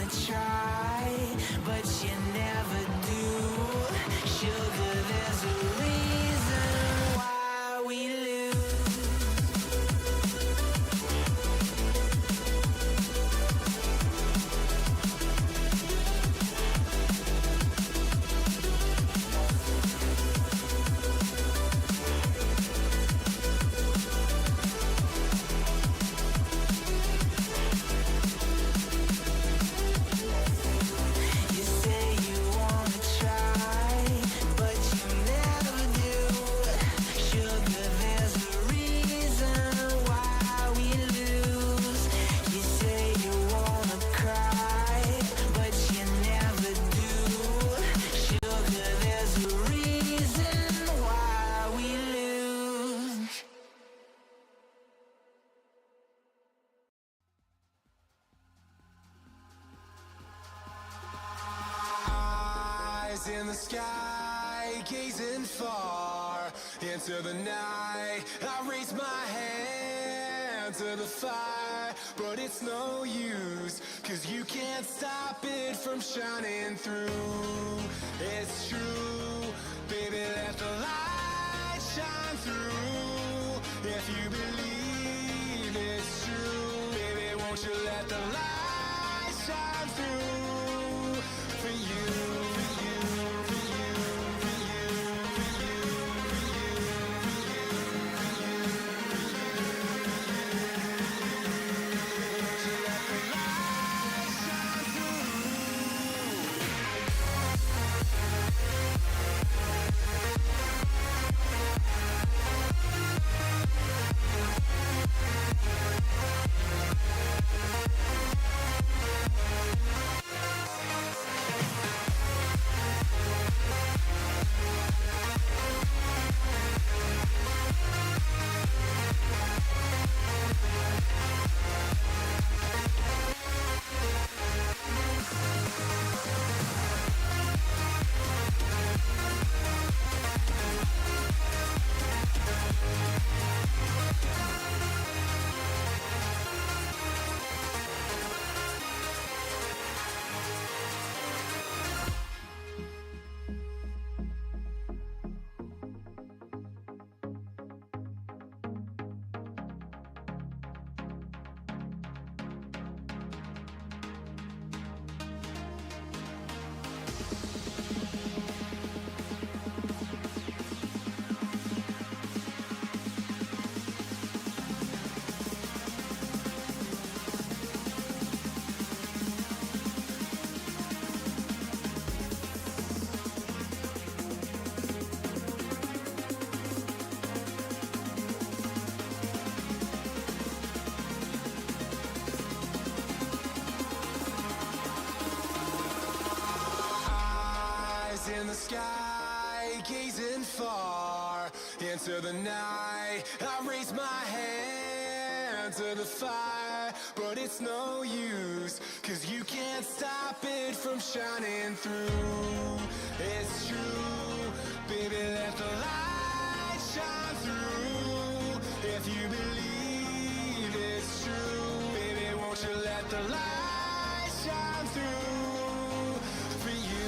try, but you never do. Sugar, there's a reason why we lose. In the sky, gazing far into the night, I raise my hand to the fire, but it's no use, 'cause you can't stop it from shining through. It's true, baby, let the light shine through. If you believe it's true, baby, won't you let the light shine through for you. In the sky, gazing far into the night, I raise my hand to the fire, but it's no use, 'cause you can't stop it from shining through. It's true, baby, let the light shine through. If you believe it's true, baby, won't you let the light shine through for you.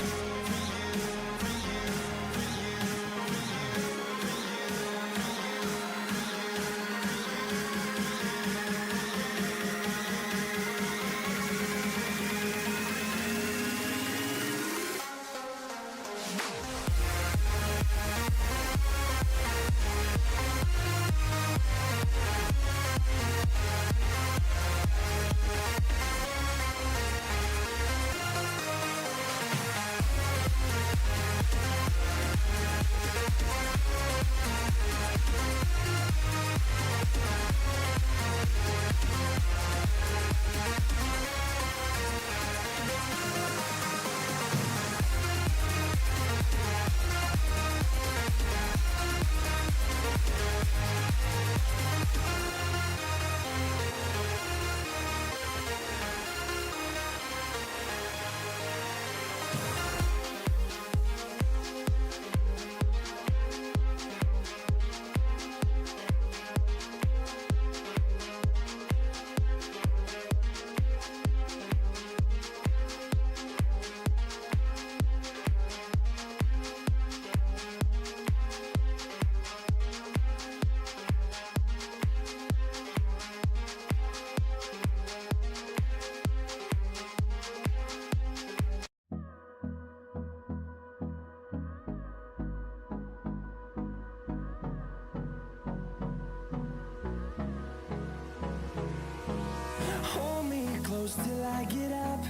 I get up,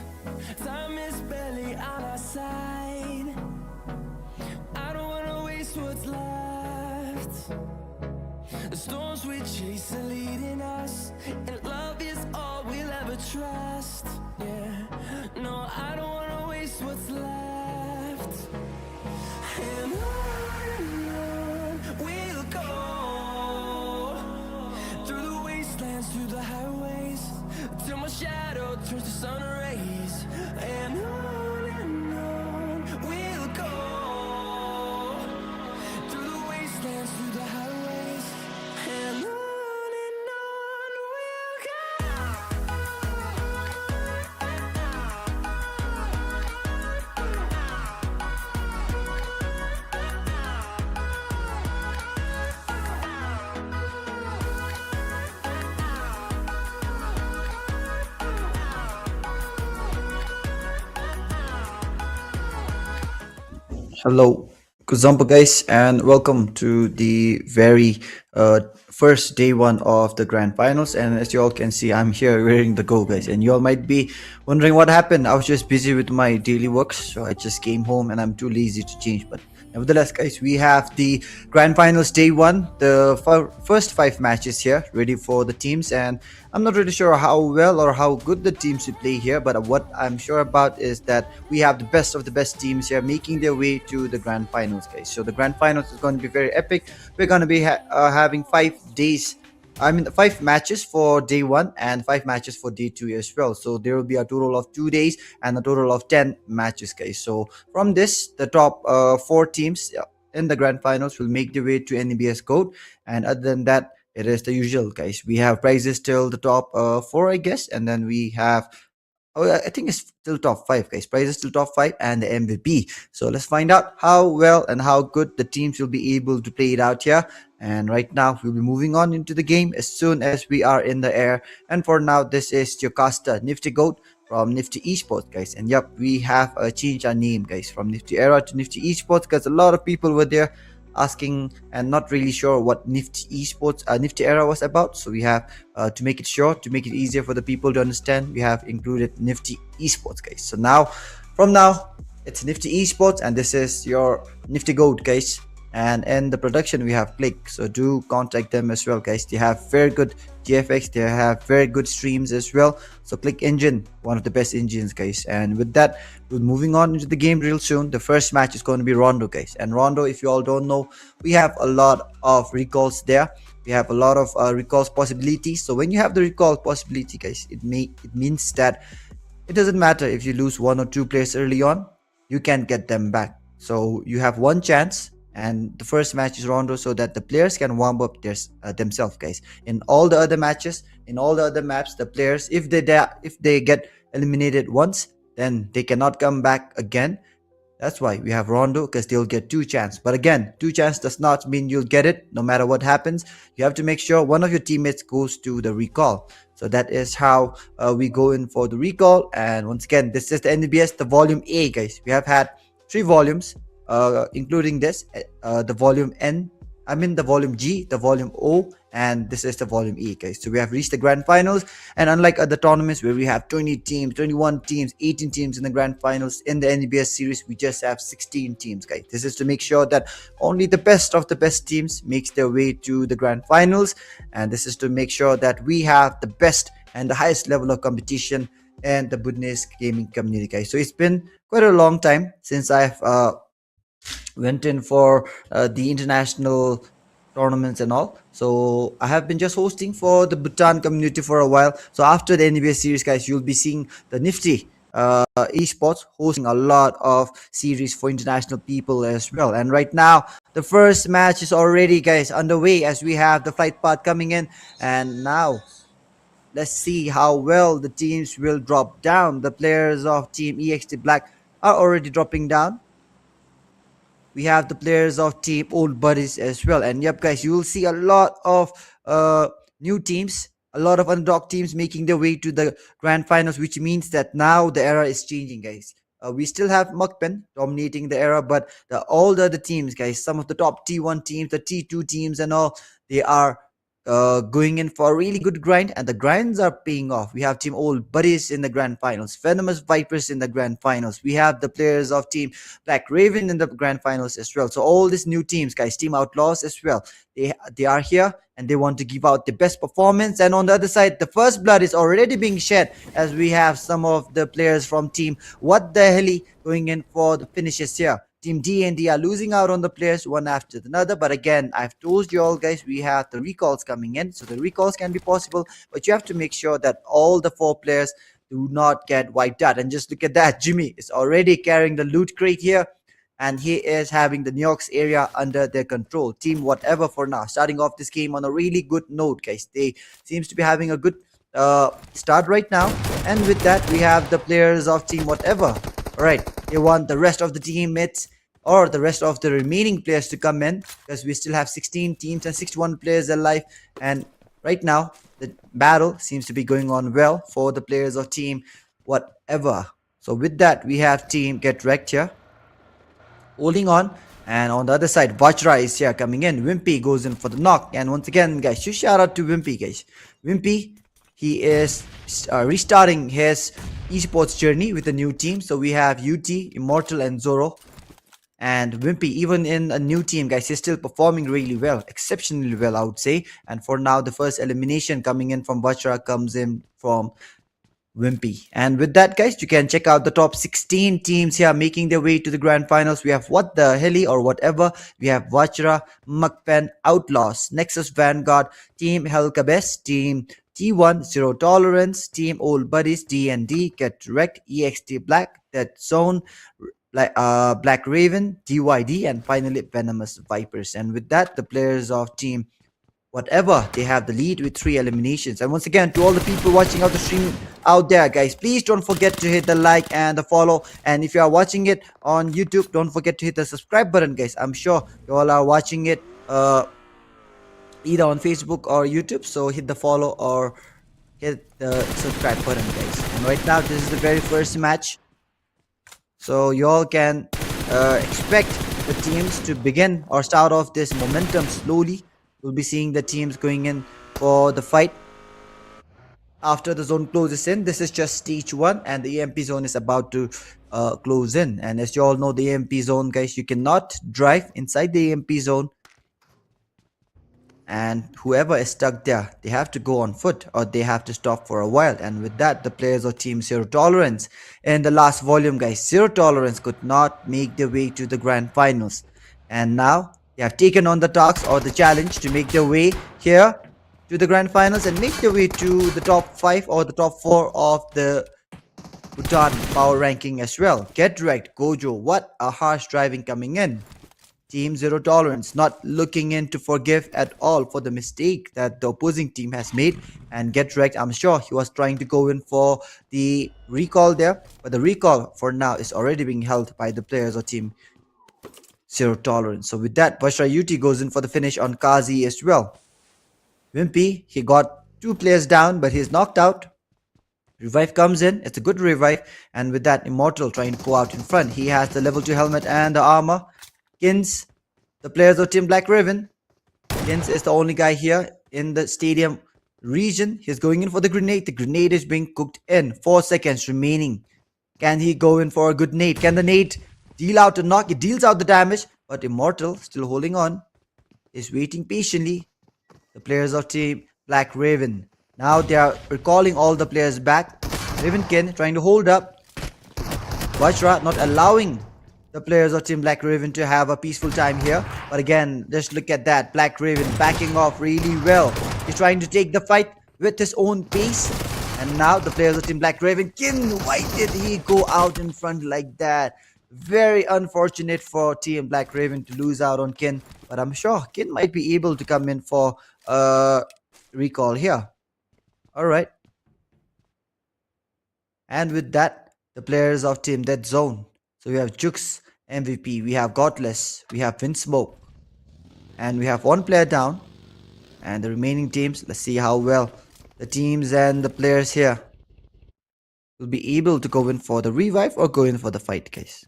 time is barely on our side. I don't wanna waste what's left. The storms we chase are leading us, and love is all we'll ever trust. Yeah, no, I don't wanna waste what's left. And on we'll go, through the wastelands, through the highways, till my shadow turns to sun rays. And on we'll go, through the wastelands, through the highways, and on we'll Hello, Kuzampa guys, and welcome to the very first day one of the grand finals. And as you all can see, I'm here wearing the go, guys. And you all might be wondering what happened. I was just busy with my daily works, so I just came home and I'm too lazy to change. But nevertheless, guys, we have the grand finals day one, the first 5 matches here, ready for the teams. And I'm not really sure how well or how good the teams will play here, but what I'm sure about is that we have the best of the best teams here making their way to the grand finals, guys. So the grand finals is going to be very epic. We're going to be having 5 days. I mean, 5 matches for day one and 5 matches for day two as well. So there will be a total of 2 days and a total of 10 matches, guys. So from this, the top 4 teams in the grand finals will make their way to NEBS Gold. And other than that, it is the usual, guys. We have prizes till the top 4, I guess, and then we have. Oh, I think it's still top 5, guys. Prizes till top 5 and the MVP. So let's find out how well and how good the teams will be able to play it out here. And right now, we'll be moving on into the game as soon as we are in the air. And for now, this is your caster, Nifty Goat from Nifty Esports, guys. And yep, we have changed our name, guys, from Nifty Era to Nifty Esports because a lot of people were there asking and not really sure what Nifty Esports, Nifty Era was about. So we have to make it short, to make it easier for the people to understand, we have included Nifty Esports, guys. So now, from now, it's Nifty Esports, and this is your Nifty Goat, guys. And in the production, we have Click. So do contact them as well, guys. They have very good GFX. They have very good streams as well. So Click Engine, one of the best engines, guys. And with that, we're moving on into the game real soon. The first match is going to be Rondo, guys. And Rondo, if you all don't know, we have a lot of recalls there. We have a lot of recalls possibilities. So when you have the recall possibility, guys, it means that it doesn't matter if you lose 1 or 2 players early on, you can get them back. So you have one chance. And the first match is Rondo, so that the players can warm up themselves, guys. In all the other matches, in all the other maps, the players, if they get eliminated once, then they cannot come back again. That's why we have Rondo, because they'll get 2 chances. But again, 2 chances does not mean you'll get it no matter what happens. You have to make sure one of your teammates goes to the recall. So that is how we go in for the recall. And once again, this is the NBS, the volume A, guys. We have had 3 volumes. Including this, the volume N, I mean the volume G, the volume O, and this is the volume E, guys. So we have reached the grand finals, and unlike other tournaments where we have 20 teams, 21 teams, 18 teams in the grand finals, in the NBS series we just have 16 teams, guys. This is to make sure that only the best of the best teams makes their way to the grand finals, and this is to make sure that we have the best and the highest level of competition and the Buddiez gaming community, guys. So it's been quite a long time since I've went in for the international tournaments and all. So I have been just hosting for the Bhutan community for a while. So after the NBA series, guys, you'll be seeing the Nifty esports hosting a lot of series for international people as well. And right now, the first match is already, guys, underway as we have the flight path coming in. And now, let's see how well the teams will drop down. The players of Team EXT Black are already dropping down. We have the players of Team Old Buddies as well. And yep, guys, you will see a lot of new teams, a lot of underdog teams making their way to the grand finals, which means that now the era is changing, guys. We still have MAKPEN dominating the era, but all the other teams, guys, some of the top T1 teams, the T2 teams and all, they are going in for a really good grind, and the grinds are paying off. We have team Old Buddies in the grand finals, Venomous Vipers in the grand finals. We have the players of team Black Raven in the grand finals as well. So all these new teams, guys, team Outlaws as well. They are here and they want to give out the best performance. And on the other side, the first blood is already being shed as we have some of the players from team What the Helly going in for the finishes here. Team D and D are losing out on the players one after another. But again, I've told you all, guys, we have the recalls coming in. So the recalls can be possible, but you have to make sure that all the 4 players do not get wiped out. And just look at that. Jimmy is already carrying the loot crate here, and he is having the New York's area under their control. Team Whatever for now, starting off this game on a really good note, guys. They seems to be having a good start right now. And with that, we have the players of Team Whatever. All right, they want the rest of the teammates or the rest of the remaining players to come in, because we still have 16 teams and 61 players alive. And right now, the battle seems to be going on well for the players of Team Whatever. So with that, we have Team Get Wrecked here holding on, and on the other side, VAJRA is here coming in. Wimpy goes in for the knock, and once again, guys, huge shout out to Wimpy, guys. Wimpy, he is restarting his esports journey with a new team. So we have UT, Immortal, and Zoro. And Wimpy, even in a new team, guys, he's still performing really well, exceptionally well, I would say. And for now, the first elimination coming in from VAJRA comes in from Wimpy. And with that, guys, you can check out the top 16 teams here making their way to the grand finals. We have What the Helly or Whatever. We have VAJRA, MAKPEN, OUTLAWZ, NEXUS, Vanguard, Team KERBECZ, Team T1, Zero Tolerance, Team Old Buddies, D&D, Get Wrecked, EXT Black, Dead Zone, Black Raven, DYD, and finally Venomous Vipers. And with that, the players of Team Whatever, they have the lead with 3 eliminations. And once again, to all the people watching out the stream out there, guys, please don't forget to hit the like and the follow. And if you are watching it on YouTube, don't forget to hit the subscribe button, guys. I'm sure you all are watching it either on Facebook or YouTube, so hit the follow or hit the subscribe button, guys. And right now, this is the very first match, so you all can expect the teams to begin or start off this momentum slowly. We'll be seeing the teams going in for the fight after the zone closes in. This is just stage 1, and the EMP zone is about to close in. And as you all know, the EMP zone, guys, you cannot drive inside the EMP zone, and whoever is stuck there, they have to go on foot or they have to stop for a while. And with that, the players of Team Zero Tolerance in the last volume, guys, Zero Tolerance could not make their way to the grand finals, and now they have taken on the task or the challenge to make their way here to the grand finals and make their way to the top 5 or the top 4 of the Bhutan power ranking as well. Get Wrecked, Gojo, what a harsh driving coming in. Team Zero Tolerance not looking in to forgive at all for the mistake that the opposing team has made. And Get Wrecked, I'm sure he was trying to go in for the recall there, but the recall for now is already being held by the players of Team Zero Tolerance. So with that, VAJRA UT goes in for the finish on Kazi as well. Wimpy, he got 2 players down, but he's knocked out. Revive comes in, it's a good revive, and with that, Immortal trying to go out in front. He has the level 2 helmet and the armor. Kins, the players of Team Black Raven. Kins is the only guy here in the stadium region. He's going in for the grenade. The grenade is being cooked in. 4 seconds remaining. Can he go in for a good nade? Can the nade deal out a knock? It deals out the damage, but Immortal still holding on. Is waiting patiently. The players of Team Black Raven. Now they are recalling all the players back. Ravenkin trying to hold up. VAJRA not allowing the players of Team Black Raven to have a peaceful time here. But again, just look at that. Black Raven backing off really well. He's trying to take the fight with his own pace. And now the players of Team Black Raven. Kin, why did he go out in front like that? Very unfortunate for Team Black Raven to lose out on Kin. But I'm sure Kin might be able to come in for a recall here. Alright. And with that, the players of Team Dead Zone. So we have Jux, MVP, we have Godless, we have Winsmoke, and we have 1 player down. And the remaining teams, let's see how well the teams and the players here will be able to go in for the revive or go in for the fight, guys.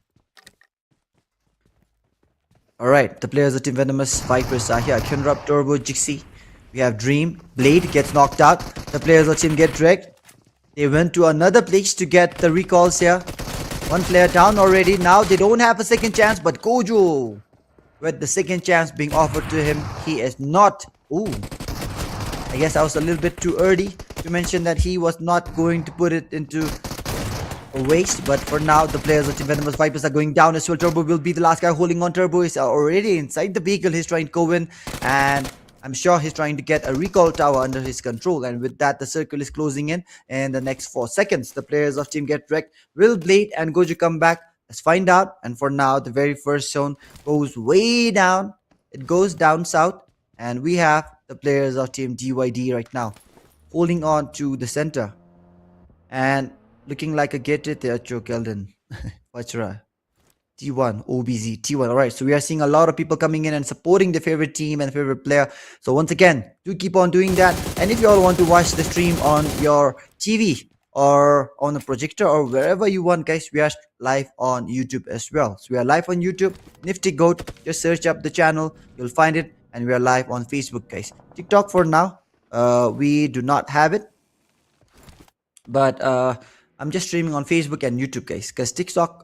Alright, the players of Team Venomous Vipers are here. Kunrup, Turbo, Jixi, We have Dream. Blade gets knocked out. The players of team get wrecked. They went to another place to get the recalls here. One player down already. Now they don't have a second chance, but Gojo, with the second chance being offered to him, he is not. Ooh. I guess I was a little bit too early to mention that he was not going to put it into a waste. But for now, the players of Team Venomous Vipers are going down as well. Turbo will be the last guy holding on. Turbo is already inside the vehicle. He's trying to go in, and I'm sure he's trying to get a recall tower under his control. And with that, the circle is closing in the next 4 seconds. The players of Team Get Wrecked will Blade and Gojo come back? Let's find out. And for now, the very first zone goes way down. It goes down south. And we have the players of Team DYD right now holding on to the center. And looking like a get it there, Chokelden. VAJRA. T1, OBZ, T1. Alright, so we are seeing a lot of people coming in and supporting their favorite team and favorite player. So once again, do keep on doing that. And if you all want to watch the stream on your TV or on a projector or wherever you want, guys, we are live on YouTube as well. So we are live on YouTube, Nifty Goat. Just search up the channel, you'll find it. And we are live on Facebook, guys. TikTok for now, we do not have it. But I'm just streaming on Facebook and YouTube, guys. Because TikTok,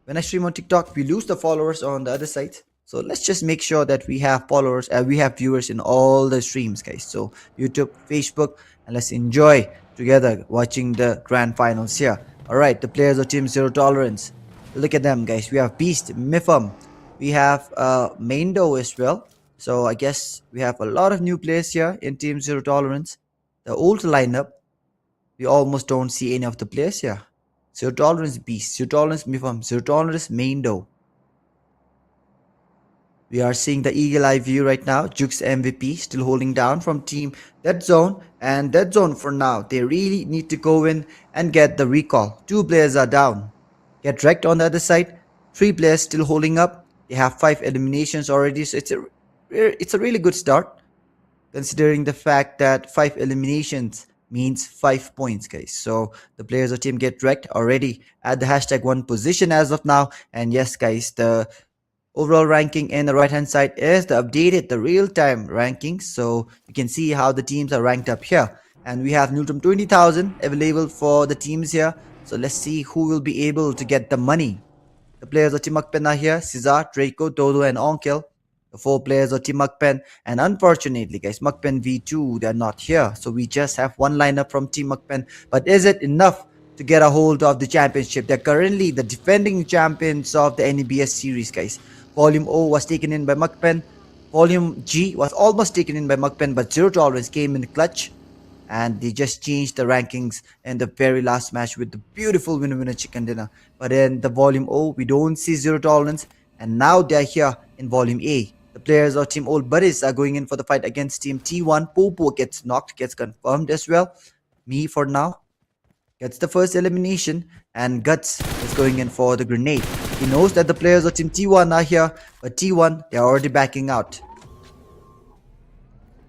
when I stream on TikTok, we lose the followers on the other side. So let's just make sure that we have followers, we have viewers in all the streams, guys. So YouTube, Facebook, and let's enjoy together watching the grand finals here. Alright, the players of Team Zero Tolerance. Look at them, guys. We have Beast, Mifam. We have Maindo as well. So I guess we have a lot of new players here in Team Zero Tolerance. The old lineup, we almost don't see any of the players here. Zero Tolerance Beast, Zero Tolerance Mifam, Zero Tolerance Maindo. We are seeing the eagle eye view right now. Jukes MVP still holding down from Team Dead Zone. And Dead Zone for now, they really need to go in and get the recall. 2 players are down. Get wrecked on the other side. 3 players still holding up. They have 5 eliminations already. So it's a really good start, considering the fact that 5 eliminations means 5 points, guys. So the players of Team Get Wrecked already at the hashtag 1 position as of now. And yes, guys, the overall ranking in the right hand side is the updated, the real-time rankings. So you can see how the teams are ranked up here. And we have Newton 20,000 available for the teams here. So let's see who will be able to get the money. The players of Team MAKPEN are here. Cesar, Draco, Dodo, and Erangel. The 4 players of Team MAKPEN, and unfortunately, guys, MAKPEN V2, they're not here. So we just have one lineup from Team MAKPEN. But is it enough to get a hold of the championship? They're currently the defending champions of the NEBS series, guys. Volume O was taken in by MAKPEN. Volume G was almost taken in by MAKPEN, but Zero Tolerance came in the clutch. And they just changed the rankings in the very last match with the beautiful winner chicken dinner. But in the Volume O, we don't see Zero Tolerance. And now they're here in Volume A. The players of Team Old Buddies are going in for the fight against Team T1. Popo gets knocked, gets confirmed as well. Me for now gets the first elimination, and Guts is going in for the grenade. He knows that the players of Team T1 are here, but T1, they are already backing out.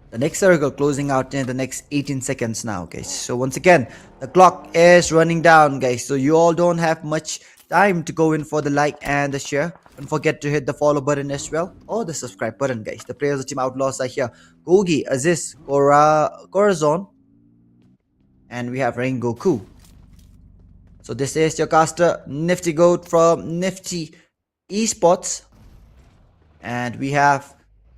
The next circle closing out in the next 18 seconds now, guys. So once again, the clock is running down, guys. So you all don't have much time to go in for the like and the share. Don't forget to hit the follow button as well, or the subscribe button, guys. The players of Team OUTLAWZ are here. Gogi, Aziz, Corazon, and we have Rengoku. So this is your caster, Nifty Goat from Nifty Esports. And we have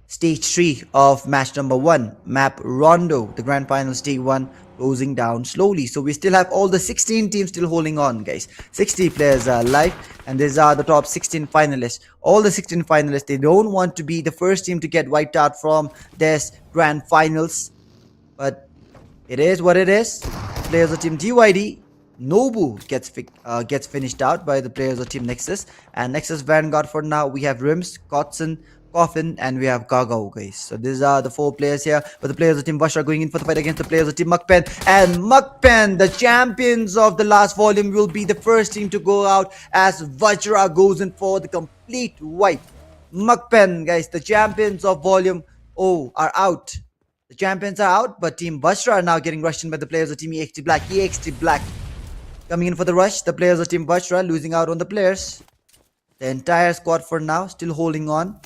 Stage 3 of match number 1, Map Rondo, the Grand Finals Day 1, closing down slowly. So we still have all the 16 teams still holding on, guys. 60 players are alive, and these are the top 16 finalists. All the 16 finalists, they don't want to be the first team to get wiped out from this Grand Finals. But it is what it is. Players of Team DYD, Nobu gets finished out by the players of Team Nexus. And Nexus Vanguard for now, we have Rims, Kotson, Coffin, and we have Gaga, guys. So these are the 4 players here. But the players of Team VAJRA going in for the fight against the players of Team MAKPEN. And MAKPEN, the champions of the last volume, will be the first team to go out as VAJRA goes in for the complete wipe. MAKPEN, guys, the champions of volume O are out. The champions are out, but Team VAJRA are now getting rushed in by the players of Team EXT Black. EXT Black coming in for the rush. The players of Team VAJRA losing out on the players. The entire squad for now still holding on.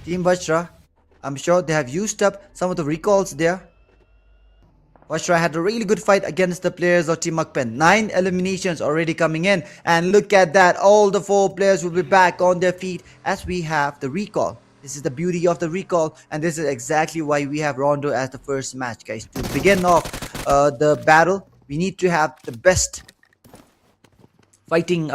Team VAJRA I'm sure they have used up some of the recalls there. VAJRA had a really good fight against the players of Team MAKPEN. 9 eliminations already coming in. And look at that. All the 4 players will be back on their feet as we have the recall. This is the beauty of the recall. And this is exactly why we have Rondo as the first match, guys. To begin off the battle, we need to have the best fighting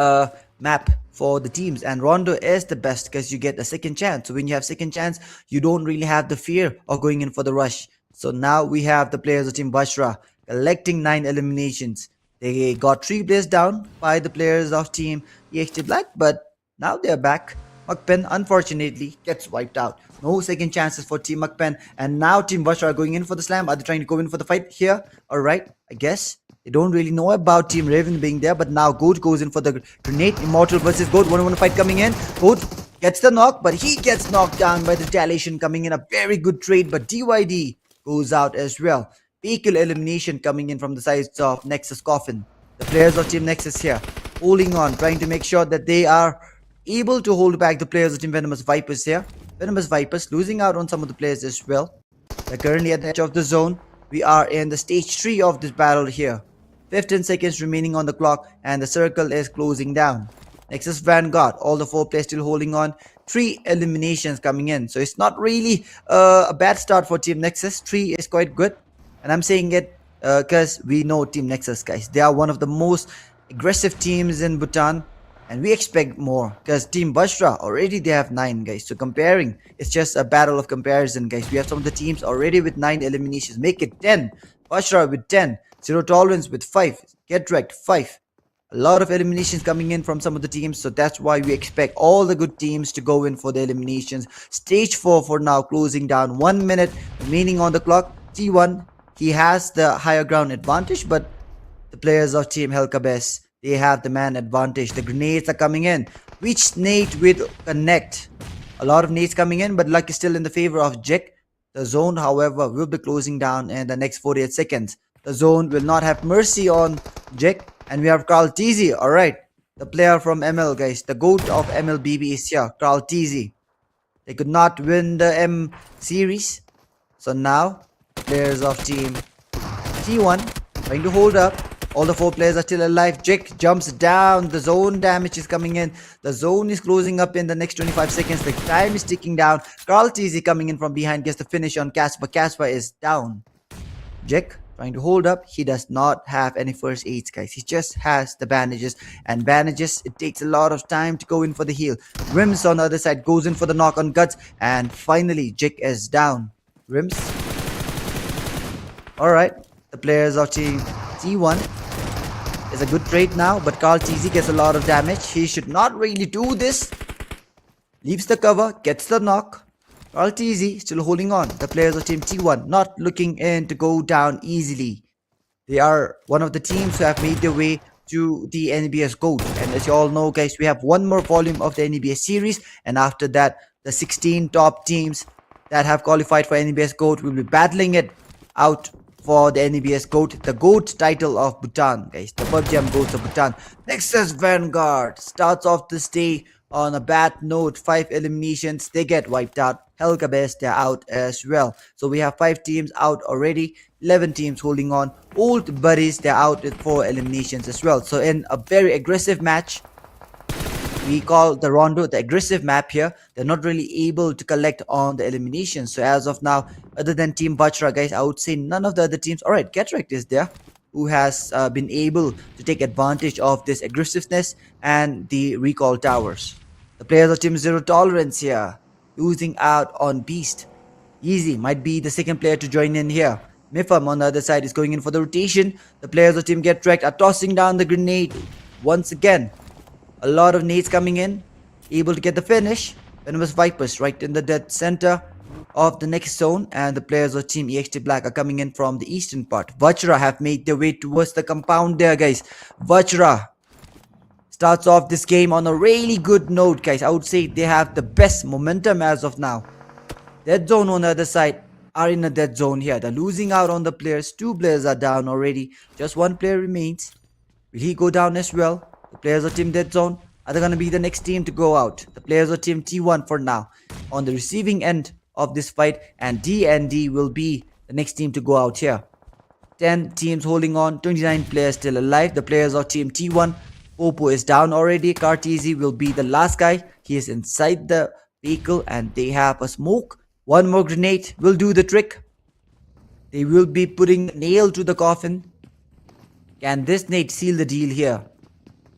map for the teams, and Rondo is the best because you get a second chance. So when you have second chance, you don't really have the fear of going in for the rush. So now we have the players of Team VAJRA collecting 9 eliminations. They got 3 players down by the players of Team EXT Black, but now they're back. MAKPEN unfortunately gets wiped out. No second chances for Team MAKPEN, and now Team VAJRA are going in for the slam. Are they trying to go in for the fight here? Alright, I guess. They don't really know about Team Raven being there, but now Goat goes in for the grenade. Immortal versus Goat, 1-on-1 fight coming in. Goat gets the knock, but he gets knocked down by the retaliation coming in. A very good trade, but DYD goes out as well. Vehicle elimination coming in from the sides of Nexus Coffin. The players of Team Nexus here holding on, trying to make sure that they are able to hold back the players of Team Venomous Vipers here. Venomous Vipers losing out on some of the players as well. They're currently at the edge of the zone. We are in the stage 3 of this battle here. 15 seconds remaining on the clock and the circle is closing down. Nexus Vanguard, all the 4 players still holding on. 3 eliminations coming in. So it's not really a bad start for Team Nexus. 3 is quite good. And I'm saying it because we know Team Nexus, guys. They are one of the most aggressive teams in Bhutan. And we expect more because Team VAJRA already they have 9, guys. So comparing, it's just a battle of comparison, guys. We have some of the teams already with 9 eliminations. Make it 10. VAJRA with 10. Zero Tolerance with 5. Get Wrecked 5. A lot of eliminations coming in from some of the teams. So that's why we expect all the good teams to go in for the eliminations. Stage 4 for now closing down. 1 minute remaining on the clock. T1, he has the higher ground advantage. But the players of Team KERBECZ, they have the man advantage. The grenades are coming in. Which nade will connect? A lot of nades coming in, but luck is still in the favor of Jack. The zone, however, will be closing down in the next 48 seconds. The zone will not have mercy on Jack. And we have KERBECZ. Alright. The player from ML, guys. The GOAT of MLBB is here. KERBECZ. They could not win the M series. So now, players of Team T1 trying to hold up. All the 4 players are still alive. Jack jumps down. The zone damage is coming in. The zone is closing up in the next 25 seconds. The time is ticking down. KERBECZ coming in from behind. Gets the finish on Casper. Casper is down. Jack trying to hold up. He does not have any first aids, guys. He just has the bandages. And bandages, it takes a lot of time to go in for the heal. Rims on the other side goes in for the knock on Guts. And finally, Jack is down. Rims. Alright. The players of Team T1 is a good trade now, but KERBECZ gets a lot of damage. He should not really do this. Leaves the cover, gets the knock. KERBECZ still holding on. The players of Team T1 not looking in to go down easily. They are one of the teams who have made their way to the NEBS Gold. And as you all know, guys, we have one more volume of the NEBS series. And after that, the 16 top teams that have qualified for NEBS Gold will be battling it out for the NEBS GOAT, the GOAT title of Bhutan, guys. The PUBG GOATs of Bhutan. Nexus Vanguard starts off this day on a bad note. 5 eliminations, they get wiped out. KERBECZ, they're out as well. So we have 5 teams out already. 11 teams holding on. Old Buddies, they're out with 4 eliminations as well. So in a very aggressive match, we call the Rondo the aggressive map here. They're not really able to collect on the elimination. So as of now, other than Team VAJRA, guys, I would say none of the other teams. Alright, Get Wrecked is there, who has been able to take advantage of this aggressiveness and the recall towers. The players of Team Zero Tolerance here, losing out on Beast. Easy might be the second player to join in here. Mifam on the other side is going in for the rotation. The players of Team Get Wrecked are tossing down the grenade once again. A lot of nades coming in, able to get the finish. Venomous Vipers right in the dead center of the next zone, and the players of Team EXT Black are coming in from the eastern part. VAJRA have made their way towards the compound there, guys. VAJRA starts off this game on a really good note, guys. I would say they have the best momentum as of now. Dead zone on the other side are in a dead zone here. They're losing out on the players. 2 players are down already. Just 1 player remains. Will he go down as well? The players of Team Dead Zone are they going to be the next team to go out. The players of Team T1 for now on the receiving end of this fight, and D will be the next team to go out here. 10 teams holding on, 29 players still alive. The players of team T1, Popo is down already. Kartizi will be the last guy. He is inside the vehicle and they have a smoke. One more grenade will do the trick. They will be putting a nail to the coffin. Can this nade seal the deal here?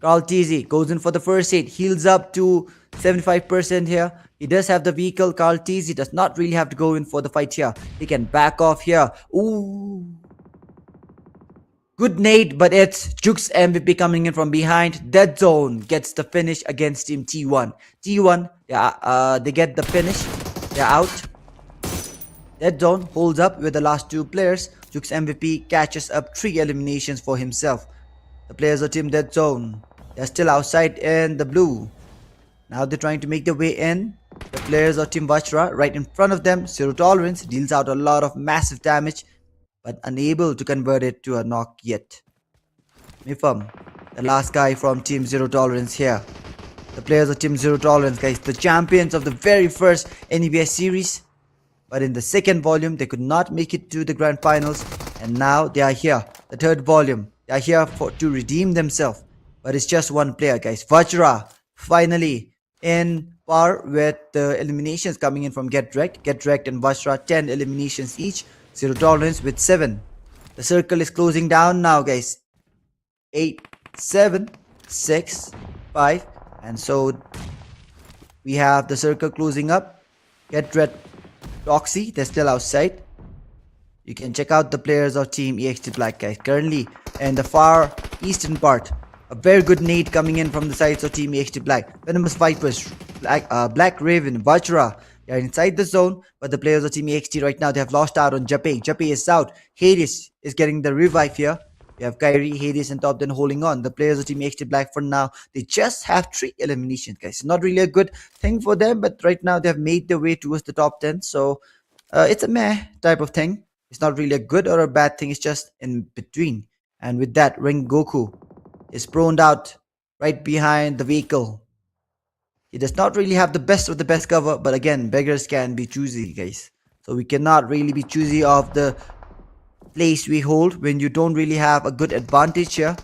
Kartizi goes in for the first hit, heals up to 75% here. He does have the vehicle. Kartizi does not really have to go in for the fight here. He can back off here. Ooh. Good nade, but it's Juke's MVP coming in from behind. Dead Zone gets the finish against team T1. T1, yeah, they get the finish. They're out. Dead Zone holds up with the last two players. Juke's MVP catches up 3 eliminations for himself. The players of team Dead Zone, they're still outside in the blue. Now they're trying to make their way in. The players of team VAJRA right in front of them. Zero Tolerance deals out a lot of massive damage, but unable to convert it to a knock yet. Mifam, the last guy from team Zero Tolerance here. The players of team Zero Tolerance, guys, the champions of the very first NEBS series. But in the second volume, they could not make it to the grand finals. And now they are here. The third volume, they are here to redeem themselves. But it's just one player, guys. VAJRA finally in par with the eliminations coming in from Get Wrecked. Get Wrecked and VAJRA 10 eliminations each. Zero Tolerance with 7. The circle is closing down now, guys. 8, 7, 6, 5. And so we have the circle closing up. Get Wrecked, Roxy, they're still outside. You can check out the players of team EXT Black, guys. Currently in the far eastern part. A very good nade coming in from the sides of team EXT Black. Venomous Vipers, Black Raven, VAJRA. They are inside the zone, but the players of team EXT right now, they have lost out on Jape. Jape is out. Hades is getting the revive here. We have Kyrie, Hades, and Top 10 holding on. The players of team EXT Black for now, they just have 3 eliminations, guys. It's not really a good thing for them, but right now they have made their way towards the top 10. So it's a meh type of thing. It's not really a good or a bad thing. It's just in between. And with that, Rengoku is proned out right behind the vehicle. He does not really have the best of the best cover, but again, beggars can be choosy, guys. So we cannot really be choosy of the place we hold when you don't really have a good advantage here.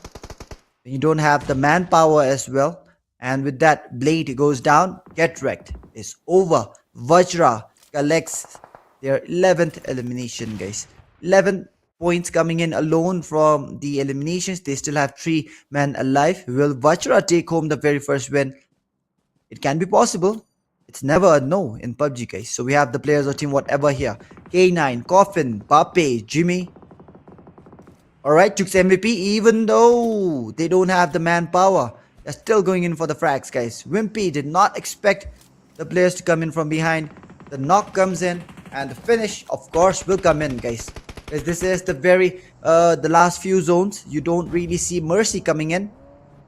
When you don't have the manpower as well. And with that, Blade goes down. Get Wrecked is over. VAJRA collects their 11th elimination, guys. 11 points coming in alone from the eliminations. They still have 3 men alive. Will VAJRA take home the very first win? It can be possible. It's never a no in PUBG, guys. So we have the players of team whatever here. K9, Coffin, Pape, Jimmy. Alright, Juke's MVP, even though they don't have the manpower, they're still going in for the frags, guys. Wimpy did not expect the players to come in from behind. The knock comes in and the finish, of course, will come in, guys. Because this is the last few zones. You don't really see Mercy coming in.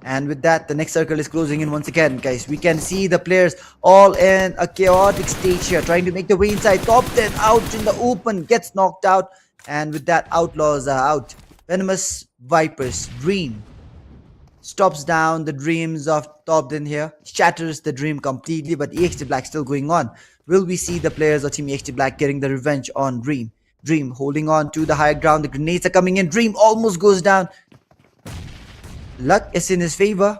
And with that, the next circle is closing in once again, guys. We can see the players all in a chaotic stage here, trying to make their way inside. Top 10 out in the open, gets knocked out. And with that, Outlaws are out. Venomous Vipers, Dream, stops down the dreams of Top 10 here. Shatters the dream completely, but EXT Black still going on. Will we see the players of Team EXT Black getting the revenge on Dream? Dream holding on to the higher ground. The grenades are coming in. Dream almost goes down. Luck is in his favor.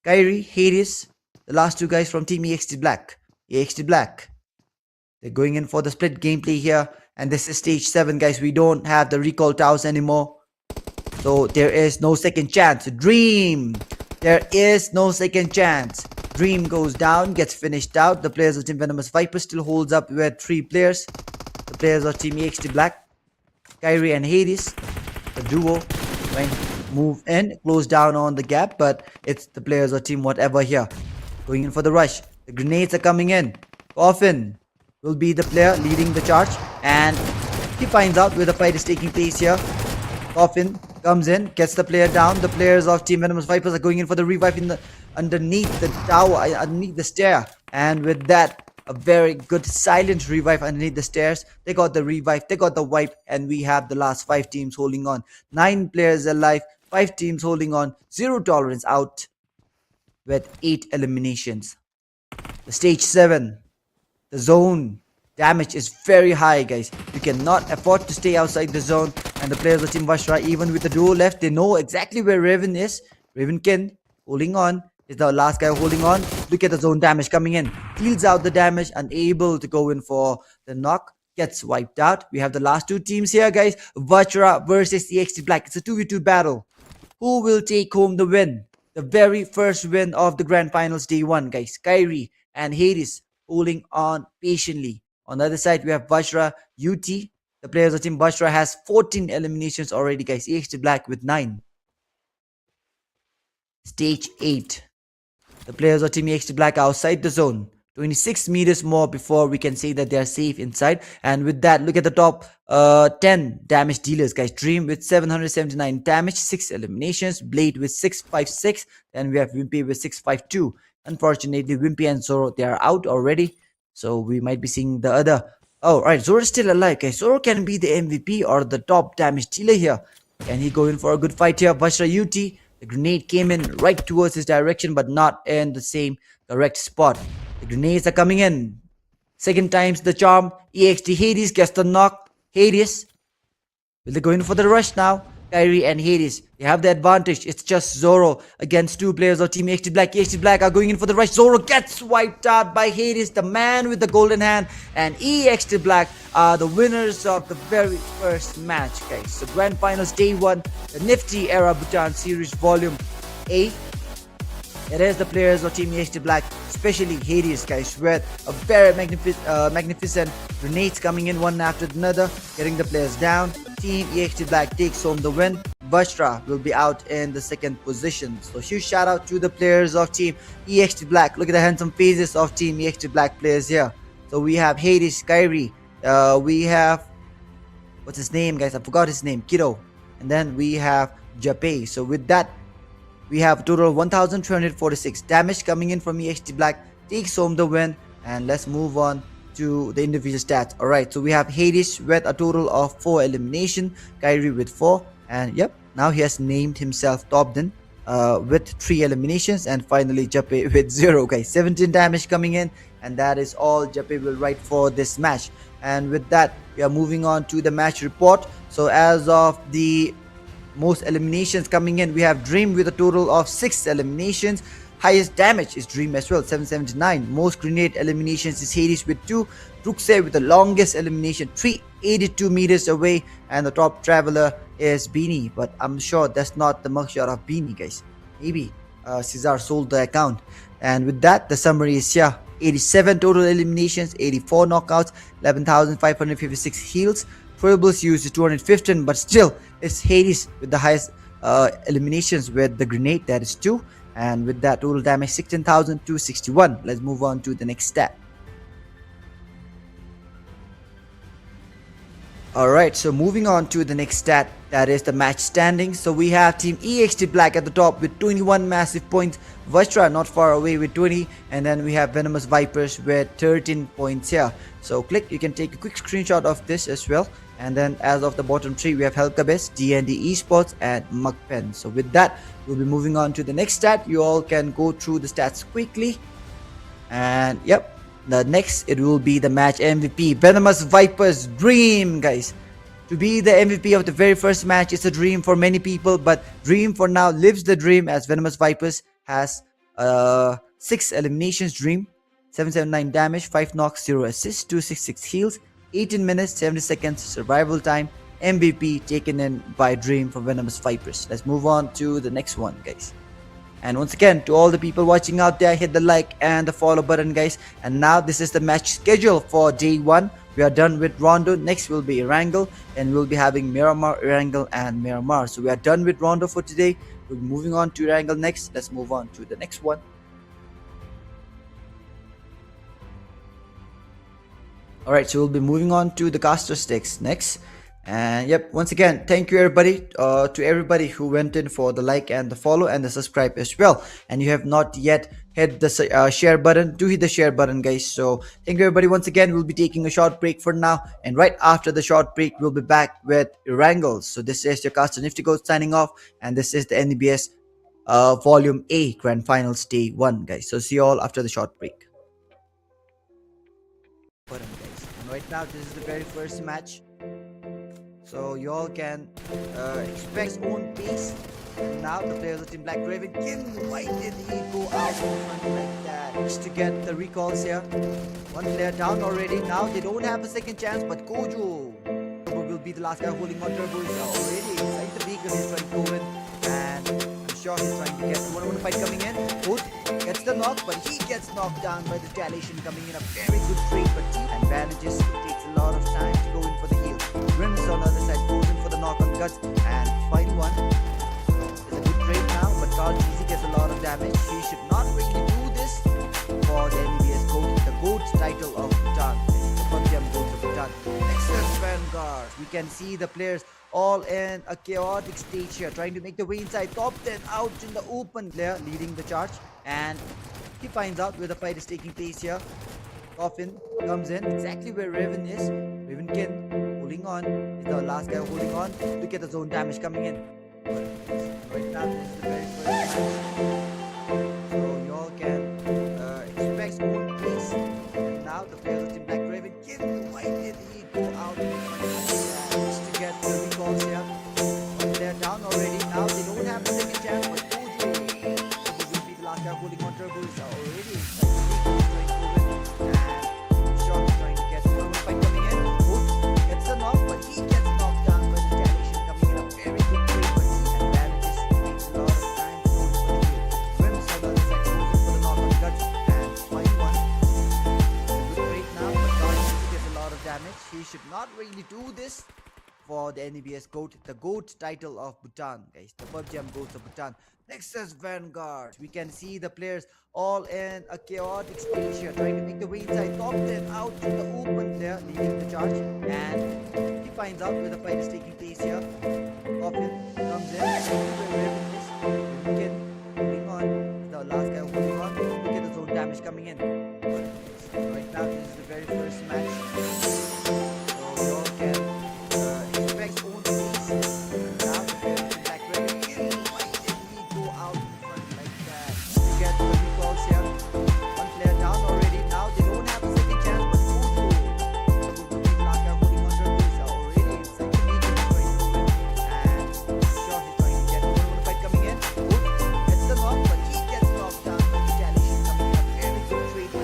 Kyrie, Hades, the last 2 guys from Team EXT Black. EXT Black, they're going in for the split gameplay here. And this is stage 7, guys. We don't have the recall towers anymore. So there is no second chance. Dream, there is no second chance. Dream goes down, gets finished out. The players of Team Venomous Viper still holds up with 3 players. The players of Team EXT Black, Kyrie and Hades, the duo, trying to move in, close down on the gap, but it's the players of Team whatever here going in for the rush. The grenades are coming in. Coffin will be the player leading the charge, and he finds out where the fight is taking place here. Coffin comes in, gets the player down. The players of Team Venomous Vipers are going in for the revive in the underneath the tower, underneath the stair, and with that, a very good silent revive underneath the stairs. They got the revive, they got the wipe, and we have the last 5 teams holding on. 9 players alive, 5 teams holding on. Zero Tolerance out with 8 eliminations. The stage 7, the zone damage is very high, guys. You cannot afford to stay outside the zone. And the players of Team VAJRA, even with the duo left, they know exactly where Raven is. Ravenkin holding on is the last guy holding on. Look at the zone damage coming in. Deals out the damage, unable to go in for the knock. Gets wiped out. We have the last two teams here, guys. VAJRA versus EXT Black. It's a 2v2 battle. Who will take home the win? The very first win of the Grand Finals Day 1, guys. Kyrie and Hades holding on patiently. On the other side, we have VAJRA, UT. The players of Team VAJRA has 14 eliminations already, guys. EXT Black with 9. Stage 8. The players of Team EXT Black are outside the zone. 26 meters more before we can say that they are safe inside. And with that, look at the top 10 damage dealers, guys. Dream with 779 damage, 6 eliminations. Blade with 656. Then we have Wimpy with 652. Unfortunately, Wimpy and Zoro, they are out already. So we might be seeing the other. Oh, right. Zoro is still alive, guys. Zoro can be the MVP or the top damage dealer here. Can he go in for a good fight here? VAJRA UT. The grenade came in right towards his direction, but not in the same correct spot. The grenades are coming in. Second time's the charm. EXT Hades gets the knock. Hades. Will they go in for the rush now? Kyrie and Hades, they have the advantage. It's just Zoro against two players of Team EXT Black. EXT Black are going in for the rush. Zoro gets wiped out by Hades, the man with the golden hand. And EXT Black are the winners of the very first match, guys. So Grand Finals Day 1, the Nifty Era Bhutan Series Volume 8. It is the players of Team EXT Black, especially Hades, guys, with a very magnificent grenades coming in one after another, getting the players down. Team EXT Black takes home the win. VAJRA will be out in the second position. So huge shout out to the players of Team EXT Black. Look at the handsome faces of Team EXT Black players here. So we have Hades, Kyrie, we have, what's his name, guys? I forgot his name, Kiddo. And then we have Jape. So with that, we have a total of 1,246 damage coming in from EXT Black. Takes home the win. And let's move on to the individual stats. Alright, so we have Hades with a total of 4 elimination. Kyrie with 4. And yep, now he has named himself Topden with 3 eliminations. And finally Jape with 0, guys. 17 damage coming in. And that is all Jape will write for this match. And with that, we are moving on to the match report. So as of the most eliminations coming in, we have Dream with a total of 6 eliminations. Highest damage is Dream as well, 779. Most grenade eliminations is Hades with 2. Ruxay with the longest elimination, 382 meters away. And the top traveler is Beanie. But I'm sure that's not the mugshot of Beanie, guys. Maybe Cesar sold the account. And with that, the summary is here. 87 total eliminations, 84 knockouts, 11,556 heals. Throwables used is 215, but still it's Hades with the highest eliminations with the grenade, that is 2. And with that, total damage 16,261. Let's move on to the next stat. Alright, so moving on to the next stat, that is the match standings. So we have Team EXT Black at the top with 21 massive points. VAJRA not far away with 20. And then we have Venomous Vipers with 13 points here. So click, you can take a quick screenshot of this as well. And then as of the bottom 3, we have KERBECZ, D&D Esports and MAKPEN. So with that, we'll be moving on to the next stat. You all can go through the stats quickly. And yep, the next, it will be the match MVP. Venomous Vipers Dream, guys. To be the MVP of the very first match is a dream for many people. But Dream for now lives the dream, as Venomous Vipers has 6 eliminations. Dream, 779 damage, 5 knocks, 0 assists, 266 heals. 18 minutes, 70 seconds survival time. MVP taken in by Dream from Venomous Vipers. Let's move on to the next one, guys. And once again, to all the people watching out there, hit the like and the follow button, guys. And now this is the match schedule for day 1. We are done with Rondo. Next will be Erangel, and we'll be having Miramar, Erangel and Miramar. So we are done with Rondo for today. We'll be moving on to Erangel next. Let's move on to the next one. Alright, so we'll be moving on to the caster sticks next. And yep, once again, thank you everybody, to everybody who went in for the like and the follow and the subscribe as well. And you have not yet hit the share button, do hit the share button, guys. So thank you everybody once again. We'll be taking a short break for now, and right after the short break, we'll be back with Erangel. So this is your caster Nifty Goat signing off, and this is the NEBS Volume A Grand Finals Day 1, guys. So see you all after the short break. Button, guys. And right now this is the very first match, so you all can expect own pace. And now the players of Team Black Raven, why did he go out in front like that? Just to get the recalls here. One player down already. Now they don't have a second chance, but Kojo will be the last guy holding on. Turbo is already inside the beacon. He's trying to go in, and I'm sure he's trying to get one fight coming in. Hood gets the knock, but he gets knocked down by the retaliation coming in. A very good trade, but team advantages. It takes a lot of time to go in for the heal. Rims on the other side goes in for the knock on Guts, and final one. Right now, but Carl Cheesy gets a lot of damage. He should not really do this for the NEBS GOAT, the GOAT title of Bhutan, the PUBG GOAT of Bhutan. NEXUS Vanguard. We can see the players all in a chaotic stage here, trying to make the way inside. Top 10 out in the open. Player leading the charge, and he finds out where the fight is taking place here. Coffin comes in exactly where Raven is. Ravenkin holding on. Is the last guy holding on. Look at the zone damage coming in. Right now this is the very first match, so you all can expect own pace. And now the players of Team Black Raven, why did he go out in front like that? Just to get the recalls here. But they're down already. Now they don't have the second chance, but Kojo will be the last guy holding on. Turbo is already inside the beacon. And Sean is trying to get one fight coming in. Hood gets the knock, but he gets knocked down by the retaliation coming in. A very good trade, but advantages. Takes a lot of time to go in for the heal. Rims on the other side goes in for the knock on Guts, and final one. Good trade now, but Carl gets a lot of damage. He should not really do this for the NEBS GOAT, the GOAT title of Bhutan, guys, the PUBG GOAT of Bhutan. NEXUS Vanguard. We can see the players all in a chaotic stage here, trying to make the way inside. Top 10 out in the open. Player leading the charge, and he finds out where the fight is taking place here. Coffin comes in, where Raven is. Raven holding on. The last guy holding on. Look at the zone damage coming in. Right now this is the very first match, so you all can expect own pace. Now the players of Black Raven, why did he go out in front like that? To get the recalls here. One player down already. Now they don't have a second chance, but Kojo will be the last guy holding on. Turbo is already inside the beacon. He's trying to win, and sure he's trying to get one fight coming in. Hood gets the knock, but he gets knocked down by the retaliation coming in. A very good trade, but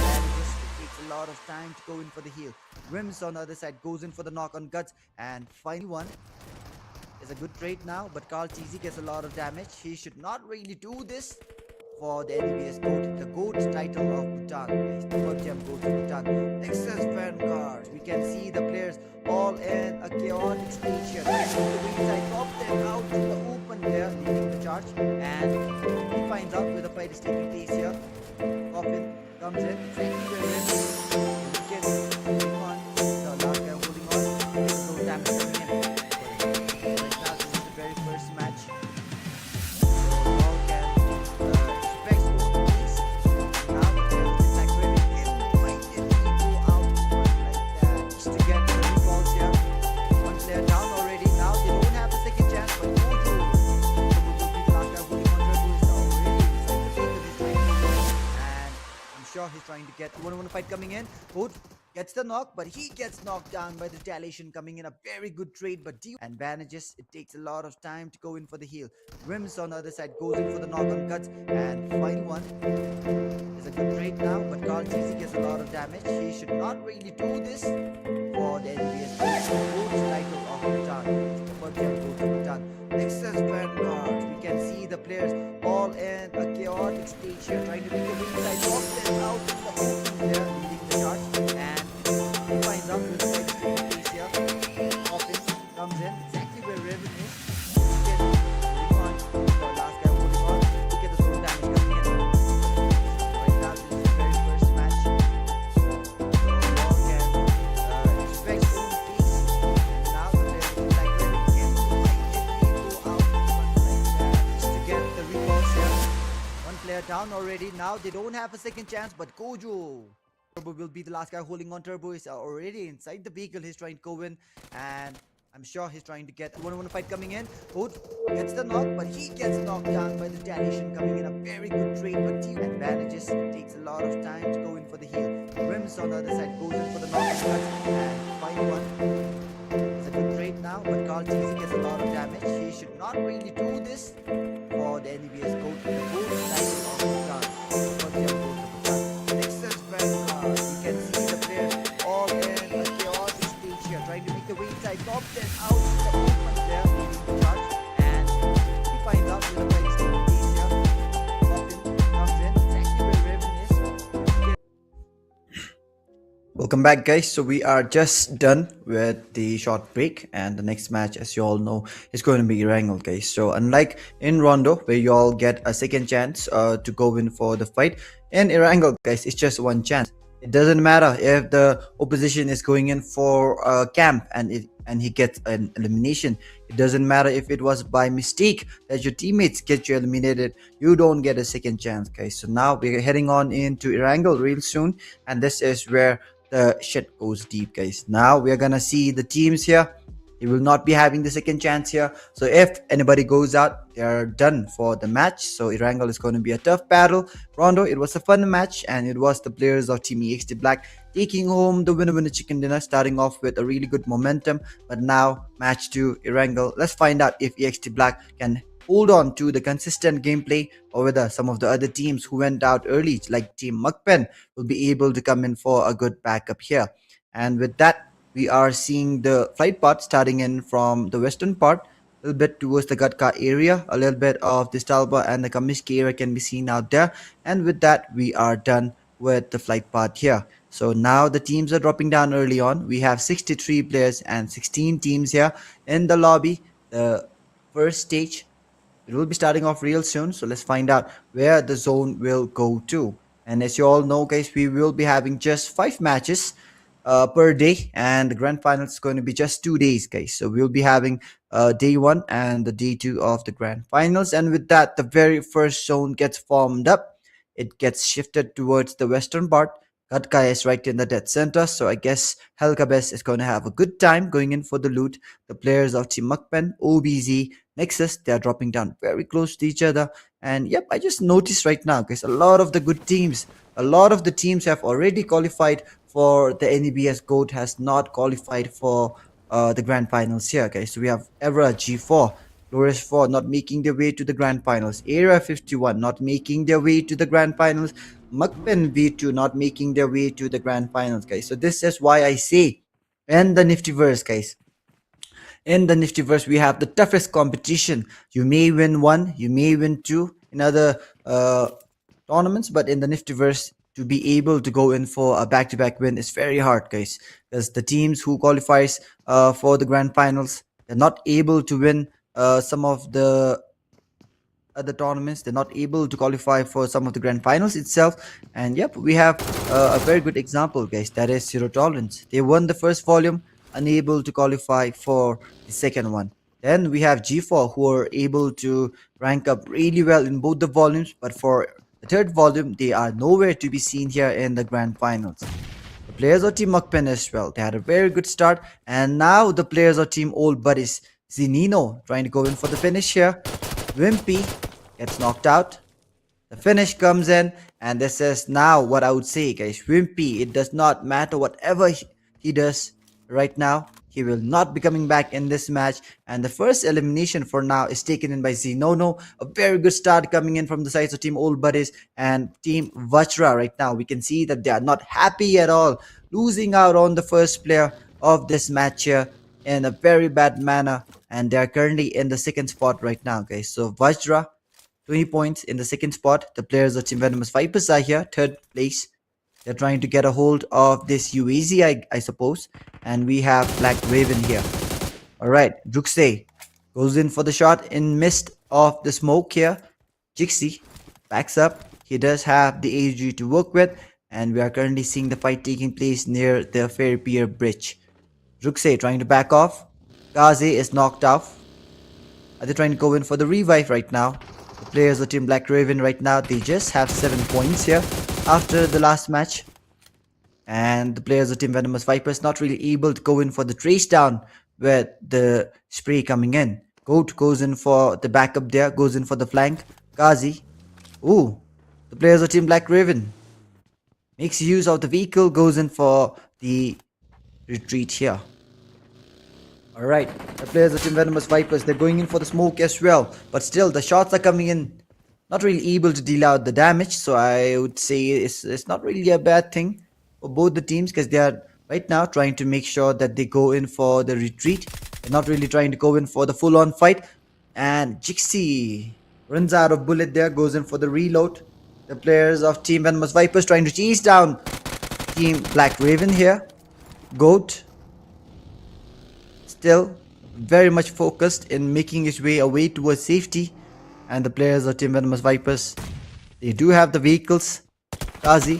advantages. It takes a lot of time to go in for the heal. Rims on the other side goes in for the knock on Guts, and final one is a good trade now, but Carl Cheesy gets a lot of damage. He should not really do this for the NEBS GOAT, the GOAT title of Bhutan, guys, the PUBG GOAT of Bhutan. NEXUS Vanguard. We can see the players all in a chaotic stage here, trying to make the way inside. Top 10 out in the open. Player leading the charge, and he finds out where the fight is taking place here. Coffin comes in exactly where Raven is. Holding on. The last guy holding on. Look at the zone damage coming in. Right now this is the very first match, so you all can expect own pace. Now the players of Black Raven, why did he go out in front like that? Just to get the recalls here. One player down already. Now they don't have a second chance, but Kojo will be the last guy holding on. Turbo is already inside the beacon. He's trying to win, and I'm sure he's trying to get one fight coming in. Hood gets the knock, but he gets knocked down by the retaliation coming in. A very good trade, but advantages. It takes a lot of time to go in for the heal. Rims on the other side goes in for the knock on Guts, and final one is a good trade now, but Carl Cheesy gets a lot of damage. He should not really do this for the NEBS GOAT title of Bhutan, the PUBG GOAT of Bhutan. NEXUS Vanguard. We can see the players all in a chaotic stage here, trying to make the way inside. Top 10 out in the open. Player leading the charge, and he finds out where the fight is taking place here. Coffin comes in exactly where Raven is. Holding on. The last guy holding on. Look at the zone damage coming in. Right now this is the very first match, so you all can expect own pace. And now the players of Black Raven, why did he go out in front like that? Just to get the recalls here. One player down already. Now they don't have a second chance, but Kojo will be the last guy holding on. Turbo is already inside the vehicle. He's trying to go in, and I'm sure he's trying to get one fight coming in. Hood gets the knock, but he gets knocked down by the retaliation coming in. A very good trade, but team advantages. It takes a lot of time to go in for the heal. Rims on the other side goes in for the normal cut and 5-1. It's a good trade now, but Carl TZ gets a lot of damage. He should not really do this for the NEBS gold. The gold side of the car. But the other gold of the car. NEXUS Vanguard. You can see the players all in a chaotic stage here, trying to make the way inside. Top 10 out in the open there, leading the charge. And he finds out with a very stable piece here. Coffin comes in, exactly where Raven is. Welcome back, guys. So we are just done with the short break, and the next match, as you all know, is going to be Erangel, guys. So unlike in Rondo, where you all get a second chance to go in for the fight, in Erangel, guys, it's just one chance. It doesn't matter if the opposition is going in for a camp and he gets an elimination. It doesn't matter if it was by mistake that your teammates get you eliminated. You don't get a second chance, guys. So now we're heading on into Erangel real soon, and this is where the shit goes deep, guys. Now we're gonna see the teams here. He will not be having the second chance here. So if anybody goes out, they're done for the match. So Erangel is going to be a tough battle. Rondo, it was a fun match, and it was the players of Team EXT Black taking home the winner chicken dinner, starting off with a really good momentum. But now match 2, Erangel. Let's find out if EXT Black can hold on to the consistent gameplay, or whether some of the other teams who went out early, like Team MAKPEN, will be able to come in for a good backup here. And with that, we are seeing the flight path starting in from the western part, a little bit towards the Gatka area. A little bit of the Stalba and the Kamiski area can be seen out there. And with that, we are done with the flight path here. So now the teams are dropping down early on. We have 63 players and 16 teams here in the lobby. The first stage, it will be starting off real soon. So let's find out where the zone will go to. And as you all know, guys, we will be having just 5 matches per day, and the grand final is going to be just 2 days, guys. So we'll be having day 1 and the day 2 of the grand finals. And with that, the very first zone gets formed up. It gets shifted towards the western part. Gatka is right in the dead center, so I guess KERBECZ is going to have a good time going in for the loot. The players of Team MAKPEN, OBZ, NEXUS, they are dropping down very close to each other. And yep, I just noticed right now, guys, a lot of the good teams, a lot of the teams have already qualified for the NEBS GOAT, has not qualified for the grand finals here, guys. So we have Evra G4, Glorious 4 not making their way to the grand finals, Era 51 not making their way to the grand finals, MAKPEN V2 not making their way to the grand finals, guys. So this is why I say, in the Niftyverse, guys, in the Niftyverse, we have the toughest competition. You may win 1, you may win 2 in other tournaments, but in the Niftyverse, to be able to go in for a back-to-back win is very hard, guys, because the teams who qualifies for the grand finals, they're not able to win some of the other tournaments. They're not able to qualify for some of the grand finals itself. And yep, we have a very good example, guys, that is Zero Tolerance. They won the first volume, unable to qualify for the second one. Then we have G4, who are able to rank up really well in both the volumes, but for the third volume, they are nowhere to be seen here in the grand finals. The players of Team MAKPEN as well, they had a very good start, and now the players of Team Old Buddies, Zinino trying to go in for the finish here. Wimpy gets knocked out. The finish comes in, and this is now what I would say, guys. Wimpy, it does not matter whatever he does right now, he will not be coming back in this match. And the first elimination for now is taken in by Zenono. A very good start coming in from the sides of Team Old Buddies and Team VAJRA. Right now we can see that they are not happy at all, losing out on the first player of this match here in a very bad manner, and they are currently in the second spot right now, guys. So VAJRA 20 points in the second spot. The players of Team Venomous Vipers are here, third place. They're trying to get a hold of this UAZ, I suppose. And we have Black Raven here. Alright, Juxei goes in for the shot in midst of the smoke here. Jixi backs up. He does have the AG to work with. And we are currently seeing the fight taking place near the Fair Pier Bridge. Juxei trying to back off. Gaze is knocked off. Are they trying to go in for the revive right now? The players of Team Black Raven right now, they just have 7 points here after the last match. And the players of Team Venomous Vipers not really able to go in for the trace down with the spray coming in. Goat goes in for the backup there, goes in for the flank. Ghazi. Ooh, the players of Team Black Raven makes use of the vehicle, goes in for the retreat here. Alright, the players of Team Venomous Vipers, they're going in for the smoke as well. But still, the shots are coming in. Not really able to deal out the damage. So I would say it's not really a bad thing for both the teams, because they are right now trying to make sure that they go in for the retreat. They're not really trying to go in for the full-on fight. And Jixie runs out of bullet there, goes in for the reload. The players of Team Venomous Vipers trying to chase down Team Black Raven here. Goat still very much focused in making his way away towards safety. And the players of Team Venomous Vipers, they do have the vehicles. Kazi.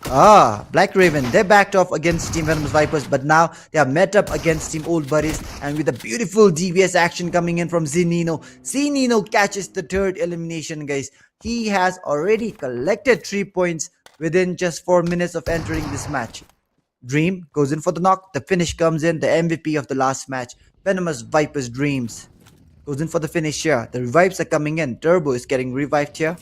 Black Raven, they backed off against Team Venomous Vipers, but now they are met up against Team Old Buddies, and with a beautiful DBS action coming in from Zinino. Zinino catches the third elimination, guys. He has already collected 3 points within just 4 minutes of entering this match. Dream goes in for the knock. The finish comes in. The MVP of the last match, Venomous Vipers Dreams, goes in for the finish here. The revives are coming in. Turbo is getting revived here.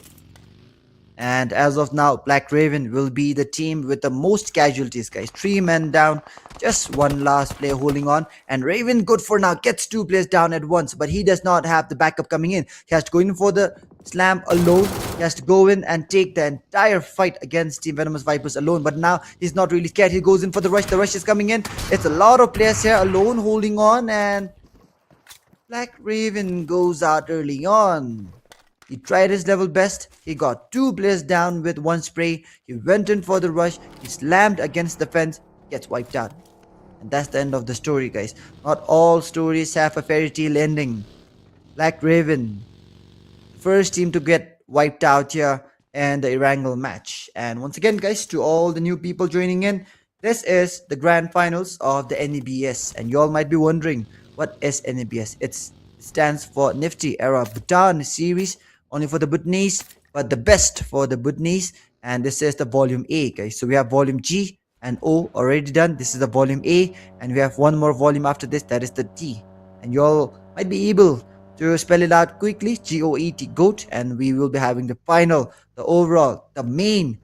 And as of now, Black Raven will be the team with the most casualties, guys. 3 men down. Just one last player holding on. And Raven, good for now, gets 2 players down at once. But he does not have the backup coming in. He has to go in for the slam alone. He has to go in and take the entire fight against Team Venomous Vipers alone. But now he's not really scared. He goes in for the rush. The rush is coming in. It's a lot of players here alone holding on. And Black Raven goes out early on. He tried his level best. He got 2 players down with 1 spray. He went in for the rush. He slammed against the fence. Gets wiped out. And that's the end of the story, guys. Not all stories have a fairy tale ending. Black Raven, first team to get wiped out here in the Erangel match. And once again, guys, to all the new people joining in, this is the grand finals of the NEBS. And you all might be wondering, what is NEBS? It stands for Nifty Era Bhutan series, only for the Bhutanese, but the best for the Bhutanese. And this is the volume A, guys. So we have volume G and O already done. This is the volume A, and we have one more volume after this, that is the T. And you all might be able to spell it out quickly, GOET, GOAT. And we will be having the final, the overall, the main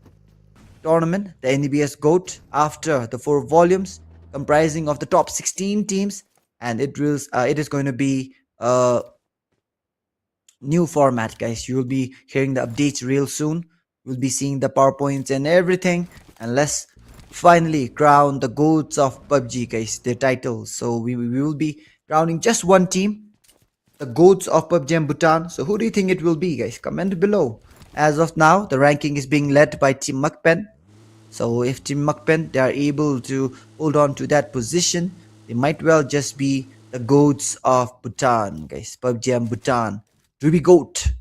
tournament, the NEBS GOAT, after the 4 volumes comprising of the top 16 teams. And it is going to be new format, guys. You will be hearing the updates real soon. We'll be seeing the PowerPoints and everything. And let's finally crown the GOATs of PUBG, guys, their titles. So we will be crowning just one team, the GOATs of PUBG and Bhutan. So who do you think it will be, guys? Comment below. As of now, the ranking is being led by Team MAKPEN. So if Team MAKPEN, they are able to hold on to that position, they might well just be the GOATs of Bhutan, guys. PUBG and Bhutan. Do we GOAT?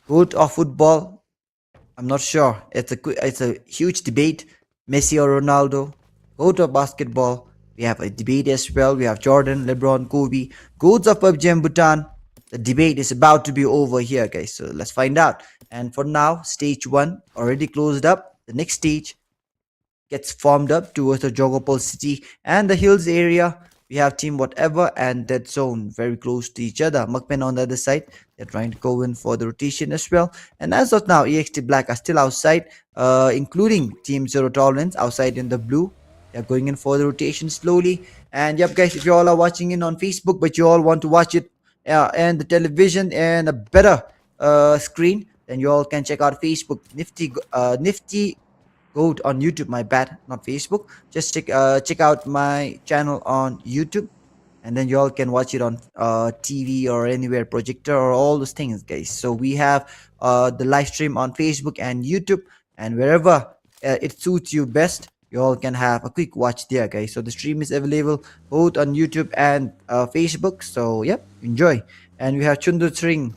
GOAT of football? I'm not sure. It's a huge debate. Messi or Ronaldo? GOAT of basketball? We have a debate as well. We have Jordan, LeBron, Kobe. GOATs of PUBG and Bhutan. The debate is about to be over here, guys. So let's find out. And for now, stage 1 already closed up. The next stage gets formed up towards the Jogopol city and the hills area. We have Team Whatever and Dead Zone very close to each other. MAKPEN on the other side, they're trying to go in for the rotation as well. And as of now, EXT Black are still outside, including Team Zero Tolerance outside in the blue. They're going in for the rotation slowly. And yep, guys, if you all are watching in on Facebook, but you all want to watch it and the television and a better screen, then you all can check out Facebook. Nifty GOAT on YouTube, my bad, not Facebook. Just check out my channel on YouTube, and then you all can watch it on TV or anywhere, projector or all those things, guys. So we have the live stream on Facebook and YouTube, and wherever it suits you best, you all can have a quick watch there, guys. So the stream is available both on YouTube and Facebook. So yep, enjoy. And we have Chundu Sring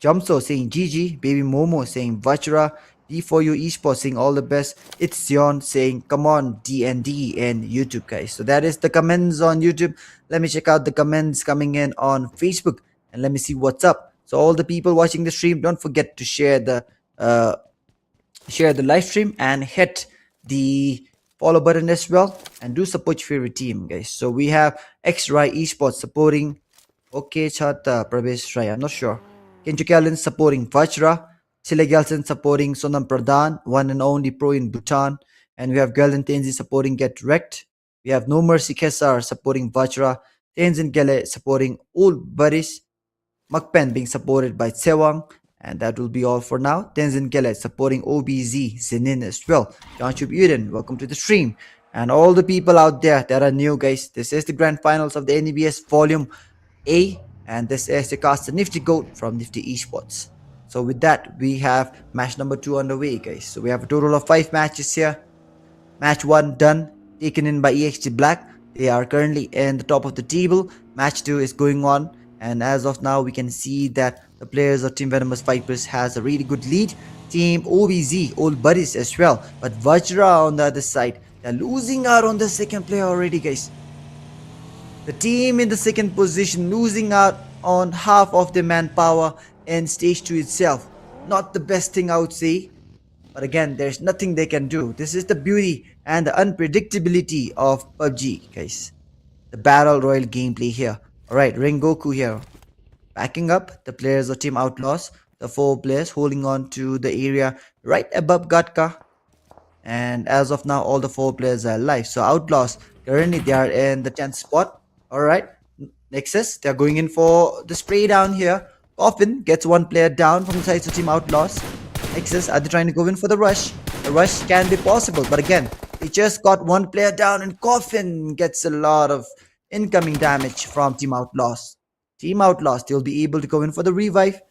Jumso saying GG, Baby Momo saying VAJRA, D4U Esports saying all the best. It's Sion saying come on DND and YouTube, guys. So that is the comments on YouTube. Let me check out the comments coming in on Facebook and let me see what's up. So all the people watching the stream, don't forget to share the live stream and hit the follow button as well, and do support your favorite team, guys. So we have XRai Esports supporting Okay Chata Pravesh Rai, I'm not sure. Kenju Kalin supporting VAJRA. Sile Gelson supporting Sonam Pradhan, one and only pro in Bhutan. And we have Galen Tenzi supporting Get Wrecked. We have No Mercy Kesar supporting Vajra. Tenzin Gele supporting BUDDIEZ. MAKPEN being supported by Sewang. And that will be all for now. Tenzin Gele supporting OBZ, Zinin as well. Janshub Uden, welcome to the stream. And all the people out there that are new, guys, this is the grand finals of the NEBS Volume A. And this is the caster Nifty Goat from Nifty Esports. So with that, we have match number 2 underway, guys. So we have a total of 5 matches here. Match 1 done, taken in by EXT Black. They are currently in the top of the table. Match 2 is going on. And as of now, we can see that the players of Team Venomous Vipers has a really good lead. Team OBZ, Old Buddies as well. But Vajra on the other side, they're losing out on the second player already, guys. The team in the second position losing out on half of their manpower in stage 2 itself. Not the best thing, I would say. But again, there's nothing they can do. This is the beauty and the unpredictability of PUBG, guys. The Battle Royale gameplay here. Alright, Rengoku here. Backing up the players of Team OUTLAWZ. The 4 players holding on to the area right above Gatka. And as of now, all the 4 players are alive. So OUTLAWZ, currently they are in the 10th spot. Alright, Nexus, they're going in for the spray down here. Coffin gets 1 player down from the sides of Team OUTLAWZ. Nexus, are they trying to go in for the rush? The rush can be possible, but again, they just got 1 player down and Coffin gets a lot of incoming damage from Team OUTLAWZ. Team OUTLAWZ, they'll be able to go in for the revive.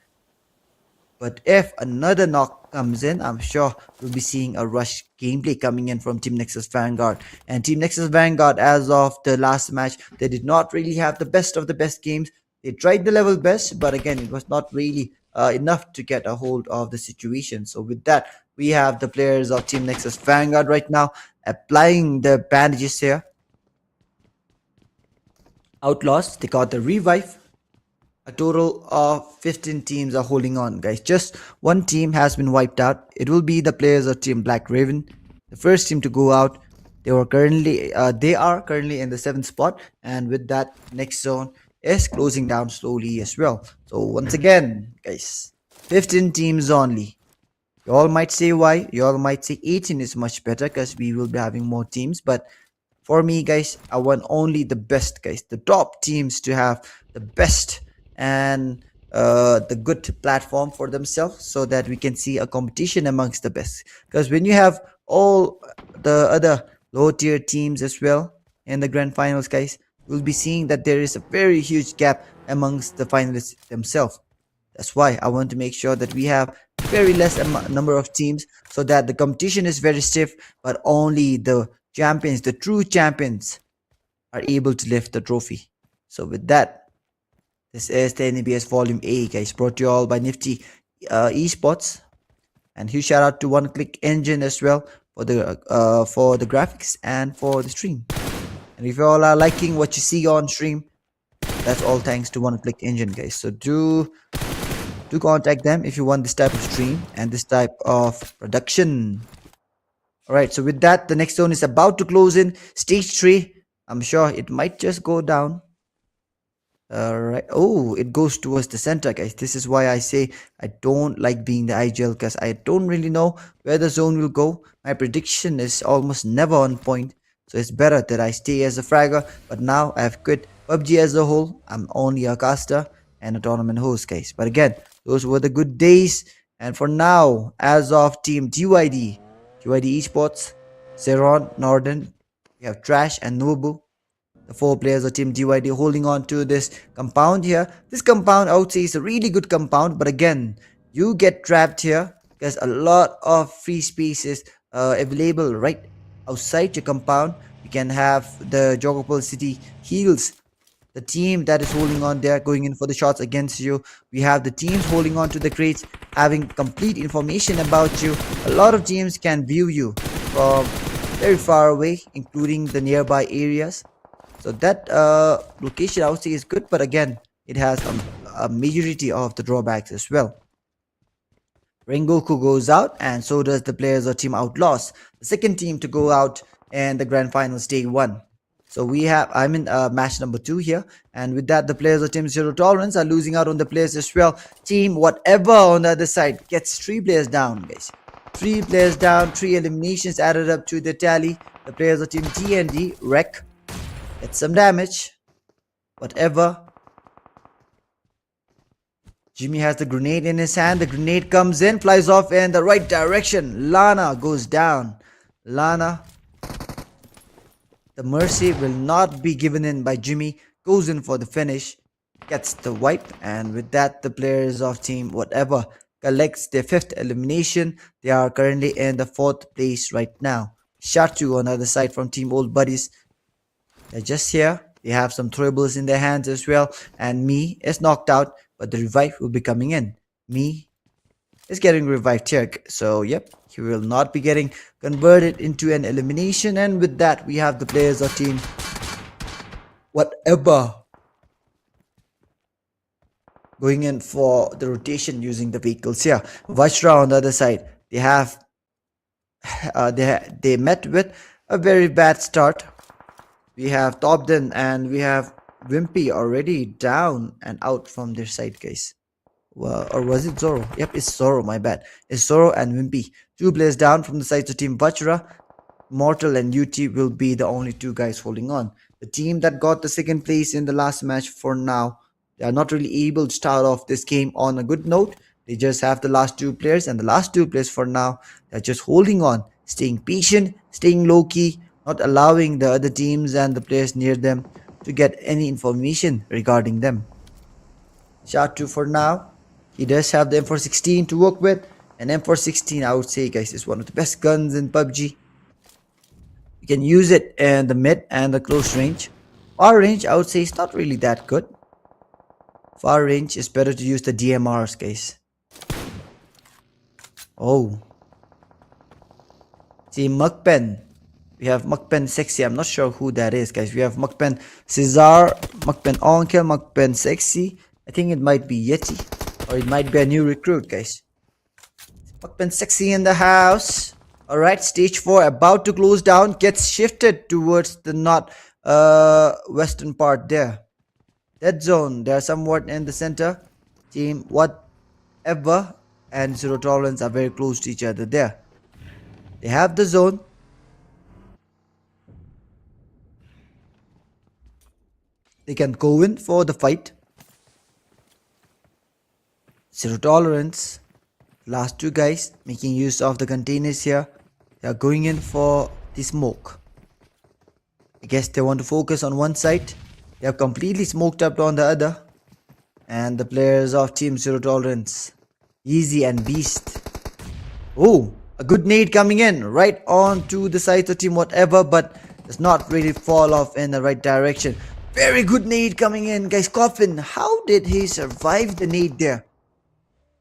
But if another knock comes in, I'm sure we'll be seeing a rush gameplay coming in from Team Nexus Vanguard. And Team Nexus Vanguard, as of the last match, they did not really have the best of the best games. They tried the level best, but again, it was not really enough to get a hold of the situation. So with that, we have the players of Team Nexus Vanguard right now applying the bandages here. OUTLAWZ, they got the revive. A total of 15 teams are holding on, guys. Just 1 team has been wiped out. It will be the players of Team Black Raven, the first team to go out. They are currently in the 7th spot, and with that, next zone is closing down slowly as well. So once again, guys, 15 teams only. You all might say why. You all might say 18 is much better because we will be having more teams. But for me, guys, I want only the best, guys. The top teams to have the best and the good platform for themselves, so that we can see a competition amongst the best. Because when you have all the other low tier teams as well in the grand finals, guys, we'll be seeing that there is a very huge gap amongst the finalists themselves. That's why I want to make sure that we have very less number of teams, so that the competition is very stiff, but only the champions, the true champions, are able to lift the trophy. So with that, this is the NEBS Volume A, guys, brought to you all by Nifty Esports. And huge shout out to One Click Engine as well for the graphics and for the stream. And if you all are liking what you see on stream, that's all thanks to One Click Engine, guys. So do contact them if you want this type of stream and this type of production. Alright, so with that, the next zone is about to close in. Stage 3, I'm sure it might just go down. Alright, oh, it goes towards the center, guys. This is why I say I don't like being the IGL, because I don't really know where the zone will go. My prediction is almost never on point, so it's better that I stay as a fragger. But now I have quit PUBG as a whole. I'm only a caster and a tournament host, guys. But again, those were the good days. And for now, as of Team GYD Esports, Zeron, Norden, we have Trash and Nobu. The 4 players of Team GYD holding on to this compound here. This compound, I would say, is a really good compound. But again, you get trapped here because a lot of free spaces available right outside your compound. You can have the Jogopol City heals. The team that is holding on there, going in for the shots against you. We have the teams holding on to the crates, having complete information about you. A lot of teams can view you from very far away, including the nearby areas. So that location, I would say, is good, but again, it has a majority of the drawbacks as well. Rengoku goes out, and so does the players of Team OUTLAWZ, the second team to go out in the grand finals day 1. So I'm in match number 2 here, and with that, the players of Team Zero Tolerance are losing out on the players as well. Team whatever on the other side gets 3 players down, guys. 3 players down, 3 eliminations added up to the tally. The players of Team D&D wreck. Get some damage. Whatever. Jimmy has the grenade in his hand. The grenade comes in, flies off in the right direction. Lana goes down. Lana, the mercy will not be given in by Jimmy. Goes in for the finish. Gets the wipe. And with that, the players of team whatever collects their 5th elimination. They are currently in the 4th place right now. Shatu on the other side from team Old Buddies. They're just here. They have some throwables in their hands as well. And Me is knocked out, but the revive will be coming in. Me is getting revived here. So, yep, he will not be getting converted into an elimination. And with that, we have the players of team whatever going in for the rotation using the vehicles here. VAJRA on the other side, they have they met with a very bad start. We have topped in and we have Wimpy already down and out from their side, guys. Well, or was it Zoro? Yep, it's Zoro, my bad. It's Zoro and Wimpy. 2 players down from the sides of Team VAJRA. Mortal and UT will be the only 2 guys holding on. The team that got the 2nd place in the last match for now, they are not really able to start off this game on a good note. They just have the last 2 players, and the last 2 players for now, they're just holding on, staying patient, staying low-key, not allowing the other teams and the players near them to get any information regarding them. Shatu for now, he does have the M416 to work with, and M416 I would say, guys, is one of the best guns in PUBG. You can use it in the mid and the close range. Far range I would say is not really that good. Far range is better to use the DMRs, guys. Oh. See, MAKPEN. We have MAKPEN Sexy. I'm not sure who that is, guys. We have MAKPEN Cesar, MAKPEN Erangel, MAKPEN Sexy. I think it might be Yeti. Or it might be a new recruit, guys. MAKPEN Sexy in the house. Alright, stage 4 about to close down. Gets shifted towards the western part there. Dead zone. They are somewhat in the center. Team whatever and Zero Tolerance are very close to each other there. They have the zone. They can go in for the fight. Zero Tolerance. Last 2 guys making use of the containers here. They are going in for the smoke. I guess they want to focus on one side. They have completely smoked up on the other. And the players of Team Zero Tolerance, Easy and Beast. Oh, a good nade coming in right on to the side of Team whatever, but does not really fall off in the right direction. Very good nade coming in, guys. Coffin, how did he survive the nade there?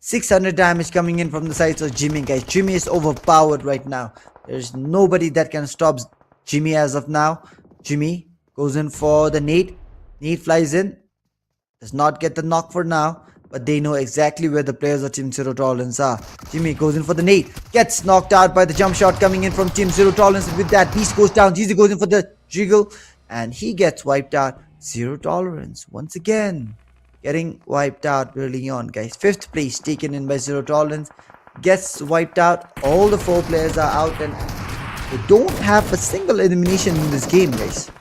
600 damage coming in from the sides of Jimmy, guys. Jimmy is overpowered right now. There's nobody that can stop Jimmy as of now. Jimmy goes in for the nade. Nade flies in. Does not get the knock for now, but they know exactly where the players of Team Zero Tolerance are. Jimmy goes in for the nade. Gets knocked out by the jump shot coming in from Team Zero Tolerance. With that, Beast goes down. Jeezy goes in for the jiggle. And he gets wiped out. Zero Tolerance once again getting wiped out early on, guys. 5th place taken in by Zero Tolerance. Gets wiped out. All the 4 players are out and they don't have a single elimination in this game, guys.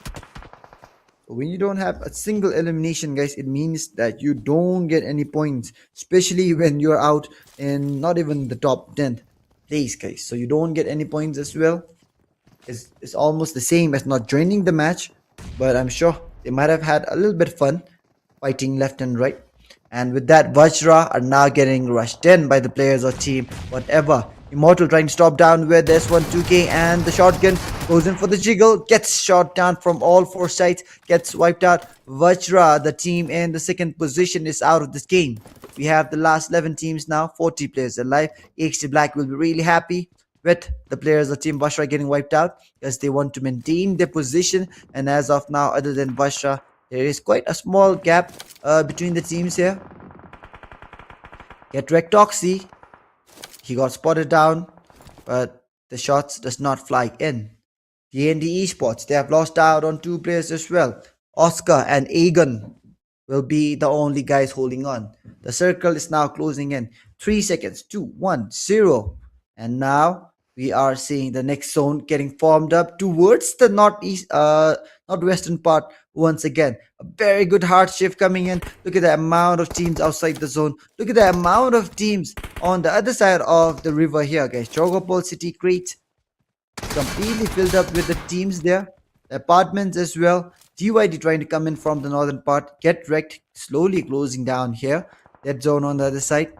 When you don't have a single elimination, guys, it means that you don't get any points, especially when you're out in not even the top 10th place, guys. So you don't get any points as well. It's almost the same as not joining the match, but I'm sure they might have had a little bit of fun fighting left and right. And with that, VAJRA are now getting rushed in by the players of Team whatever. Immortal trying to stop down with this 2K, and the shotgun goes in for the jiggle. Gets shot down from all 4 sides. Gets wiped out. VAJRA, the team in the 2nd position, is out of this game. We have the last 11 teams now. 40 players alive. HT Black will be really happy with the players of Team VAJRA getting wiped out, because they want to maintain their position. And as of now, other than VAJRA, there is quite a small gap between the teams here. Get wrecked Toxie. He got spotted down, but the shots does not fly in. TND Esports, they have lost out on two players as well. Oscar and Aegon will be the only guys holding on. The circle is now closing in. 3 seconds, 2, 1, 0. And now we are seeing the next zone getting formed up towards the northwestern part once again. A very good hard shift coming in. Look at the amount of teams outside the zone. Look at the amount of teams on the other side of the river here, guys. Chocopole City Crete completely filled up with the teams there. The apartments as well. GYD trying to come in from the northern part. Get wrecked. Slowly closing down here. That zone on the other side.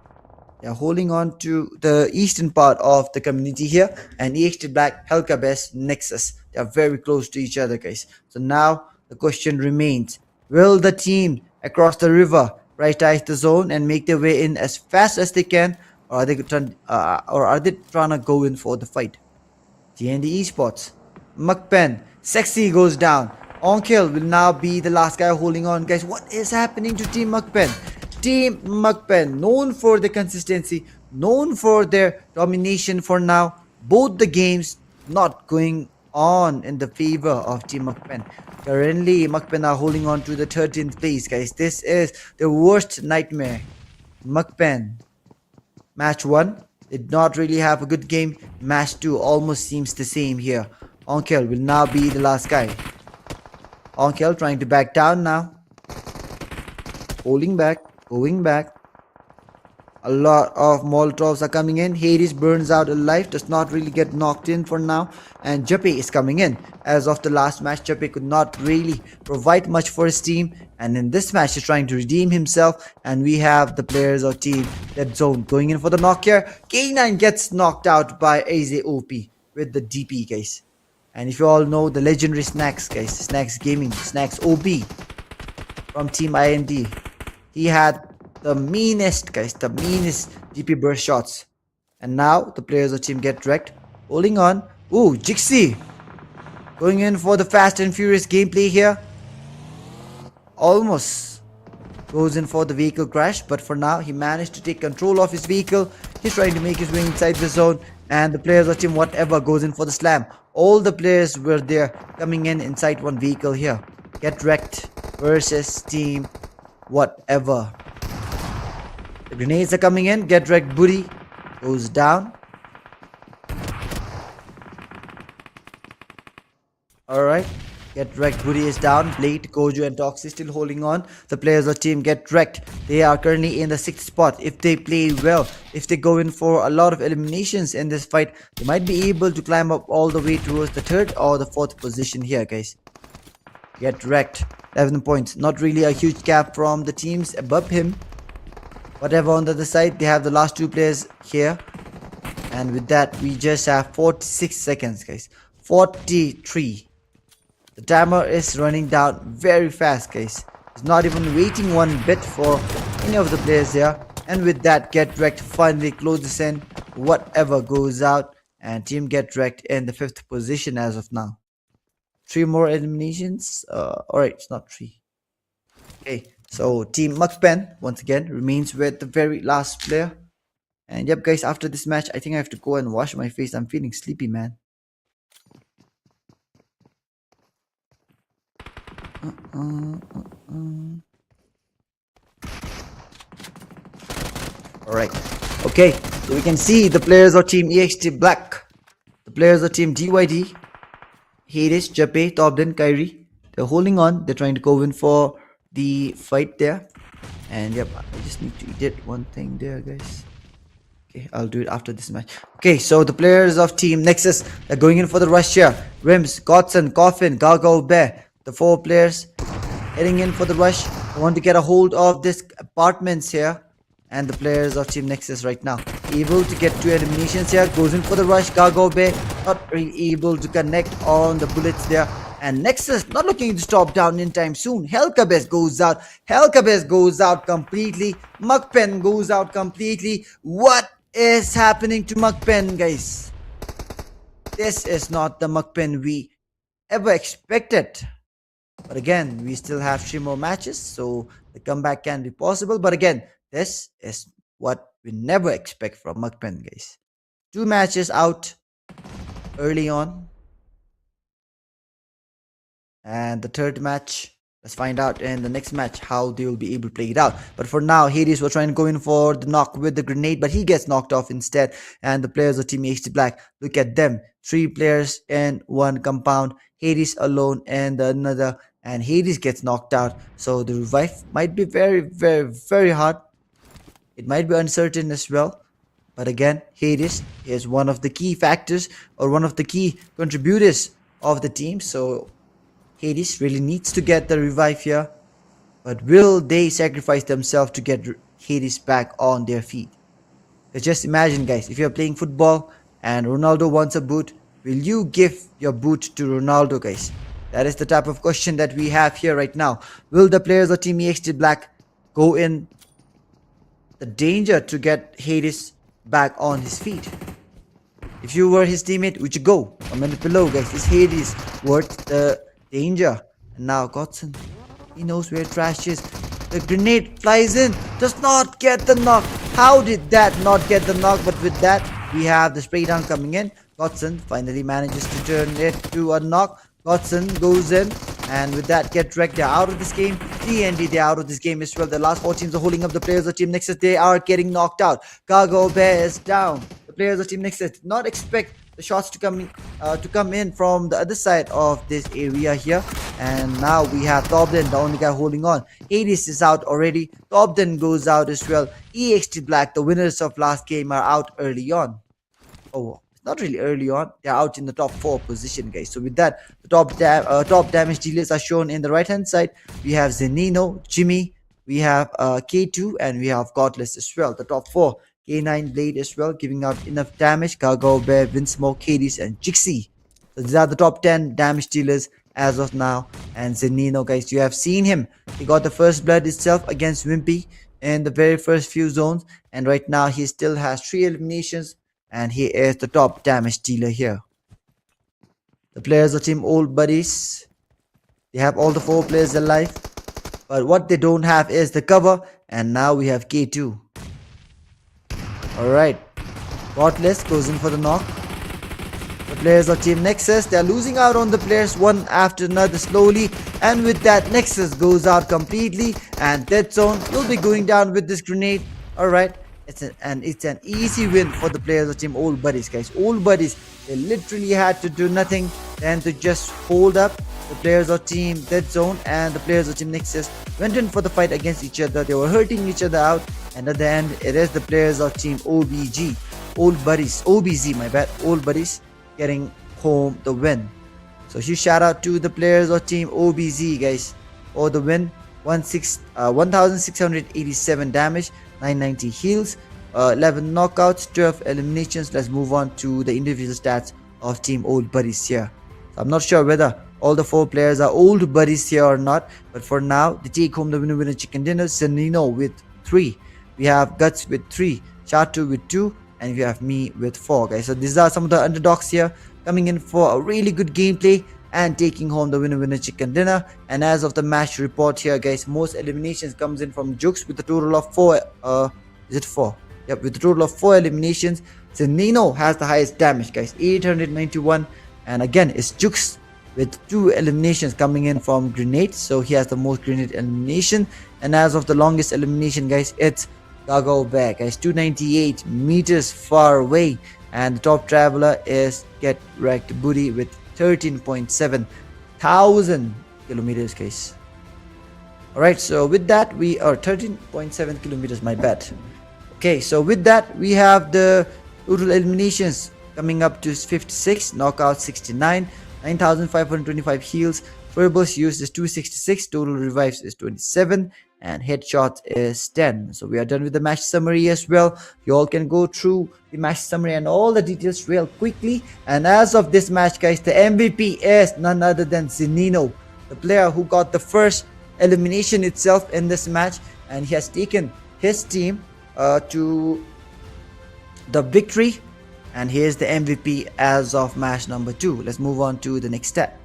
They're holding on to the eastern part of the community here. And EXT Black, KERBECZ, NEXUS. They are very close to each other, guys. So now the question remains. Will the team across the river prioritize the zone and make their way in as fast as they can? Or are they trying to go in for the fight? TND Esports. MAKPEN. Sexy goes down. Erangel will now be the last guy holding on. Guys, what is happening to Team MAKPEN? Team MAKPEN, known for their consistency, known for their domination for now. Both the games not going on in the favor of Team MAKPEN. Currently, MAKPEN are holding on to the 13th place, guys. This is the worst nightmare. MAKPEN. Match 1 did not really have a good game. Match 2 almost seems the same here. Erangel will now be the last guy. Erangel trying to back down now. Holding back. Going back. A lot of Molotovs are coming in. Hades burns out alive. Does not really get knocked in for now. And Jappe is coming in. As of the last match, Jappe could not really provide much for his team. And in this match, he's trying to redeem himself. And we have the players of team Dead Zone going in for the knock here. K9 gets knocked out by AZOP with the DP, guys. And if you all know the legendary Snacks, guys. Snacks Gaming. Snacks OB from Team IND. He had the meanest, guys, the meanest DP burst shots. And now the players of team Get Wrecked. Holding on. Ooh, Jixi going in for the fast and furious gameplay here. Almost goes in for the vehicle crash, but for now he managed to take control of his vehicle. He's trying to make his way inside the zone, and the players of team whatever goes in for the slam. All the players were there coming in inside one vehicle here. Get Wrecked versus team whatever. The grenades are coming in. Get Wrecked Buddy goes down. Alright. Get Wrecked Buddy is down. Blade, Gojo and Toxie still holding on. The players of team Get Wrecked, they are currently in the 6th spot. If they play well, if they go in for a lot of eliminations in this fight, they might be able to climb up all the way towards the 3rd or the 4th position here, guys. Get Wrecked. 11 points. Not really a huge gap from the teams above him. Whatever on the other side, they have the last 2 players here. And with that, we just have 46 seconds, guys. 43. The timer is running down very fast, guys. It's not even waiting one bit for any of the players there. And with that, Get Wrecked finally closes in. Whatever goes out. And team Get Wrecked in the 5th position as of now. 3 more eliminations. Alright, it's not 3. Okay, so team MAKPEN once again remains with the very last player. And yep, guys, after this match, I think I have to go and wash my face. I'm feeling sleepy, man. Alright. Okay, so we can see the players of team EXT Black, the players of team DYD, Hades, Jappe, Tobden, Kyrie. They're holding on. They're trying to go in for the fight there. And yep, I just need to edit one thing there, guys. Okay, I'll do it after this match. Okay, so the players of team NEXUS are going in for the rush here. Rims, Godson, Coffin, Gago, Bear. The 4 players heading in for the rush. They want to get a hold of this apartments here. And the players of team NEXUS right now able to get 2 eliminations here. Goes in for the rush. Gago Bay not really able to connect on the bullets there. And NEXUS not looking to stop down in time soon. KERBECZ goes out. KERBECZ goes out completely. MAKPEN goes out completely. What is happening to MAKPEN, guys? This is not the MAKPEN we ever expected. But again, we still have 3 more matches, so the comeback can be possible. But again, this is what we never expect from MAKPEN, guys. 2 matches out early on. And the third match, let's find out in the next match how they will be able to play it out. But for now, Hades was trying to go in for the knock with the grenade, but he gets knocked off instead. And the players of Team HD Black, look at them. 3 players in one compound. Hades alone in the another. And Hades gets knocked out. So the revive might be very, very, very hard. It might be uncertain as well. But again, Hades is one of the key factors or one of the key contributors of the team. So Hades really needs to get the revive here. But will they sacrifice themselves to get Hades back on their feet? Because just imagine, guys, if you're playing football and Ronaldo wants a boot, will you give your boot to Ronaldo, guys? That is the type of question that we have here right now. Will the players of Team EXT Black go in the danger to get Hades back on his feet? If you were his teammate, would you go? Comment below, guys. Is Hades worth the danger? And now Godson, he knows where trash is. The grenade flies in, does not get the knock. How did that not get the knock? But with that, we have the spray down coming in. Godson finally manages to turn it to a knock. Godson goes in, and with that, get wrecked. They're out of this game. TND, they're out of this game as well. The last 4 teams are holding up the players of Team Nexus. They are getting knocked out. Cargo Bear is down. The players of Team Nexus did not expect the shots to come in from the other side of this area here. And now we have Tobden, the only guy holding on. Hades is out already. Tobden goes out as well. EXT Black, the winners of last game, are out early on. Oh, not really early on. They're out in the top 4 position, guys. So with that, the top damage dealers are shown in the right hand side. We have Zenino, Jimmy, we have K2, and we have Godless as well. The top 4, K9 Blade as well, giving out enough damage. Cargo Bear, Vinsmoke, Hades, and Jixie. So these are the top 10 damage dealers as of now. And Zenino, guys, you have seen him. He got the first blood itself against Wimpy in the very first few zones, and right now he still has 3 eliminations. And he is the top damage dealer here. The players of Team Old Buddies, they have all the 4 players alive. But what they don't have is the cover. And now we have K2. Alright. Godless goes in for the knock. The players of Team Nexus, they are losing out on the players one after another slowly. And with that, Nexus goes out completely. And Dead Zone will be going down with this grenade. Alright. It's an easy win for the players of Team Old Buddies, guys. Old Buddies, they literally had to do nothing than to just hold up. The players of Team Dead Zone and the players of Team Nexus went in for the fight against each other. They were hurting each other out, and at the end, it is the players of Team OBG, Old Buddies, OBZ, my bad, Old Buddies, getting home the win. So huge shout out to the players of Team OBZ, guys, for the win. 1687 damage, 990 heals, 11 knockouts, 12 eliminations. Let's move on to the individual stats of Team Old Buddies here. So I'm not sure whether all the 4 players are Old Buddies here or not, but for now, they take home the winner chicken dinner. Zenino with 3, we have Guts with 3, Chatu with 2, and we have me with 4, guys. So these are some of the underdogs here coming in for a really good gameplay and taking home the winner chicken dinner. And as of the match report here, guys, most eliminations comes in from Jukes with a total of 4. Is it 4? Yep, with a total of 4 eliminations. Zenino has the highest damage, guys, 891. And again, it's Jukes with 2 eliminations coming in from grenades. So he has the most grenade elimination. And as of the longest elimination, guys, it's Gago Bear, guys, 298 meters far away. And the top traveler is Get Wrecked Buddy with 13.7 thousand kilometers, guys. Alright, so with that, we are 13.7 kilometers, my bad. Okay, so with that, we have the total eliminations coming up to 56, knockout 69, 9,525 heals, verbals used is 266, total revives is 27, and headshots is 10. So we are done with the match summary as well. You all can go through the match summary and all the details real quickly. And as of this match, guys, the MVP is none other than Zenino, the player who got the first elimination itself in this match, and he has taken his team to the victory, and he is the MVP as of match number 2. Let's move on to the next step.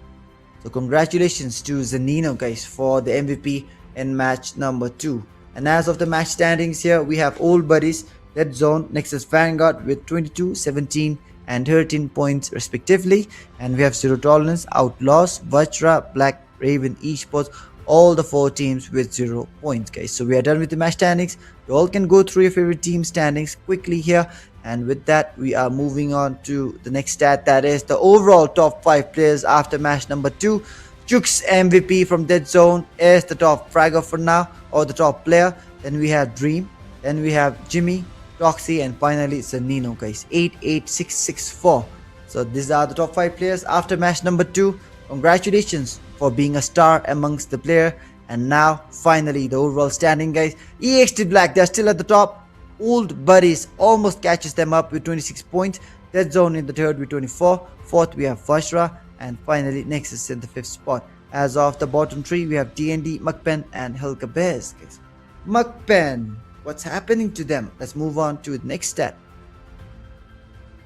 So congratulations to Zenino, guys, for the MVP in match number 2. And as of the match standings here, we have Old Buddies, Dead Zone, Nexus Vanguard with 22, 17 and 13 points respectively, and we have Zero Tolerance, Outlaws, VAJRA, Black Raven, esports, all the 4 teams with 0 points, guys. So we are done with the match standings. You all can go through your favorite team standings quickly here. And with that, we are moving on to the next stat, that is the overall top 5 players after match number 2. Chooks MVP from Dead Zone is the top fragger for now, or the top player. Then we have Dream, then we have Jimmy, Toxie, and finally it's a Nino, guys. 88664. So these are the top 5 players after match number 2. Congratulations for being a star amongst the player. And now finally the overall standing, guys. EXT Black, they're still at the top. Old Buddies almost catches them up with 26 points. Dead Zone in the third with 24. Fourth we have VAJRA, and finally NEXUS in the 5th spot. As of the bottom 3, we have DND, MAKPEN, and KERBECZ, guys. MAKPEN, what's happening to them? Let's move on to the next stat.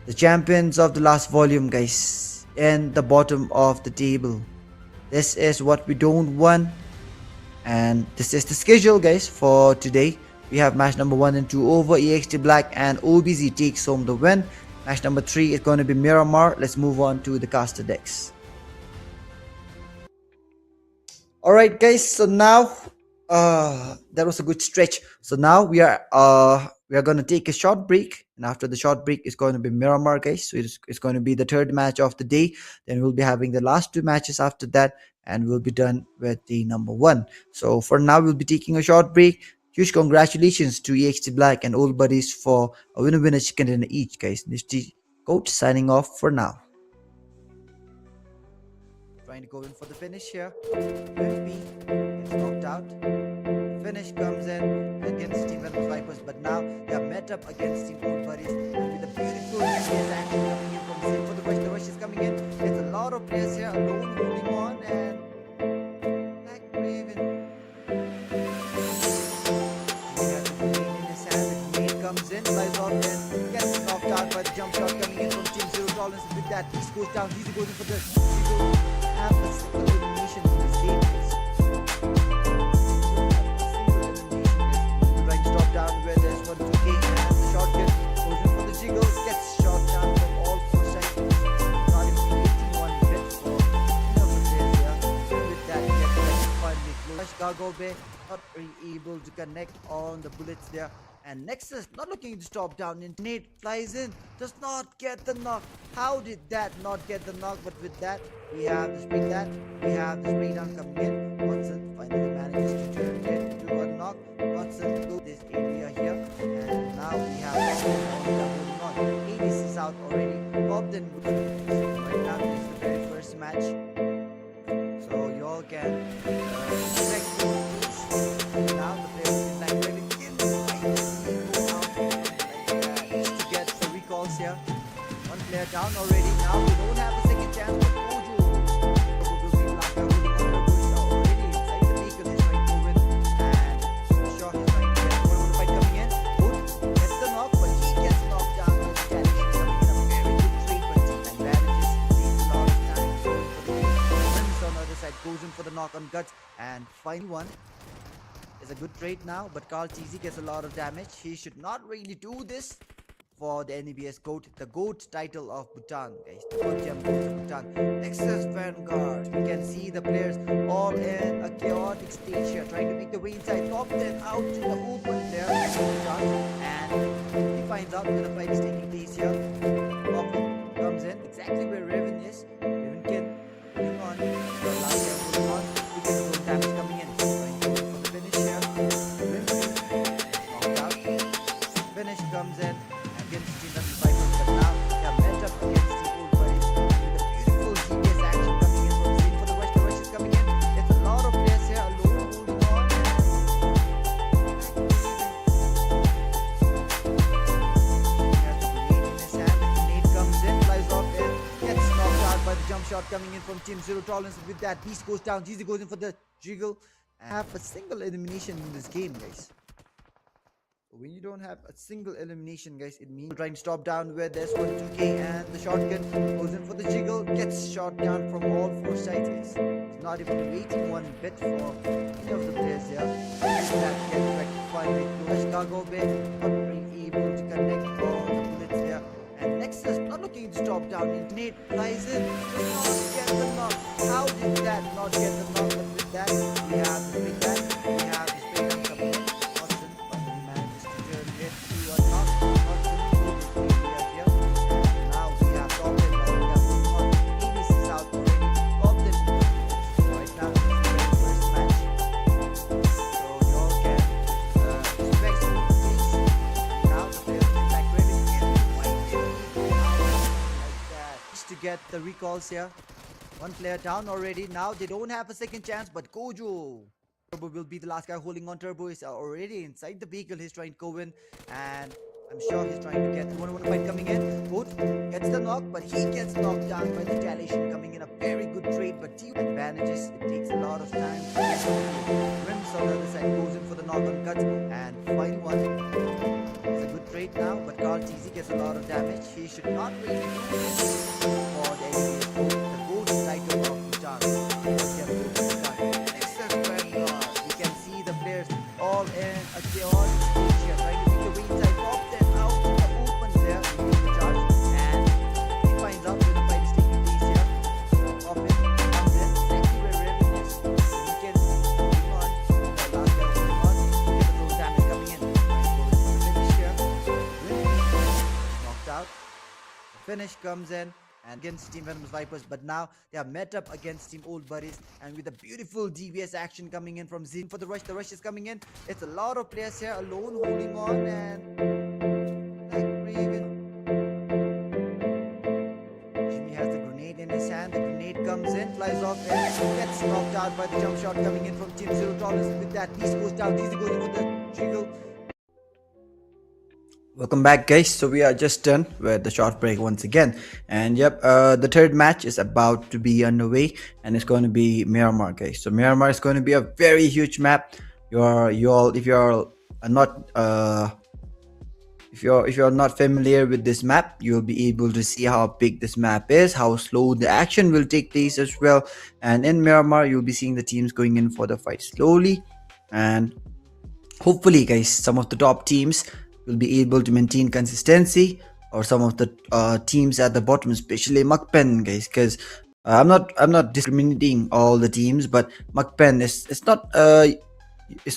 The champions of the last volume, guys, in the bottom of the table. This is what we don't want, and this is the schedule, guys, for today. We have match number 1 and 2 over. EXT Black and OBZ takes home the win. Match number 3 is going to be Miramar. Let's move on to the caster decks. Alright, guys, so now that was a good stretch. So now we are going to take a short break, and after the short break it's going to be Miramar, guys. So it's going to be the third match of the day. Then we'll be having the last 2 matches after that, and we'll be done with the number 1. So for now we'll be taking a short break. Huge congratulations to EXT Black and Old Buddies for a winner chicken dinner each, guys. Nifty Coach signing off for now. Trying to go in for the finish here. MP gets knocked out. Finish comes in against Team Venomous Vipers, but now they are met up against Team Old Buddies with a beautiful action coming in from Zin for the rush. The rush is coming in. There's a lot of players here alone holding on, and Black Raven. Comes in, flies off, and gets knocked out by the jump shot coming in from Team Zero Tolerance. And with that, Beast goes down. He's going in for the Zero. Have a single elimination in this game. Trying to stop down where there's 1 2K, and the shotgun goes in for the jiggle. Gets shot down from all 4 sides. Not even 18-1 hit for any of the players here. With that, gets finally close. Cargo Bay not really able to connect on the bullets there. And NEXUS not looking to stop down. Nate flies in, does not get the knock. How did that not get the knock? But with that, we have the spray down coming in. Watson finally manages to turn it into a knock. Watson goes this area here, and now we have holding on. 80 is out already. Bobden would right now. This is the very first match, so you all can check those. Now the players in like ready. Here. 1 player down already. Now we don't have a second chance, but Kojo will be blacked out. Already inside the vehicle. He's trying to win, and sure he's trying to get one fight coming in. Good, gets the knock, but he gets knocked down. Coming in a very good trade, but he manages to take a lot of time going for the wins on the other side. Goes in for the knock on Guts, and final one is a good trade now, but Carl TZ gets a lot of damage. He should not really do this for the NEBS GOAT, the GOAT title of Bhutan, guys. The GOAT gem goes to Bhutan. NEXUS Vanguard. We can see the players all in a chaotic stage here, trying to make the way inside. Top 10 out to the open there, and he finds out where the fight is taking place here. Robin comes in exactly where Raven is. Raven can holding on. The last guy holding on. He gets no damage coming in. Trying to go for the finish here. Knocked out. Finish comes in against Team Venomous Vipers, but now they are met up against the Old Buddies with a beautiful GPS action coming in from Zin for the rush. The rush is coming in. There's a lot of players here alone holding on. He has the grenade in his hand. The grenade comes in, flies off in, gets knocked out by the jump shot coming in from Team Zero Tolerance. With that, Beast goes down. GZ goes in for the jiggle. Have a single elimination in this game, guys. When you don't have a single elimination, guys, it means trying to stop down where there's 1 2K, and the shotgun goes in for the jiggle, gets shot down from all 4 sides, guys. It's not even waiting 1 bit for any of the players here. That gets back finally close. Cargo Bay not really able to connect all the bullets here, and NEXUS not looking to stop down. Nate flies in, does not get the knock. How did that that, not get the knock, but with that, we have the big back, we have the spray gun coming in. Watson, but he manages to turn it to a knock. Watson goes to the area here. And now we have Compton, now we have moving on. ABC is out already. Compton, right now, this is the very first match. So you all can respect some of the things. Now the players will back ready again. Why did he go out like that? Just to get the recalls here. One player down already. Now they don't have a second chance, but Kojo. Turbo will be the last guy holding on. Turbo is already inside the vehicle. He's trying to go in, and I'm sure he's trying to get the 1-1 fight coming in. Good, gets the knock, but he gets knocked down by the retaliation coming in. A very good trade, but team advantages. It takes a lot of time to get Rims on the other side goes in for the knock on cuts, and final one. It's a good trade now, but Carl TZ gets a lot of damage. He should not really do this for the enemy. The gold title of Bhutan. We can see the players all in a chaotic stage here, trying to make a way inside. Compton out in the open there, leading the charge, and he finds out where the fight is taking place here. Compton comes in, exactly where Raven is. We can move on. The last guy holding on, get the throw damage coming in. Going for the finish here. Knocked out. The finish comes in against Team Venomous Vipers, but now they are met up against Team Old Buddies, and with a beautiful DBS action coming in from Zin for the rush. The rush is coming in. It's a lot of players here alone holding on, and like Raven. Jimmy has the grenade in his hand. The grenade comes in, flies off, and gets knocked out by the jump shot coming in from Team Zero Tolerance. With that, Beast goes down. Easy going for the jiggle. Welcome back, guys. So we are just done with the short break once again, and yep, the third match is about to be underway, and it's going to be Miramar, guys. So Miramar is going to be a very huge map. If you're not familiar with this map, you'll be able to see how big this map is, how slow the action will take place as well. And in Miramar, you'll be seeing the teams going in for the fight slowly, and hopefully, guys, some of the top teams will be able to maintain consistency, or some of the teams at the bottom, especially MAKPEN, guys, because I'm not discriminating all the teams, but MAKPEN it's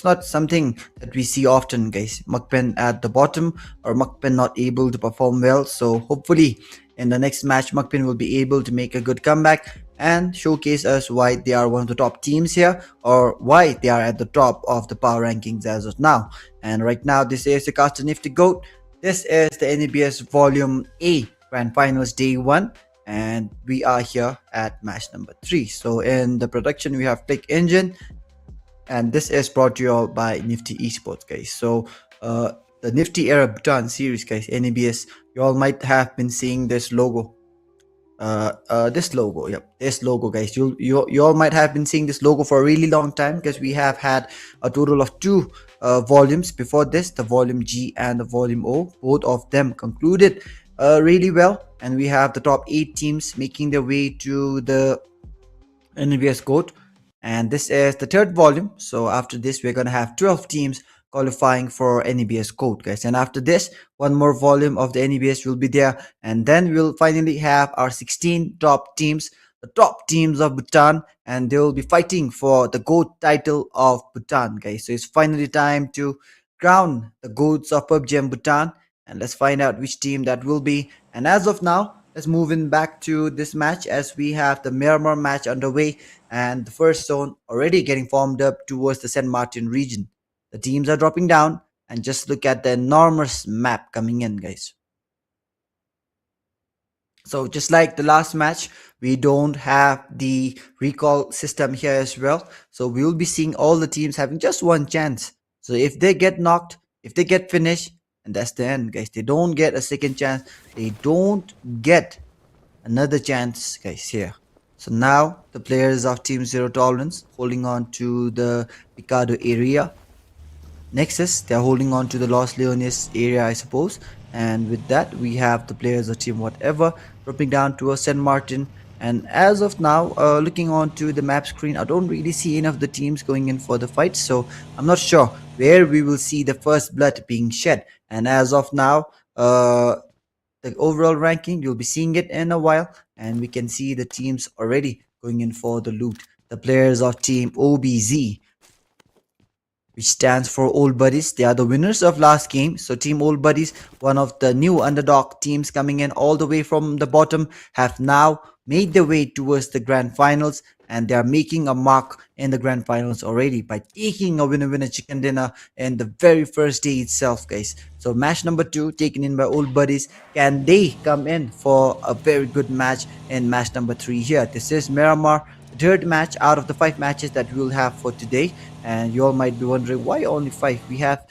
not something that we see often, guys. MAKPEN at the bottom, or MAKPEN not able to perform well. So hopefully in the next match, MAKPEN will be able to make a good comeback and showcase us why they are one of the top teams here, or why they are at the top of the power rankings as of now. And right now, this is the Caster Nifty Goat. This is the NEBS Volume A Grand Finals Day 1, and we are here at match number 3. So in the production, we have Click Engine, and this is brought to you all by Nifty Esports, guys. So the Nifty Era Bhutan series, guys, NEBS, you all might have been seeing this logo. This logo, guys. You all might have been seeing this logo for a really long time, because we have had a total of 2 volumes before this, the volume G and the volume O. Both of them concluded really well, and we have the top 8 teams making their way to the NEBS Goat, and this is the 3rd volume. So after this, we're gonna have 12 teams qualifying for NEBS Goat, guys, and after this, one more volume of the NEBS will be there, and then we'll finally have our 16 top teams, the top teams of Bhutan, and they will be fighting for the GOAT title of Bhutan, guys. So it's finally time to crown the GOATs of PUBG and Bhutan, and let's find out which team that will be. And as of now, let's move in back to this match, as we have the Miramar match underway, and the first zone already getting formed up towards the San Martin region. The teams are dropping down, and just look at the enormous map coming in, guys. So just like the last match, we don't have the recall system here as well. So we will be seeing all the teams having just one chance. So if they get knocked, if they get finished, and that's the end, guys. They don't get a second chance. They don't get another chance, guys, here. So now the players of Team Zero Tolerance holding on to the Picado area. Nexus, they're holding on to the Los Leones area, I suppose. And with that, we have the players of Team Whatever dropping down to a San Martin. And as of now, looking onto the map screen, I don't really see any of the teams going in for the fight. So I'm not sure where we will see the first blood being shed. And as of now, the overall ranking, you'll be seeing it in a while. And we can see the teams already going in for the loot. the players of Team OBZ, which stands for Old Buddies. They are the winners of last game. So Team Old Buddies, one of the new underdog teams coming in all the way from the bottom, have now made their way towards the grand finals, and they are making a mark in the grand finals already by taking a winner chicken dinner in the very first day itself, guys. So match number 2 taken in by Old Buddies. Can they come in for a very good match in match number 3 here? This is Miramar, the third match out of the 5 matches that we will have for today. And you all might be wondering why only 5. We have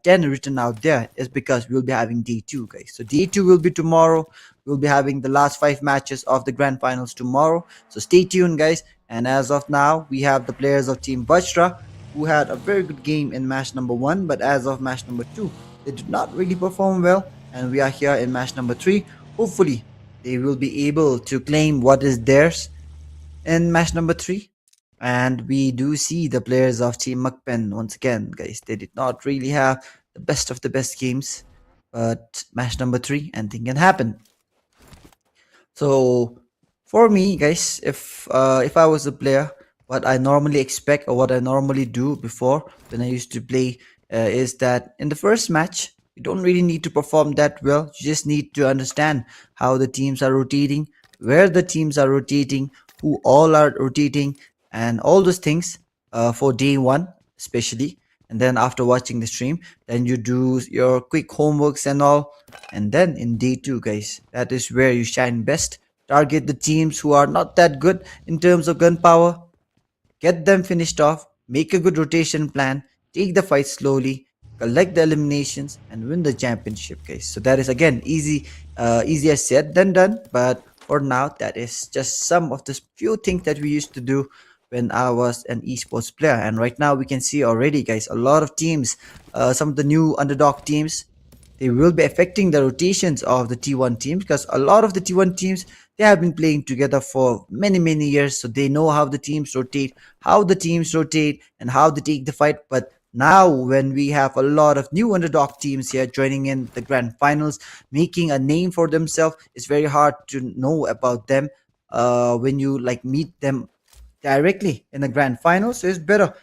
10 written out there. Is because we'll be having day 2, guys. So day 2 will be tomorrow. We'll be having the last 5 matches of the grand finals tomorrow, so stay tuned, guys. And as of now, we have the players of Team VAJRA, who had a very good game in match number 1, but as of match number 2, they did not really perform well, and we are here in match number 3. Hopefully they will be able to claim what is theirs in match number 3. And we do see the players of Team MAKPEN once again, guys. They did not really have the best of the best games, but match number 3, anything can happen. So for me, guys, if I was a player, what I normally expect or what I normally do before when I used to play is that in the first match, you don't really need to perform that well. You just need to understand how the teams are rotating, where the teams are rotating, who all are rotating, and all those things for day 1 especially. And then after watching the stream, then you do your quick homeworks and all. And then in day 2, guys, that is where you shine best. Target the teams who are not that good in terms of gunpowder, get them finished off, make a good rotation plan, take the fight slowly, collect the eliminations, and win the championship, guys. So that is again easier said than done, but for now, that is just some of the few things that we used to do when I was an esports player. And right now we can see already, guys, a lot of teams, some of the new underdog teams, they will be affecting the rotations of the T1 teams, because a lot of the T1 teams, they have been playing together for many years, so they know how the teams rotate, and how they take the fight. But now when we have a lot of new underdog teams here joining in the grand finals, making a name for themselves, it's very hard to know about them when you like meet them directly in the grand final. So it's better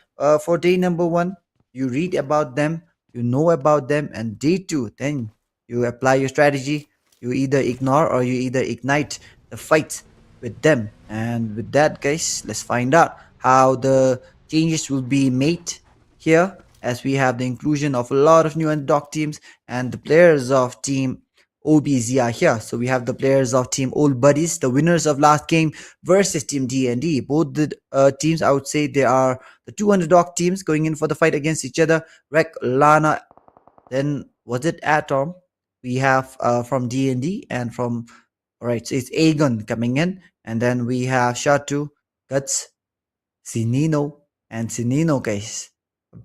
for day number 1, you read about them, you know about them, and day 2, then you apply your strategy. You either ignore or you either ignite the fight with them. And with that, guys, let's find out how the changes will be made here, as we have the inclusion of a lot of new underdog teams, and the players of Team OBZ are here. So we have the players of Team Old Buddies, the winners of last game, versus Team D&D. Both the teams, I would say, they are the 2 underdog teams going in for the fight against each other. Rek, Lana, then was it Atom? We have from D&D, and from, alright, so it's Aegon coming in, and then we have Shatu, Guts, Zinino, and Zinino, guys.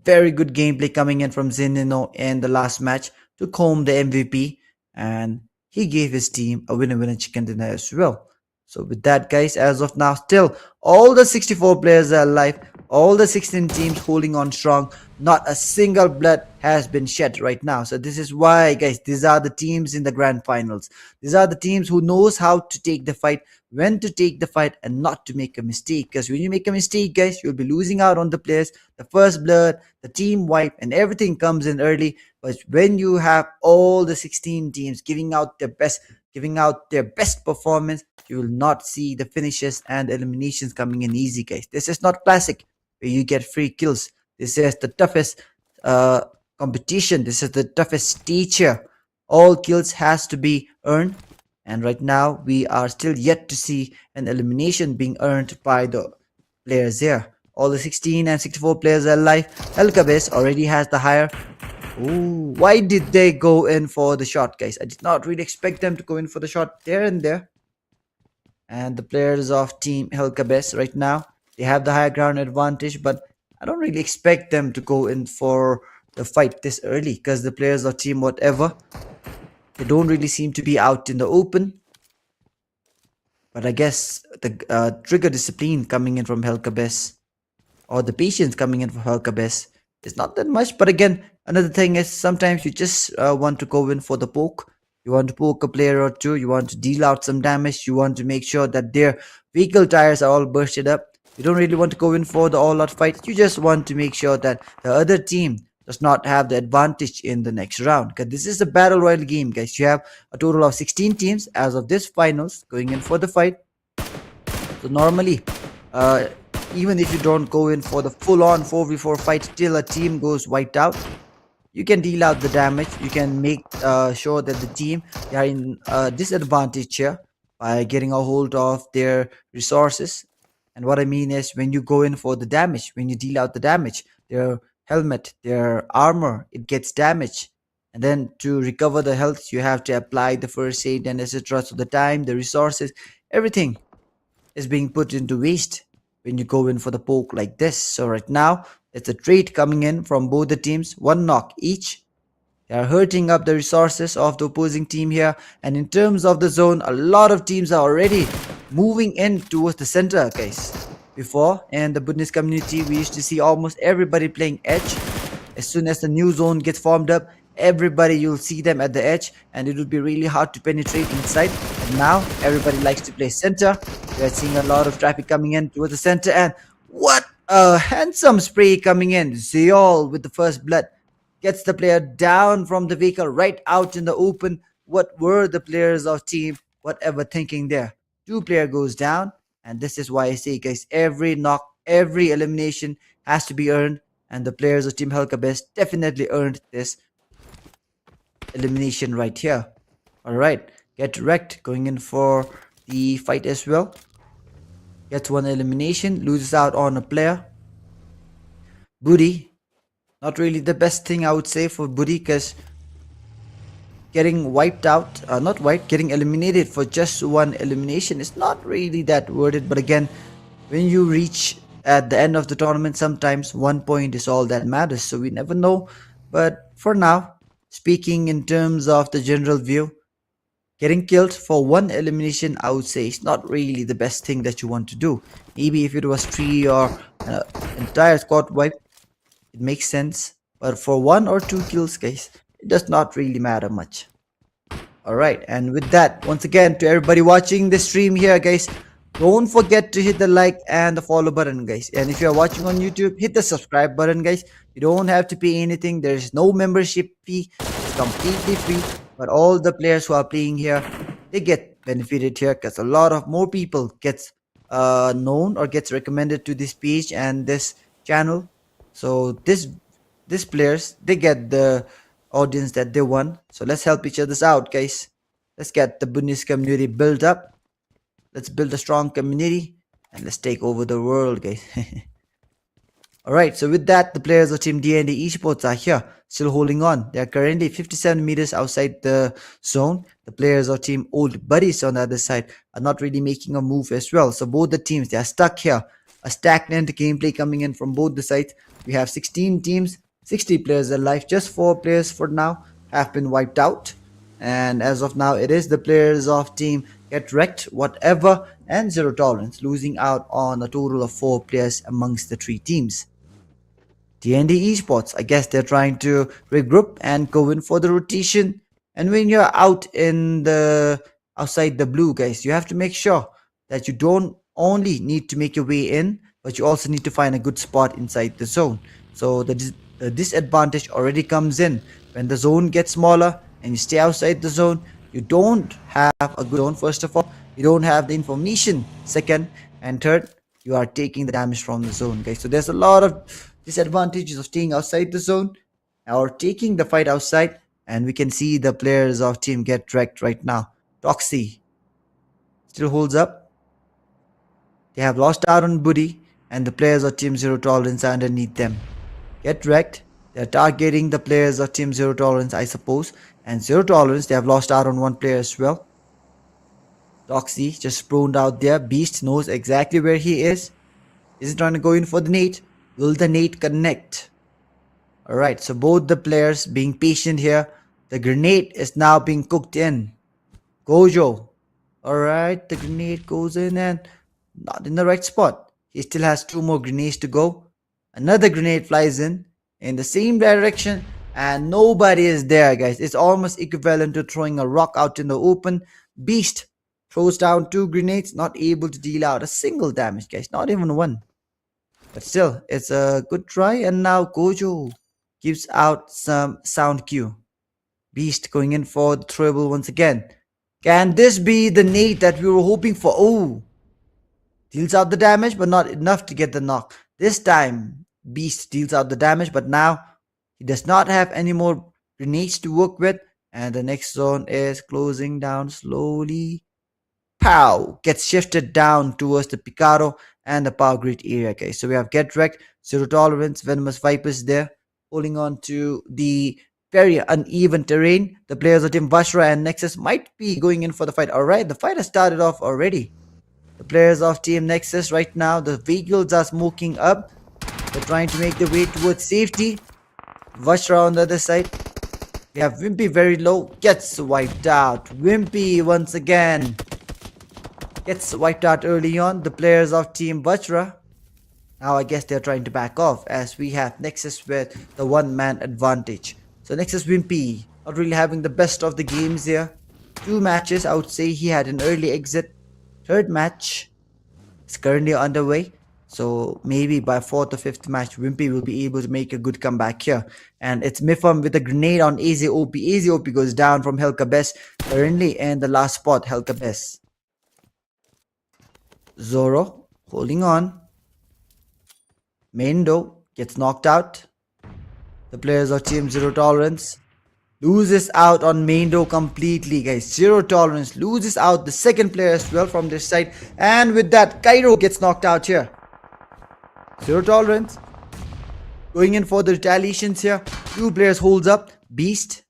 Very good gameplay coming in from Zinino in the last match, took home the MVP, and he gave his team a winner chicken dinner as well. So with that, guys, as of now, still all the 64 players are alive, all the 16 teams holding on strong. Not a single blood has been shed right now. So this is why, guys, these are the teams in the grand finals. These are the teams who knows how to take the fight, when to take the fight, and not to make a mistake. Because when you make a mistake, guys, you'll be losing out on the players, the first blood, the team wipe, and everything comes in early. But when you have all the 16 teams giving out their best performance, you will not see the finishes and eliminations coming in easy, guys. This is not classic where you get free kills. This is the toughest competition. This is the toughest stage here. All kills has to be earned, and right now we are still yet to see an elimination being earned by the players here. All the 16 and 64 players are alive. KERBECZ already has the higher. Ooh, why did they go in for the shot, guys? I did not really expect them to go in for the shot there and there. And the players of Team KERBECZ right now, they have the higher ground advantage, but I don't really expect them to go in for the fight this early, because the players of Team whatever, they don't really seem to be out in the open. But I guess the trigger discipline coming in from KERBECZ, or the patience coming in from KERBECZ, is not that much. But again, another thing is sometimes you just want to go in for the poke. You want to poke a player or two. You want to deal out some damage. You want to make sure that their vehicle tires are all bursted up. You don't really want to go in for the all-out fight. You just want to make sure that the other team does not have the advantage in the next round. Because this is a battle royale game, guys. You have a total of 16 teams as of this finals going in for the fight. So normally, uh, even if you don't go in for the full-on 4v4 fight till a team goes wiped out, you can deal out the damage. You can make sure that the team, they are in disadvantage here by getting a hold of their resources. And what I mean is, when you go in for the damage, when you deal out the damage, their helmet, their armor, it gets damaged. And then to recover the health, you have to apply the first aid and etc. So the time, the resources, everything is being put into waste when you go in for the poke like this. So right now, it's a trade coming in from both the teams, one knock each. They are hurting up the resources of the opposing team here. And in terms of the zone, a lot of teams are already moving in towards the center, guys. Before, in the Buddhiz community, we used to see almost everybody playing edge. As soon as the new zone gets formed up, everybody, you'll see them at the edge, and it would be really hard to penetrate inside. And now everybody likes to play center. We are seeing a lot of traffic coming in towards the center, and what a handsome spray coming in. Zeol with the first blood gets the player down from the vehicle right out in the open. What were the players of team whatever thinking there? Two player goes down, and this is why I say, guys, every knock, every elimination has to be earned, and the players of team KERBECZ definitely earned this elimination right here. All right, get wrecked going in for the fight as well. Gets one elimination, loses out on a player. Buddy, not really the best thing I would say for Buddy, because getting wiped out, getting eliminated for just one elimination is not really that worth it. But again, when you reach at the end of the tournament, sometimes 1 point is all that matters. So we never know. But for now, speaking in terms of the general view, getting killed for one elimination, I would say, is not really the best thing that you want to do. Maybe if it was 3 or entire squad wipe, it makes sense. But for 1 or 2 kills, guys, it does not really matter much. Alright, and with that, once again, to everybody watching the stream here, guys, don't forget to hit the like and the follow button, guys. And if you're watching on YouTube, hit the subscribe button, guys. You don't have to pay anything. There is no membership fee. It's completely free. But all the players who are playing here, they get benefited here, because a lot of more people gets known or gets recommended to this page and this channel. So these players, they get the audience that they want. So let's help each other out, guys. Let's get the Buddhiz community built up. Let's build a strong community, and let's take over the world, guys. Alright, so with that, the players of Team D&D Esports are here, still holding on. They are currently 57 meters outside the zone. The players of Team Old Buddies on the other side are not really making a move as well. So both the teams, they are stuck here. A stagnant gameplay coming in from both the sides. We have 16 teams, 60 players alive. Just 4 players for now have been wiped out. And as of now, it is the players of Team Get Wrecked, whatever, and Zero Tolerance, losing out on a total of 4 players amongst the 3 teams. D&D Esports, I guess they're trying to regroup and go in for the rotation. And when you're out in the outside the blue, guys, you have to make sure that you don't only need to make your way in, but you also need to find a good spot inside the zone. So the disadvantage already comes in when the zone gets smaller and you stay outside the zone. You don't have a good zone. First of all, you don't have the information. Second and third, you are taking the damage from the zone, guys. So there's a lot of disadvantages of staying outside the zone or taking the fight outside. And we can see the players of Team Get Wrecked right now. Toxie still holds up. They have lost out on Buddy, and the players of Team Zero Tolerance are underneath them. Get Wrecked, they're targeting the players of Team Zero Tolerance, I suppose. And Zero Tolerance, they have lost out on 1 player as well. Toxie just spawned out there. Beast knows exactly where he is. Is he trying to go in for the nade? Will the nade connect? Alright, so both the players being patient here. The grenade is now being cooked in. Gojo. Alright, the grenade goes in and not in the right spot. He still has 2 more grenades to go. Another grenade flies in the same direction, and nobody is there, guys. It's almost equivalent to throwing a rock out in the open. Beast Throws down 2 grenades, not able to deal out a single damage, guys. Not even one. But still, it's a good try. And now Gojo gives out some sound cue. Beast going in for the treble once again. Can this be the nade that we were hoping for? Oh, deals out the damage, but not enough to get the knock. This time, Beast deals out the damage, but now he does not have any more grenades to work with. And the next zone is closing down slowly. Pow! Gets shifted down towards the Picaro and the power grid area, guys. So we have Get Wrecked, Zero Tolerance, Venomous Vipers there, holding on to the very uneven terrain. The players of Team VAJRA and Nexus might be going in for the fight. Alright, the fight has started off already. The players of Team Nexus right now, the vehicles are smoking up. They're trying to make their way towards safety. VAJRA on the other side. We have Wimpy very low, gets wiped out. Wimpy once again gets wiped out early on. The players of Team VAJRA, now I guess they're trying to back off as we have Nexus with the one-man advantage. So Nexus Wimpy not really having the best of the games here. 2 matches, I would say he had an early exit. 3rd match is currently underway. So maybe by 4th or 5th match, Wimpy will be able to make a good comeback here. And it's Mifam with a grenade on AZOP. AZOP goes down from KERBECZ, currently in the last spot, KERBECZ. Zoro holding on. Mendo gets knocked out. The players of Team Zero Tolerance loses out on Mendo completely, guys. Zero Tolerance loses out the second player as well from this side. And with that, Cairo gets knocked out here. Zero Tolerance going in for the retaliations here. 2 players holds up. Beast.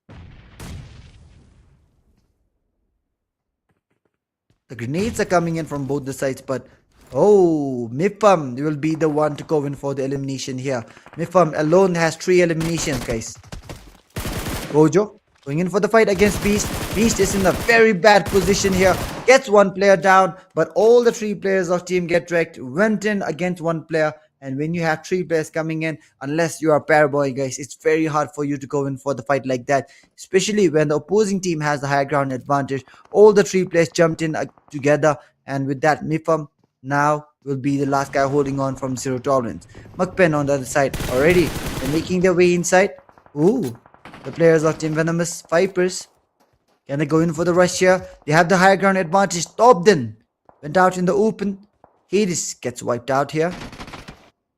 The grenades are coming in from both the sides, but oh, Mifam will be the one to go in for the elimination here. Mifam alone has 3 eliminations, guys. Gojo going in for the fight against Beast. Beast is in a very bad position here. Gets 1 player down, but all the 3 players of Team Get Wrecked went in against 1 player. And when you have 3 players coming in, unless you are Paraboy, guys, it's very hard for you to go in for the fight like that. Especially when the opposing team has the high ground advantage. All the 3 players jumped in together. And with that, Mifam now will be the last guy holding on from Zero Tolerance. MAKPEN on the other side already. They're making their way inside. Ooh, the players of Team Venomous Vipers. Can they go in for the rush here? They have the high ground advantage. Tobden went out in the open. Hades gets wiped out here.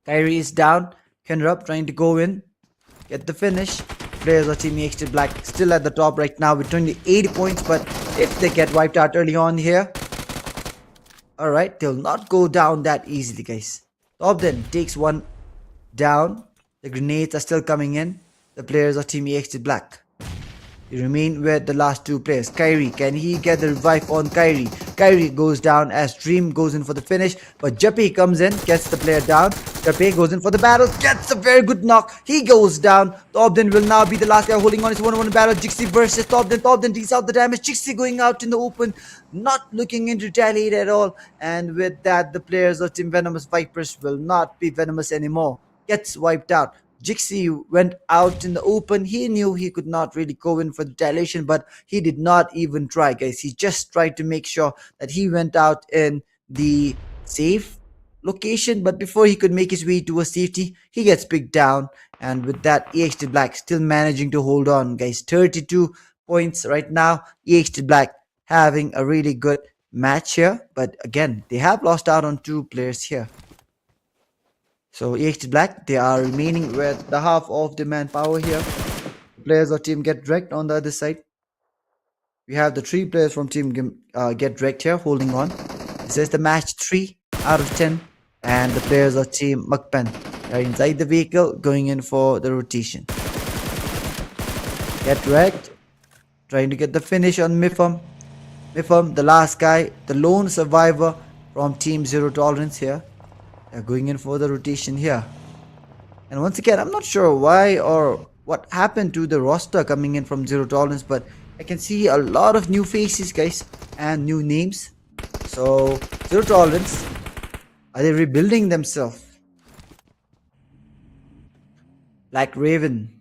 Kyrie is down. Kenrup trying to go in. Get the finish. Players of Team EXT Black still at the top right now with 28 points. But if they get wiped out early on here, alright, they'll not go down that easily, guys. Tobden takes 1 down. The grenades are still coming in. The players of Team EXT Black. They remain with the last 2 players. Kyrie, can he get the revive on Kyrie? Kyrie goes down as Dream goes in for the finish. But Jappy comes in, gets the player down. Jappy goes in for the battle, gets a very good knock. He goes down. Tobden will now be the last guy holding on his 1-on-1 battle. Jixi versus Tobden. Tobden deals out the damage. Jixi going out in the open, not looking in to retaliate at all. And with that, the players of Team Venomous Vipers will not be venomous anymore. Gets wiped out. Jixi went out in the open. He knew he could not really go in for retaliation, but he did not even try, guys. He just tried to make sure that he went out in the safe location, but before he could make his way to a safety, he gets picked down. And with that, EXT Black still managing to hold on, guys. 32 points right now. EXT Black having a really good match here, but again, they have lost out on 2 players here. So EXT Black, they are remaining with the half of the manpower here. Players of Team Get Wrecked on the other side. We have the 3 players from Team Get Wrecked here holding on. This is the match 3 out of 10. And the players of Team MAKPEN are inside the vehicle going in for the rotation. Get Wrecked, trying to get the finish on Mifam. Mifam, the last guy, the lone survivor from Team Zero Tolerance here. They're going in for the rotation here. And once again, I'm not sure why or what happened to the roster coming in from Zero Tolerance, but I can see a lot of new faces, guys, and new names. So, Zero Tolerance, are they rebuilding themselves? Black Raven.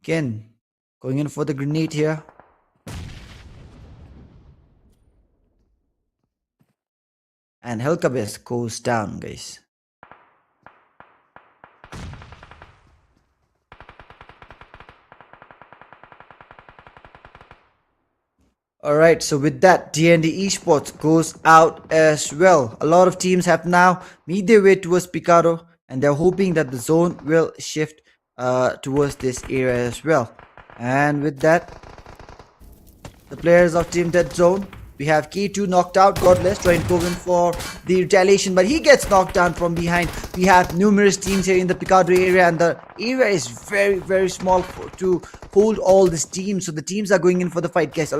Again, going in for the grenade here. and KERBECZ goes down, guys. Alright, so with that, D&D Esports goes out as well. A lot of teams have now made their way towards Picaro, and they're hoping that the zone will shift towards this area as well. And with that, the players of Team Dead Zone, we have K2 knocked out, Godless trying to go in for the retaliation, but he gets knocked down from behind. We have numerous teams here in the Picado area, and the area is very small to hold all these teams. So the teams are going in for the fight, guys.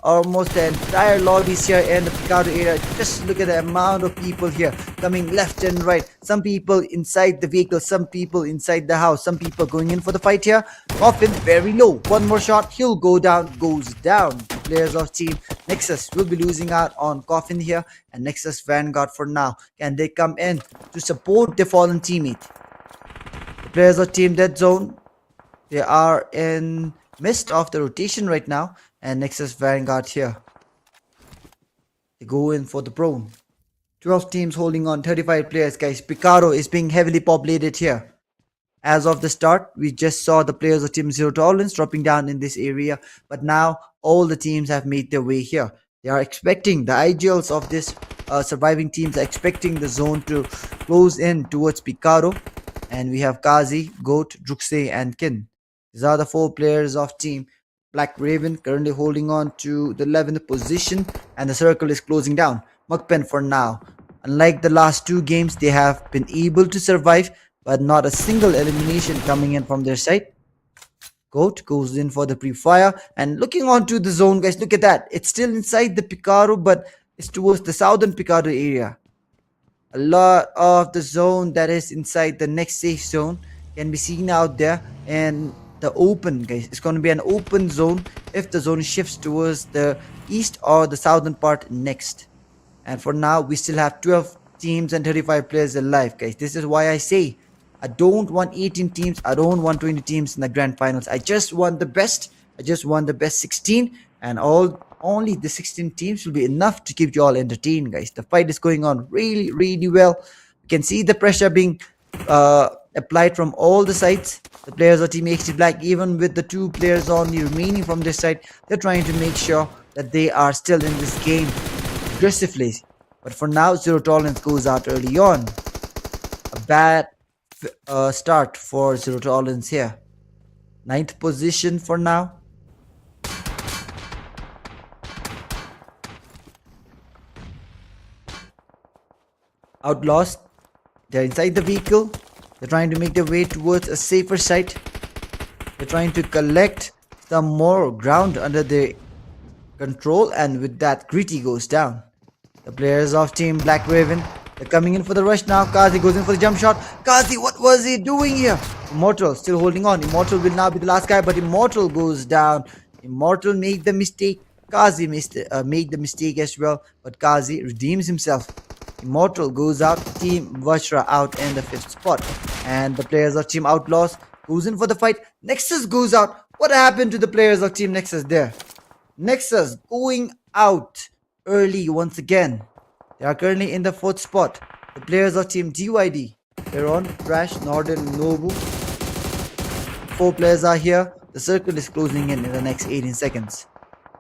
Almost the entire lobbies here in the Picado area. Just look at the amount of people here coming left and right. Some people inside the vehicle, some people inside the house, some people going in for the fight here. Coffin very low. One more shot, he'll go down, goes down. The players of Team NEXUS will be losing out on Coffin here, and NEXUS Vanguard for now. Can they come in to support their fallen teammate? The players of Team Dead Zone, they are in midst of the rotation right now, and NEXUS Vanguard here. They go in for the prone. 12 teams holding on, 35 players, guys. Picaro is being heavily populated here. As of the start, we just saw the players of Team Zero Tolerance dropping down in this area, but now all the teams have made their way here. They are expecting, the IGLs of this surviving teams are expecting the zone to close in towards Picaro. And we have Kazi, Goat, Druxe, and Kin. These are the 4 players of Team Black Raven, currently holding on to the 11th position, and the circle is closing down. MAKPEN for now. Unlike the last 2 games, they have been able to survive, but not a single elimination coming in from their side. Goat goes in for the pre-fire, and looking onto the zone, guys, look at that. It's still inside the Picaro, but it's towards the southern Picaro area. A lot of the zone that is inside the next safe zone can be seen out there in the open, guys. It's going to be an open zone if the zone shifts towards the east or the southern part next. And for now, we still have 12 teams and 35 players alive, guys. This is why I say I don't want 18 teams. I don't want 20 teams in the grand finals. I just want the best. I just want the best 16, and only the 16 teams will be enough to keep you all entertained, guys. The fight is going on really well. You can see the pressure being applied from all the sides. The players of Team HD Black, even with the 2 players only remaining from this side, they're trying to make sure that they are still in this game aggressively. But for now, Zero Tolerance goes out early on. A bad start for Zero Tolerance here. 9th position for now. OUTLAWZ, they're inside the vehicle. They're trying to make their way towards a safer site. They're trying to collect some more ground under their control, and with that, Gritty goes down. The players of Team Black Raven, they're coming in for the rush now. Kazi goes in for the jump shot. Kazi, what was he doing here? Immortal still holding on. Immortal will now be the last guy, but Immortal goes down. Immortal made the mistake. Kazi made the mistake as well, but Kazi redeems himself. Immortal goes out. Team VAJRA out in the 5th spot, and the players of Team OUTLAWZ goes in for the fight. NEXUS goes out. What happened to the players of Team NEXUS there? NEXUS going out early once again. They are currently in the 4th spot. The players of Team DYD, Heron, Crash, Norden, Nobu. 4 players are here. The circle is closing in the next 18 seconds.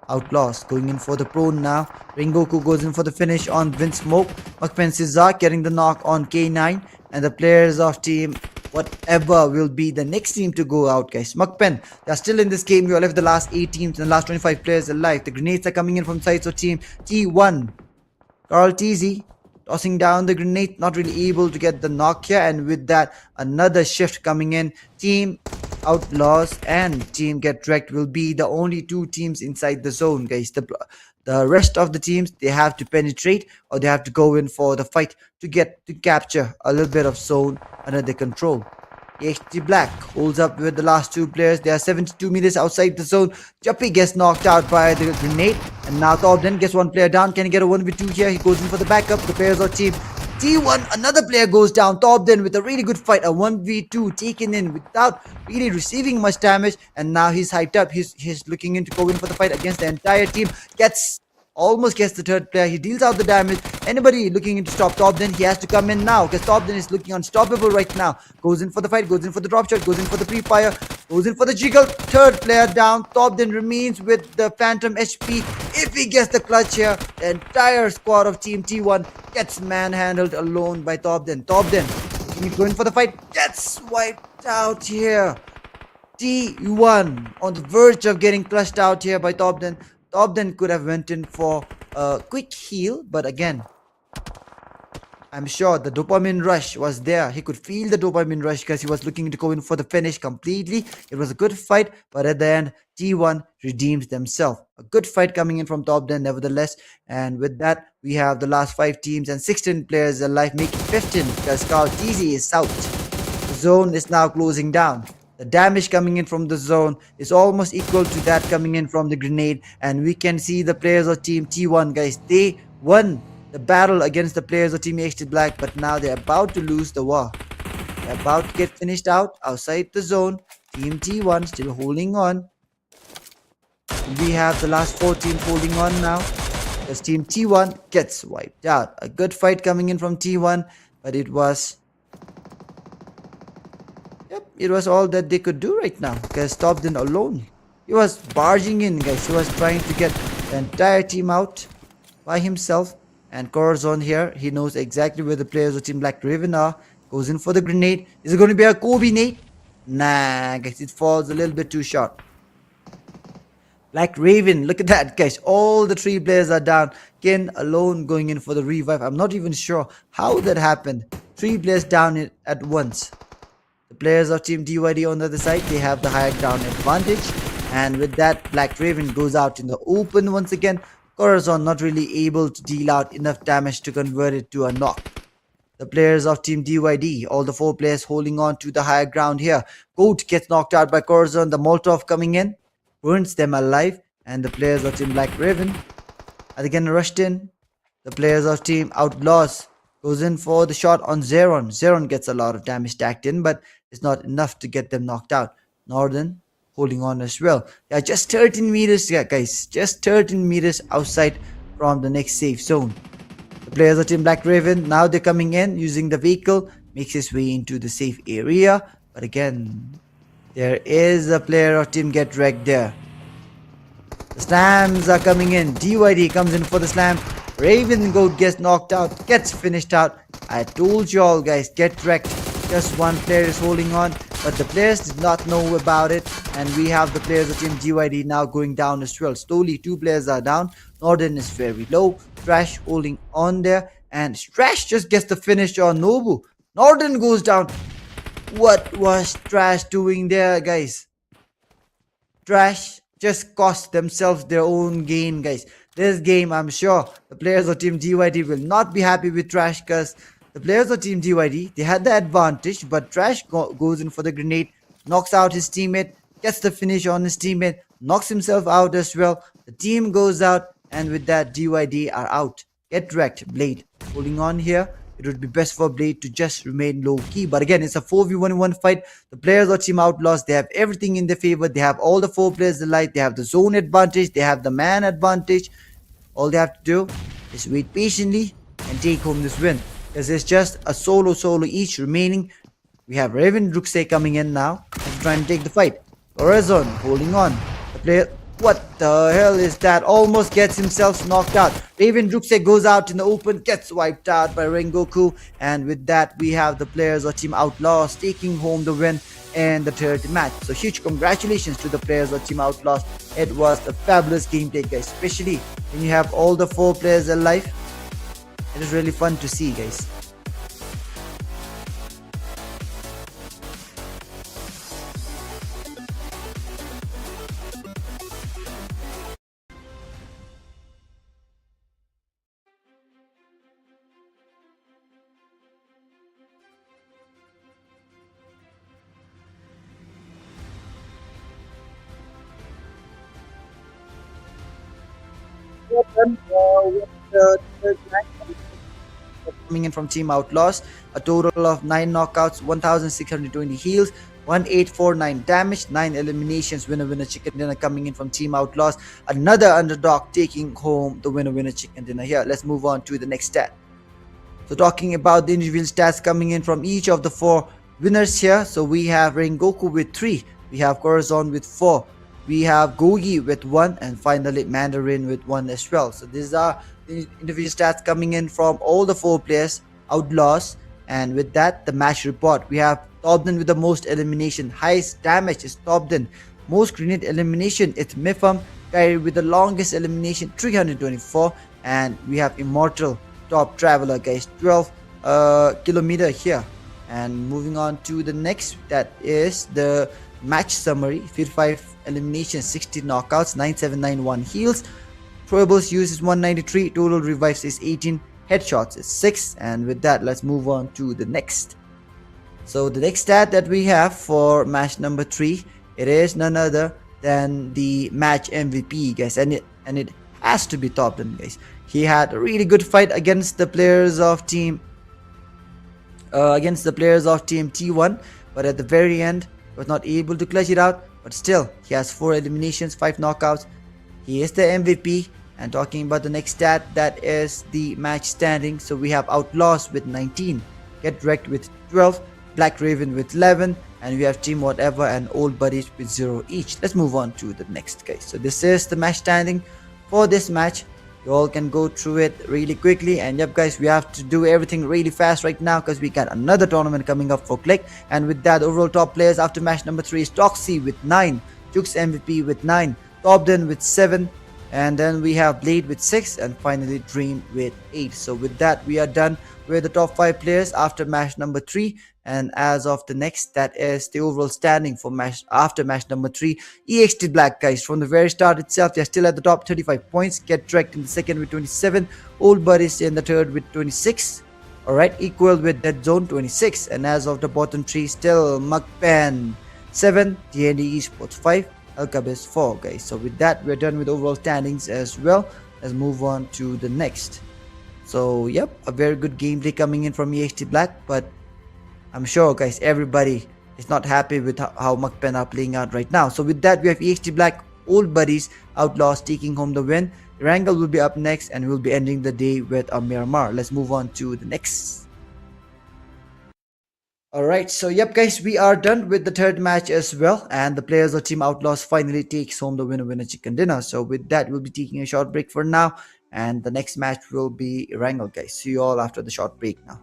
OUTLAWZ going in for the prone now. Rengoku goes in for the finish on Vinsmoke. MAKPEN Cesar getting the knock on K9. And the players of Team whatever will be the next team to go out, guys. MAKPEN, they are still in this game. We all left the last 8 teams and the last 25 players alive. The grenades are coming in from sides of Team T1. Carl TZ tossing down the grenade, not really able to get the knock here, and with that, another shift coming in. Team OUTLAWZ and Team Get Wrecked will be the only 2 teams inside the zone, guys. The rest of the teams, they have to penetrate or they have to go in for the fight to capture a little bit of zone under their control. HD Black holds up with the last 2 players. They are 72 meters outside the zone. Juppy gets knocked out by the grenade, and now Tobden gets 1 player down. Can he get a 1v2 here? He goes in for the backup. The players of Team T1, another player goes down. Tobden with a really good fight, a 1v2 taken in without really receiving much damage, and now he's hyped up. He's looking in to go in for the fight against the entire team. Gets almost gets the third player. He deals out the damage. Anybody looking to stop Topden, he has to come in now because Topden is looking unstoppable right now. Goes in for the fight, goes in for the drop shot, goes in for the pre-fire, goes in for the jiggle. Third player down. Topden remains with the phantom HP. If he gets the clutch here, the entire squad of Team T1 gets manhandled alone by Topden. Topden going for the fight, gets wiped out here. T1 on the verge of getting clutched out here by Topden. Topden could have went in for a quick heal, but again, I'm sure the dopamine rush was there. He could feel the dopamine rush because he was looking to go in for the finish completely. It was a good fight, but at the end, T1 redeems themselves. A good fight coming in from Topden nevertheless. And with that, we have the last 5 teams and 16 players alive, making 15 because Carl TZ is out. The zone is now closing down. The damage coming in from the zone is almost equal to that coming in from the grenade. And we can see the players of Team T1, guys, they won the battle against the players of Team HT Black, but now they're about to lose the war. They're about to get finished out outside the zone. Team T1 still holding on. We have the last 4 teams holding on now as Team T1 gets wiped out. A good fight coming in from T1, but it was all that they could do right now because Topden alone. He was barging in, guys. He was trying to get the entire team out by himself. And Corazon here, he knows exactly where the players of Team Black Raven are. Goes in for the grenade. Is it going to be a Kobe nade? Nah, guys, it falls a little bit too short. Black Raven, look at that, guys. All the 3 players are down. Ken alone going in for the revive. I'm not even sure how that happened. 3 players down at once. The players of Team DYD on the other side, they have the higher ground advantage. And with that, Black Raven goes out in the open once again. Corazon not really able to deal out enough damage to convert it to a knock. The players of Team DYD, all the 4 players holding on to the higher ground here. Goat gets knocked out by Corazon. The Molotov coming in, burns them alive. And the players of Team Black Raven are again rushed in. The players of Team OUTLAWZ goes in for the shot on Zeron. Zeron gets a lot of damage stacked in, but it's not enough to get them knocked out. Northern holding on as well. Yeah, just 13 meters, yeah, guys. Just 13 meters outside from the next safe zone. The players of Team Black Raven, now they're coming in using the vehicle, makes his way into the safe area. But again, there is a player of Team Get Wrecked there. The slams are coming in. DYD comes in for the slam. Raven Goat gets knocked out, gets finished out. I told you all, guys, get wrecked. Just 1 player is holding on, but the players did not know about it. And we have the players of Team GYD now going down as well. Slowly 2 players are down. Northern is very low. Trash holding on there. And Trash just gets the finish on Nobu. Northern goes down. What was Trash doing there, guys? Trash just cost themselves their own gain, guys. This game, I'm sure the players of Team GYD will not be happy with Trash because the players of Team GYD, they had the advantage, but Trash goes in for the grenade, knocks out his teammate, gets the finish on his teammate, knocks himself out as well. The team goes out, and with that, GYD are out. Get wrecked, Blade. Holding on here. It would be best for Blade to just remain low-key. But again, it's a 4v1 fight. The players of Team OUTLAWZ, they have everything in their favor. They have all the 4 players alive. They have the zone advantage. They have the man advantage. All they have to do is wait patiently and take home this win. Because it's just a solo each remaining. We have Raven Druxay coming in now and trying to take the fight. Corazon holding on. The player... What the hell is that? Almost gets himself knocked out. Raven Druxay goes out in the open, gets wiped out by Rengoku. And with that, we have the players of Team OUTLAWZ taking home the win in the 3rd match. So huge congratulations to the players of Team OUTLAWZ. It was a fabulous gameplay, guys. Especially when you have all the 4 players alive. It is really fun to see, guys. Coming in from Team OUTLAWZ, a total of 9 knockouts, 1620 heals, 1849 damage, 9 eliminations. Winner chicken dinner coming in from Team OUTLAWZ. Another underdog taking home the winner chicken dinner here. Let's move on to the next stat. So talking about the individual stats coming in from each of the 4 winners here. So we have Rengoku with 3, we have Corazon with 4, we have Gogi with 1, and finally Mandarin with 1 as well. So these are the individual stats coming in from all the 4 players, OUTLAWZ. And with that, the match report. We have Tobden with the most elimination, highest damage is Tobden, most grenade elimination it's Mifam, Kyrie with the longest elimination 324, and we have Immortal top traveler guys, 12 kilometer here. And moving on to the next, that is the match summary. 55 eliminations, 60 knockouts, 9791 heals, throwables used is 193, total revives is 18, headshots is 6. And with that, let's move on to the next. So the next stat that we have for match number 3, it is none other than the match MVP guys, and it has to be Tobden guys. He had a really good fight against the players of team T1, but at the very end was not able to clutch it out. But still, he has 4 eliminations, 5 knockouts. He is the MVP. And talking about the next stat, that is the match standing. So we have OUTLAWZ with 19, Get Wrecked with 12, Black Raven with 11, and we have Team Whatever and Old Buddies with 0 each. Let's move on to the next guys. So this is the match standing for this match. You all can go through it really quickly. And yep guys, we have to do everything really fast right now because we got another tournament coming up for Click. And with that, overall top players after match number 3 is Toxie with 9, Jukes MVP with 9, Tobden with 7, and then we have Blade with 6, and finally Dream with 8. So with that, we are done with the top 5 players after match number 3. And as of the next, that is the overall standing for after match number 3. EXT Black guys, from the very start itself, they are still at the top, 35 points. Get Wrecked in the second with 27, Old Buddies in the third with 26, alright, equal with Dead Zone 26. And as of the bottom 3, still MAKPEN 7, TND Esports 5, KERBECZ 4 guys. So with that, we're done with overall standings as well. Let's move on to the next. So yep, a very good gameplay coming in from EXT Black, but I'm sure guys, everybody is not happy with how MAKPEN are playing out right now. So with that, we have EXT Black, Old Buddies, OUTLAWZ taking home the win. Erangel will be up next, and we'll be ending the day with a Miramar. Let's move on to the next. Alright, so yep guys, we are done with the third match as well, and the players of Team OUTLAWZ finally takes home the winner chicken dinner. So with that, we'll be taking a short break for now, and the next match will be Erangel guys. See you all after the short break now.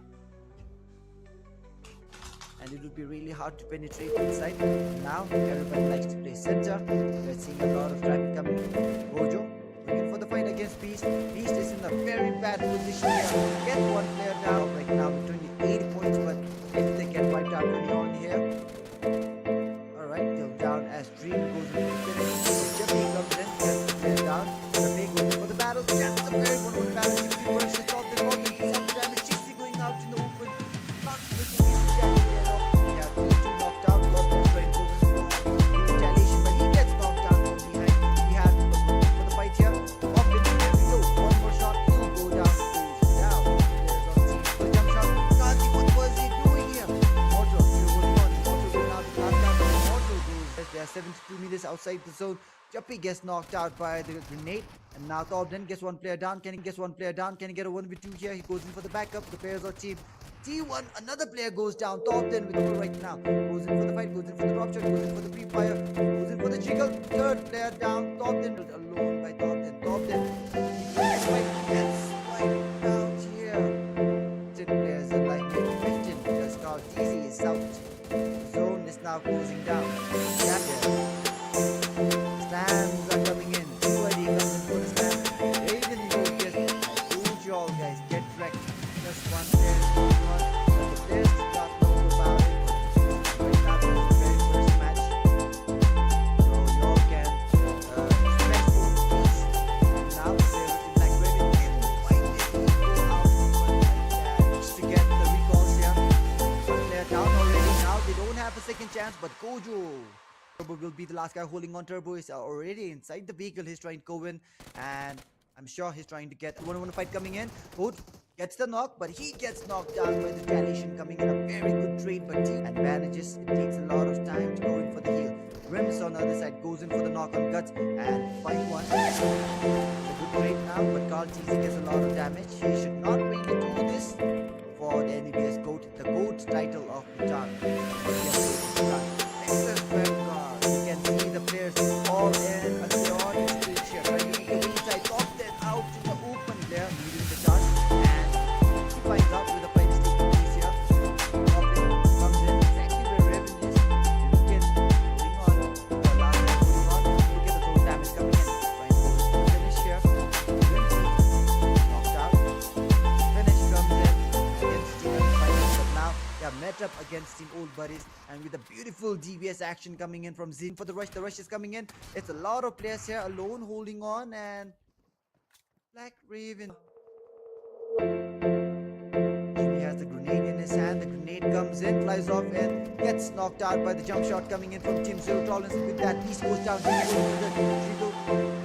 And it will be really hard to penetrate inside. Now everybody likes to play center. We're seeing a lot of traffic coming in. Gojo looking for the fight against Beast. Beast is in a very bad position here. Get one player down right now with 28 points, but if they get wiped out early on here. Alright, they're down as Dream goes with the finish. Jeffy comes in, gets the player down. Jeffy goes in for the battle. That's a very one battle. 60 versus Tobden. Tobden some damage. 60 going out in the open. Not making easy damage there. We have two knocked out. Tobden trying to go in retaliation, but he gets knocked down from behind. He has for the fight here. Tobden, there we go. One more shot, he'll go down. Down. There's on team. The jump shot. Can't see what was he doing here. Mortal, here goes one. Mortal going out. Last time Mortal goes. They are 72 meters outside the zone. Juppy gets knocked out by the grenade, and now Tobden gets one player down. Can he get one player down? Can he get a 1v2 here? He goes in for the backup. The players of team T1, another player goes down. Tobden with goal right now. Goes in for the fight, goes in for the drop shot, goes in for the pre-fire, goes in for the jiggle. Third player down. Tobden alone by Tobden. Tobden gets wiped out here. 10 players are like 15 because now DZ is out. The zone is now closing down. Stands are coming in. Nobody comes in for the stand. Raven Lucas. Huge all guys. Get wrecked. Just one player. The players start knowing about it. Right now this is the very first match. So you all can expect both teams. Now the players of Black Raven can fight it. Go out just to get the recalls here. One player down already. Now they don't have a second chance, but Gojo Turbo will be the last guy holding on. Turbo is already inside the vehicle. He's trying to go in, and I'm sure he's trying to get one fight coming in. Both gets the knock, but he gets knocked down by the retaliation coming in. A very good trade, but T and manages. It takes a lot of time to go in for the heal. Rims on the other side goes in for the knock on Guts and find one. It's a good trade now, but Carl TZ gets a lot of damage. He should not really do this for the NEBS GOAT, the GOAT title of Bhutan. Nexus Vanguard. You can see the players all in a chaotic stage here. Running the inside, top then out to the open there, leading the charge. And he finds out with the fight is taking place here. Robin comes in exactly where Raven is. You can moving on. The last time moving on. Look at the throw damage coming in. Trying to go to the finish here. Knocked out. Finish comes in against Team Finals, but now they are met up against Team Old Buddies, and with a beautiful DBS action coming in from Zin for the rush. The rush is coming in. It's a lot of players here alone holding on, and Black Raven. Jimmy has the grenade in his hand. The grenade comes in, flies off, and gets knocked out by the jump shot coming in from Team Zero Tolerance. With that, Beast goes down. He will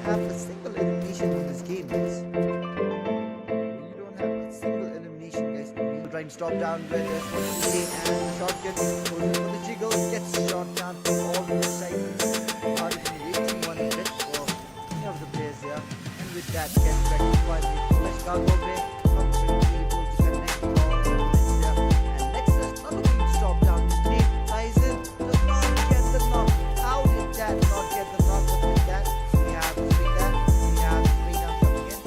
have a single elimination in this game, guys. You don't have a single elimination, guys. We'll try and stop down with this one and the shotgun goes in for the jiggle, gets shot down from all the sides. Hard to waiting one bit for any of the players here. And with that, gets rectified with flash cargo play. Not really able to connect all the players here. And Nexus not looking to stop down. His name flies in, does not get the knock. How did that not get the knock? But with that, we have to take that. We have to bring down coming in.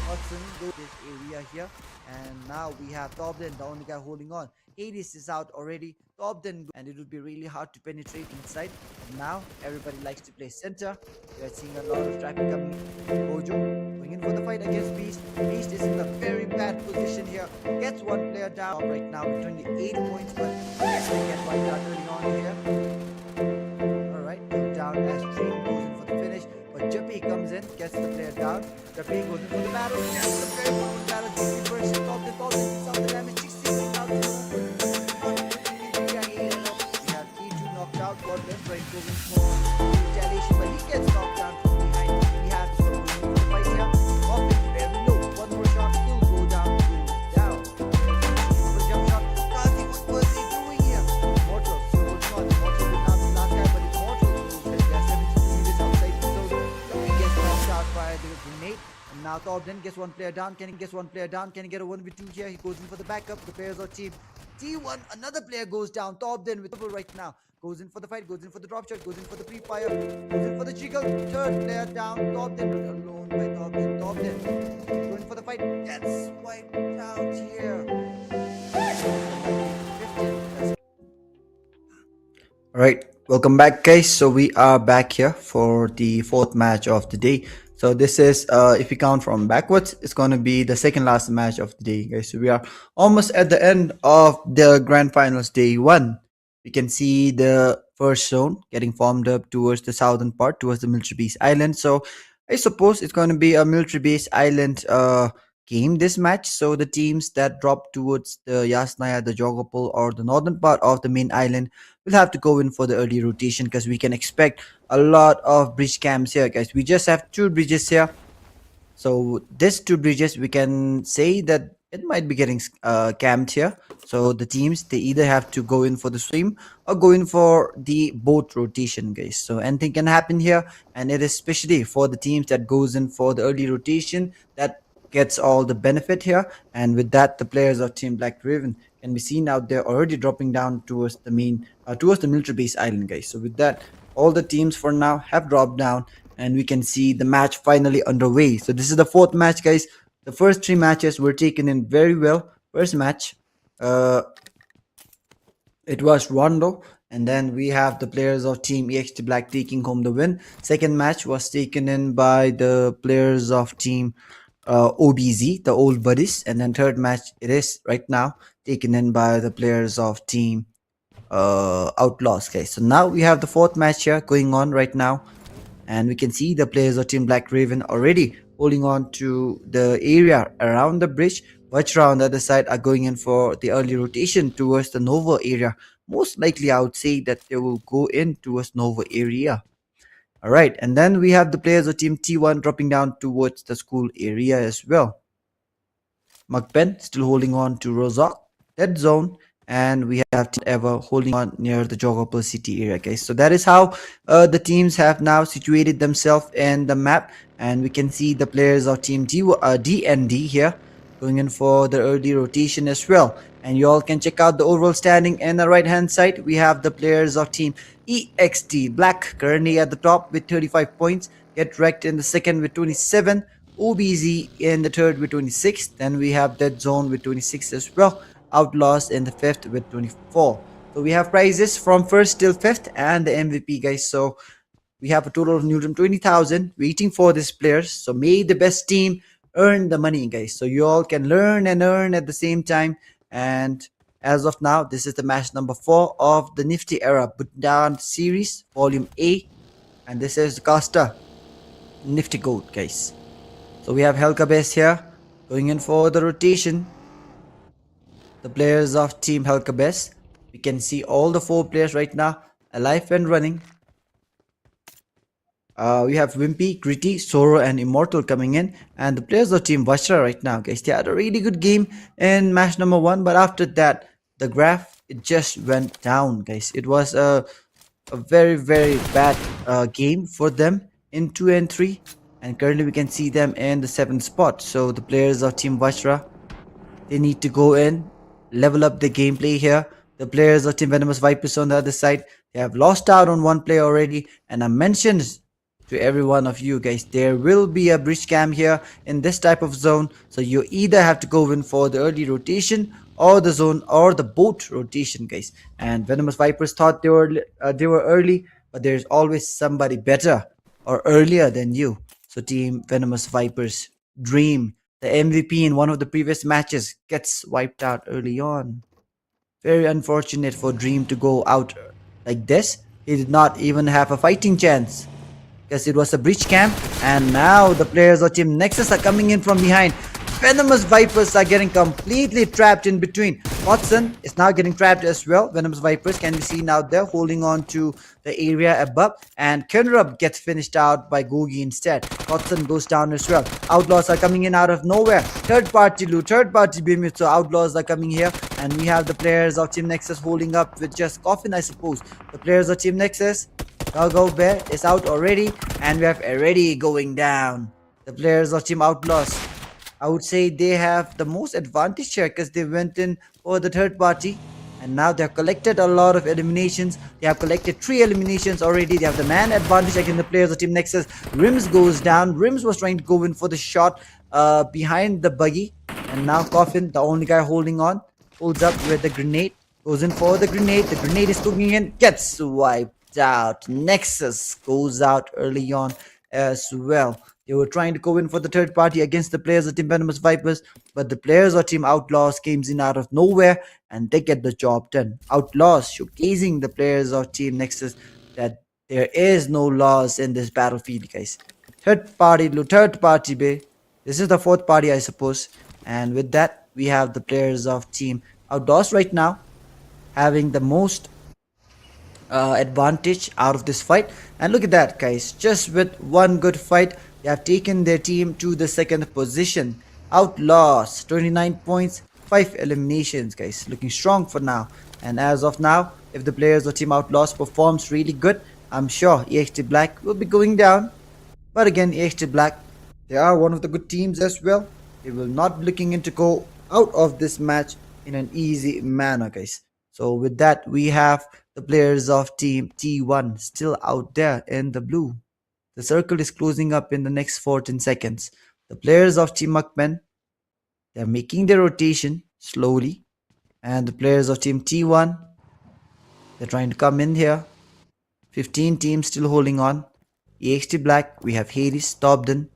Watson goes this area here, and now we have Tobden, the only guy holding on. Hades is out already. Tobden, and it would be really hard to penetrate inside. And now everybody likes to play center. We are seeing a lot of traffic coming in. Bojo going in for the fight against Beast. Beast is in a very bad position here. Gets one player down right now with 28 points, but yes, they get wiped out early on here. Alright, go down as Dream goes in for the finish. But Juppy comes in, gets the player down. Juppy goes in for the battle. Gets the player down with battle. Juppy first, Tobden takes out the damage. 60 out to the we have E2 knocked out. Godless trying to go in for retaliation, but he gets knocked down from behind. We have to go in for the fight here. Hopping very low. One more shot, he'll go down. Down. For the jump shot. Kazi, what was he doing here? Mortal still holding on. Mortal did not be last guy, but it's Mortal goes there. There are 72 meters outside the zone. He gets knocked out by the grenade. And now Tobden gets one player down. Can he get one player down? Can he get a 1v2 here? He goes in for the backup. The players are team T1, another player goes down. Tobden with trouble right now. Goes in for the fight, goes in for the drop shot, goes in for the pre-fire, goes in for the jiggle. Third player down. Tobden alone by Tobden. Tobden going for the fight. Gets wiped out here. Alright, welcome back, guys. So we are back here for the fourth match of the day. So this is, if we count from backwards, it's going to be the second last match of the day, guys. So we are almost at the end of the grand finals day one. We can see the first zone getting formed up towards the southern part, towards the military base island. So I suppose it's going to be a military base island game this match. So the teams that drop towards the Yasnaya, the Jogopol, or the northern part of the main island will have to go in for the early rotation, because we can expect a lot of bridge camps here, guys. We just have 2 bridges here. So these 2 bridges, we can say that it might be getting camped here. So the teams, they either have to go in for the swim or go in for the boat rotation, guys. So anything can happen here, and it is especially for the teams that goes in for the early rotation that gets all the benefit here. And with that, the players of Team Black Raven can be seen out there already dropping down towards the main towards the military base island, guys. So with that, all the teams for now have dropped down, and we can see the match finally underway. So this is the 4th match, guys. The first 3 matches were taken in very well. First match, it was Rondo, and then we have the players of Team EXT Black taking home the win. Second match was taken in by the players of Team OBZ, the Old Buddies, and then third match, it is right now taken in by the players of Team OUTLAWZ, guys. So now we have the 4th match here going on right now, and we can see the players of Team Black Raven already holding on to the area around the bridge. VAJRA on the other side are going in for the early rotation towards the Nova area. Most likely, I would say that they will go in towards Nova area. All right, and then we have the players of team T1 dropping down towards the school area as well. MAKPEN still holding on to Rozak, dead zone, and we have Team Ever holding on near the Jogopal city area, guys. So that is how the teams have now situated themselves in the map, and we can see the players of team D and D here going in for the early rotation as well. And you all can check out the overall standing in the right hand side. We have the players of team EXT Black currently at the top with 35 points. Get wrecked in the second with 27. OBZ in the third with 26. Then we have Dead Zone with 26 as well. Outlaws in the fifth with 24. So we have prizes from first till fifth and the MVP, guys. So we have a total of Newton 20,000 waiting for these players. So may the best team earn the money, guys. So you all can learn and earn at the same time. And as of now, this is the match number 4 of the Nifty Era Down series, volume A. And this is the caster Nifty Goat, guys. So we have KERBECZ here going in for the rotation. The players of team KERBECZ. We can see all the 4 players right now alive and running. We have Wimpy, Gritty, Soro, and Immortal coming in, and the players of Team VAJRA right now, guys. They had a really good game in match number 1, but after that, the graph it just went down, guys. It was a very bad game for them in 2 and 3, and currently we can see them in the 7th spot. So the players of Team VAJRA, they need to go in, level up the gameplay here. The players of Team Venomous Vipers on the other side, they have lost out on 1 player already, and I mentioned to every one of you guys, there will be a bridge cam here in this type of zone. So you either have to go in for the early rotation or the zone or the boat rotation, guys. And Venomous Vipers thought they were early, but there's always somebody better or earlier than you. So Team Venomous Vipers Dream, the MVP in one of the previous matches, gets wiped out early on. Very unfortunate for Dream to go out like this. He did not even have a fighting chance, because it was a breach camp. And now the players of Team Nexus are coming in from behind. Venomous Vipers are getting completely trapped in between. Watson is now getting trapped as well. Venomous Vipers can be seen out there holding on to the area above. And Kenrup gets finished out by Gogi instead. Watson goes down as well. Outlaws are coming in out of nowhere. Third party loot, third party beam. So Outlaws are coming here. And we have the players of Team Nexus holding up with just Coffin, I suppose. The players of Team Nexus, Gargo Bear is out already, and we have already going down. The players of Team Outlaws, I would say they have the most advantage here because they went in for the third party, and now they have collected a lot of eliminations. They have collected 3 eliminations already. They have the man advantage against the players of Team Nexus. Rims goes down. Rims was trying to go in for the shot behind the buggy, and now Coffin, the only guy holding on, holds up with the grenade, goes in for the grenade. The grenade is cooking in, gets wiped out. Nexus goes out early on as well. They were trying to go in for the third party against the players of Team Venomous Vipers, but the players of Team Outlaws came in out of nowhere and they get the job done. Outlaws showcasing the players of Team Nexus that there is no laws in this battlefield, guys. Third party, bay. This is the 4th party, I suppose. And with that, we have the players of Team Outlaws right now having the most advantage out of this fight. And look at that, guys, just with 1 good fight they have taken their team to the 2nd position. Outlaws 29 points, 5 eliminations, guys, looking strong for now. And as of now, if the players of Team Outlaws performs really good, I'm sure EXT Black will be going down. But again, EXT Black, they are one of the good teams as well. They will not be looking into go out of this match in an easy manner, guys. So with that, we have the players of Team T1 still out there in the blue. The circle is closing up in the next 14 seconds. The players of Team MAKPEN, they're making their rotation slowly. And the players of Team T1, they're trying to come in here. 15 teams still holding on. EXT Black, we have Hades, Tobden.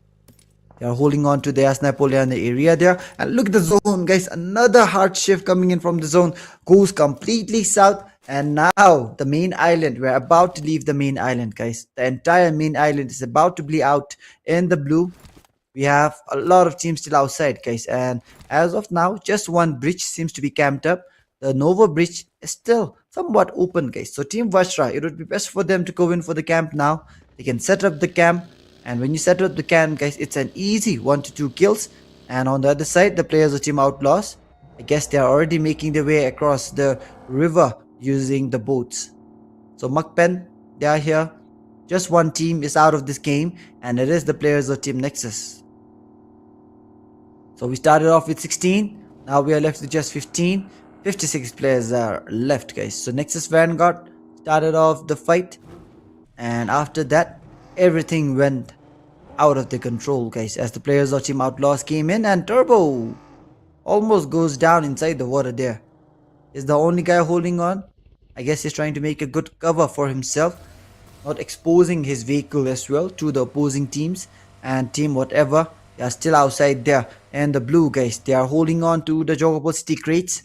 They are holding on to their Napoleon in the area there. And look at the zone, guys. Another hard shift coming in from the zone. Goes completely south. And now the main island. We're about to leave the main island, guys. The entire main island is about to be out in the blue. We have a lot of teams still outside, guys. And as of now, just 1 bridge seems to be camped up. The Nova bridge is still somewhat open, guys. So Team VAJRA, it would be best for them to go in for the camp now They can set up the camp, and when you set up the camp, guys, it's an easy 1 to 2 kills. And on the other side, the players of Team Outlaws, I guess they are already making their way across the river using the boats. So MAKPEN, they are here. Just one team is out of this game, and it is the players of Team Nexus. So we started off with 16. Now we are left with just 15. 56 players are left, guys. So Nexus Vanguard started off the fight, and after that, everything went out of the control, guys, as the players of Team Outlaws came in, and Turbo almost goes down inside the water there. He's the only guy holding on. I guess he's trying to make a good cover for himself, not exposing his vehicle as well to the opposing teams. And team whatever, they are still outside there. And the blue guys, they are holding on to the joggable city crates.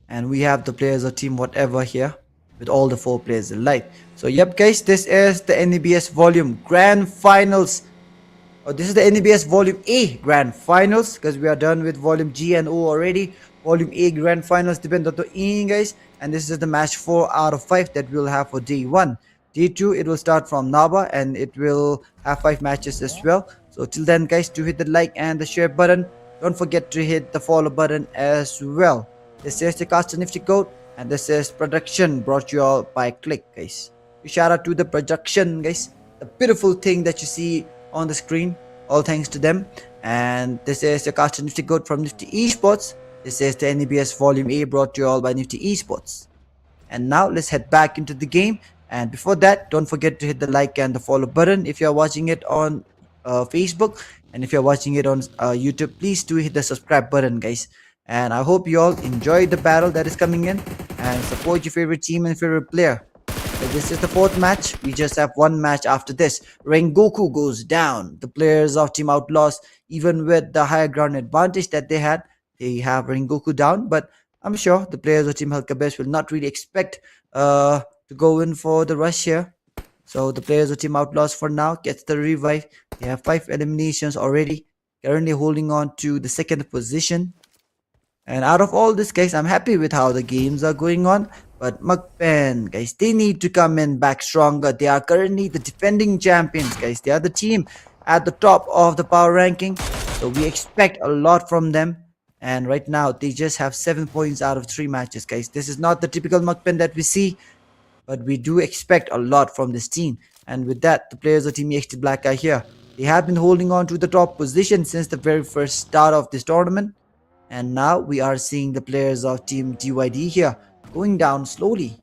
And we have the players of team whatever here with all the 4 players alive. So yep guys, this is the NEBS volume grand finals. This is the NEBS volume A grand finals, because we are done with volume G and O already. Volume A grand finals depend on the E, guys, and this is the match 4 out of 5 that we'll have for day 1. Day 2, it will start from Naba, and it will have 5 matches as well. So till then guys, do hit the like and the share button. Don't forget to hit the follow button as well. This is the Caster Nifty code, and this is production brought to you all by Click, guys. Shout out to the production, guys, the beautiful thing that you see on the screen, all thanks to them. And this is the Caster Nifty code from Nifty Esports. This is the NEBS volume A brought to you all by Nifty Esports. And now let's head back into the game. And before that, don't forget to hit the like and the follow button if you're watching it on Facebook, and if you're watching it on YouTube, please do hit the subscribe button, guys. And I hope you all enjoy the battle that is coming in, and support your favorite team and favorite player. This is the 4th match. We just have 1 match after this. Rengoku goes down. The players of Team Outlaws, even with the higher ground advantage that they had, they have Rengoku down. But I'm sure the players of Team KERBECZ will not really expect to go in for the rush here. So the players of Team Outlaws for now gets the revive. They have 5 eliminations already, currently holding on to the 2nd position. And out of all this, guys, I'm happy with how the games are going on. But MAKPEN, guys, they need to come in back stronger. They are currently the defending champions, guys. They are the team at the top of the power ranking. So we expect a lot from them. And right now, they just have 7 points out of 3 matches, guys. This is not the typical MAKPEN that we see, but we do expect a lot from this team. And with that, the players of Team EXT Black are here. They have been holding on to the top position since the very first start of this tournament. And now we are seeing the players of Team DYD here going down slowly.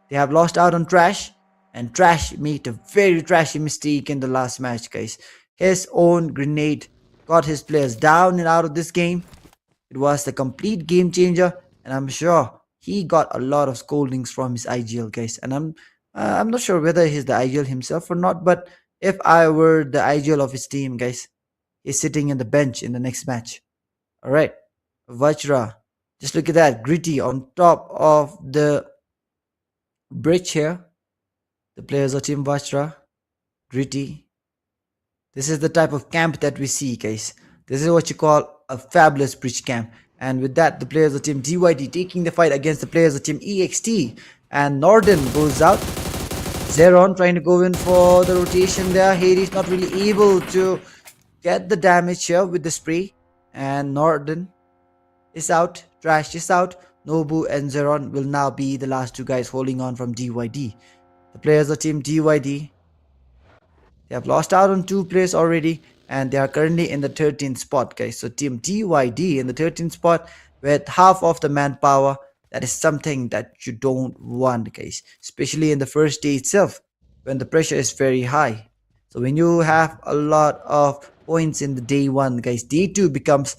They have lost out on Trash, and Trash made a very trashy mistake in the last match, guys. His own grenade got his players down and out of this game. It was the complete game changer, and I'm sure he got a lot of scoldings from his IGL, guys. And I'm not sure whether he's the IGL himself or not, but if I were the IGL of his team, guys, he's sitting in the bench in the next match. Alright, VAJRA. Just look at that, Gritty on top of the bridge here. The players of Team VAJRA, Gritty. This is the type of camp that we see, guys. This is what you call a fabulous bridge camp. And with that, the players of Team DYD taking the fight against the players of Team EXT. And Norden goes out. Zeron trying to go in for the rotation there. Hades not really able to get the damage here with the spray. And Norden is out. Trash is out. Nobu and Zeron will now be the last 2 guys holding on from DYD. The players of Team DYD, they have lost out on 2 players already, and they are currently in the 13th spot, guys. So Team DYD in the 13th spot with half of the manpower. That is something that you don't want, guys, especially in the first day itself when the pressure is very high. So when you have a lot of points in the day 1, guys, day 2 becomes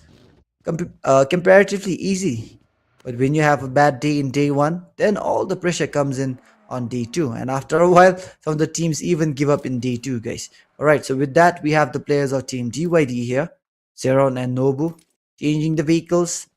comparatively easy. But when you have a bad day in day 1, then all the pressure comes in on day 2, and after a while some of the teams even give up in day 2, guys. Alright, so with that, we have the players of Team DYD here, Zeron and Nobu, changing the vehicles.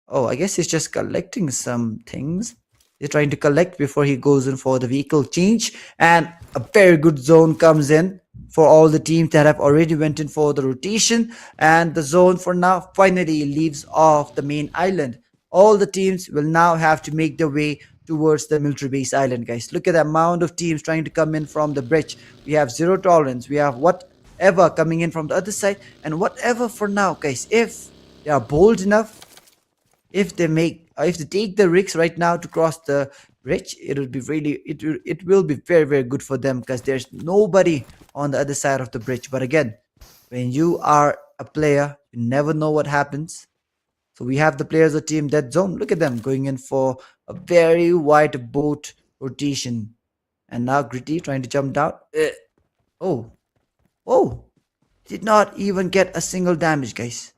Oh, I guess he's just collecting some things. He's trying to collect before he goes in for the vehicle change, and a very good zone comes in for all the teams that have already went in for the rotation. And the zone for now finally leaves off the main island. All the teams will now have to make their way towards the military base island, guys. Look at the amount of teams trying to come in from the bridge. We have zero tolerance. We have whatever coming in from the other side, and whatever for now, guys. If they are bold enough, if they take the risks right now to cross the bridge, it will be very, very good for them, because there's nobody on the other side of the bridge. But again, when you are a player, you never know what happens. So we have the players of team Dead Zone. Look at them going in for a very wide boat rotation. And now Gritty trying to jump down. Oh, oh, did not even get a single damage, guys.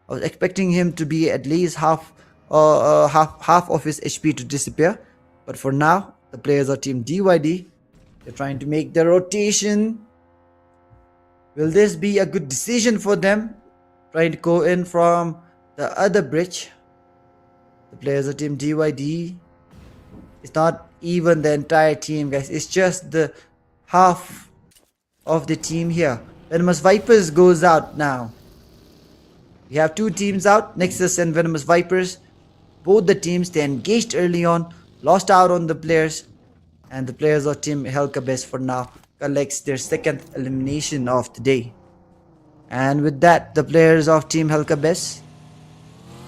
I was expecting him to be at least half of his HP to disappear. But for now, the players of team DYD, they're trying to make the rotation. Will this be a good decision for them? Trying to go in from the other bridge. The players of team DYD. It's not even the entire team, guys. It's just the half of the team here. Venomous Vipers goes out now. We have two teams out, Nexus and Venomous Vipers. Both the teams, they engaged early on, lost out on the players, and the players of team KERBECZ for now collects their second elimination of the day. And with that, the players of team KERBECZ,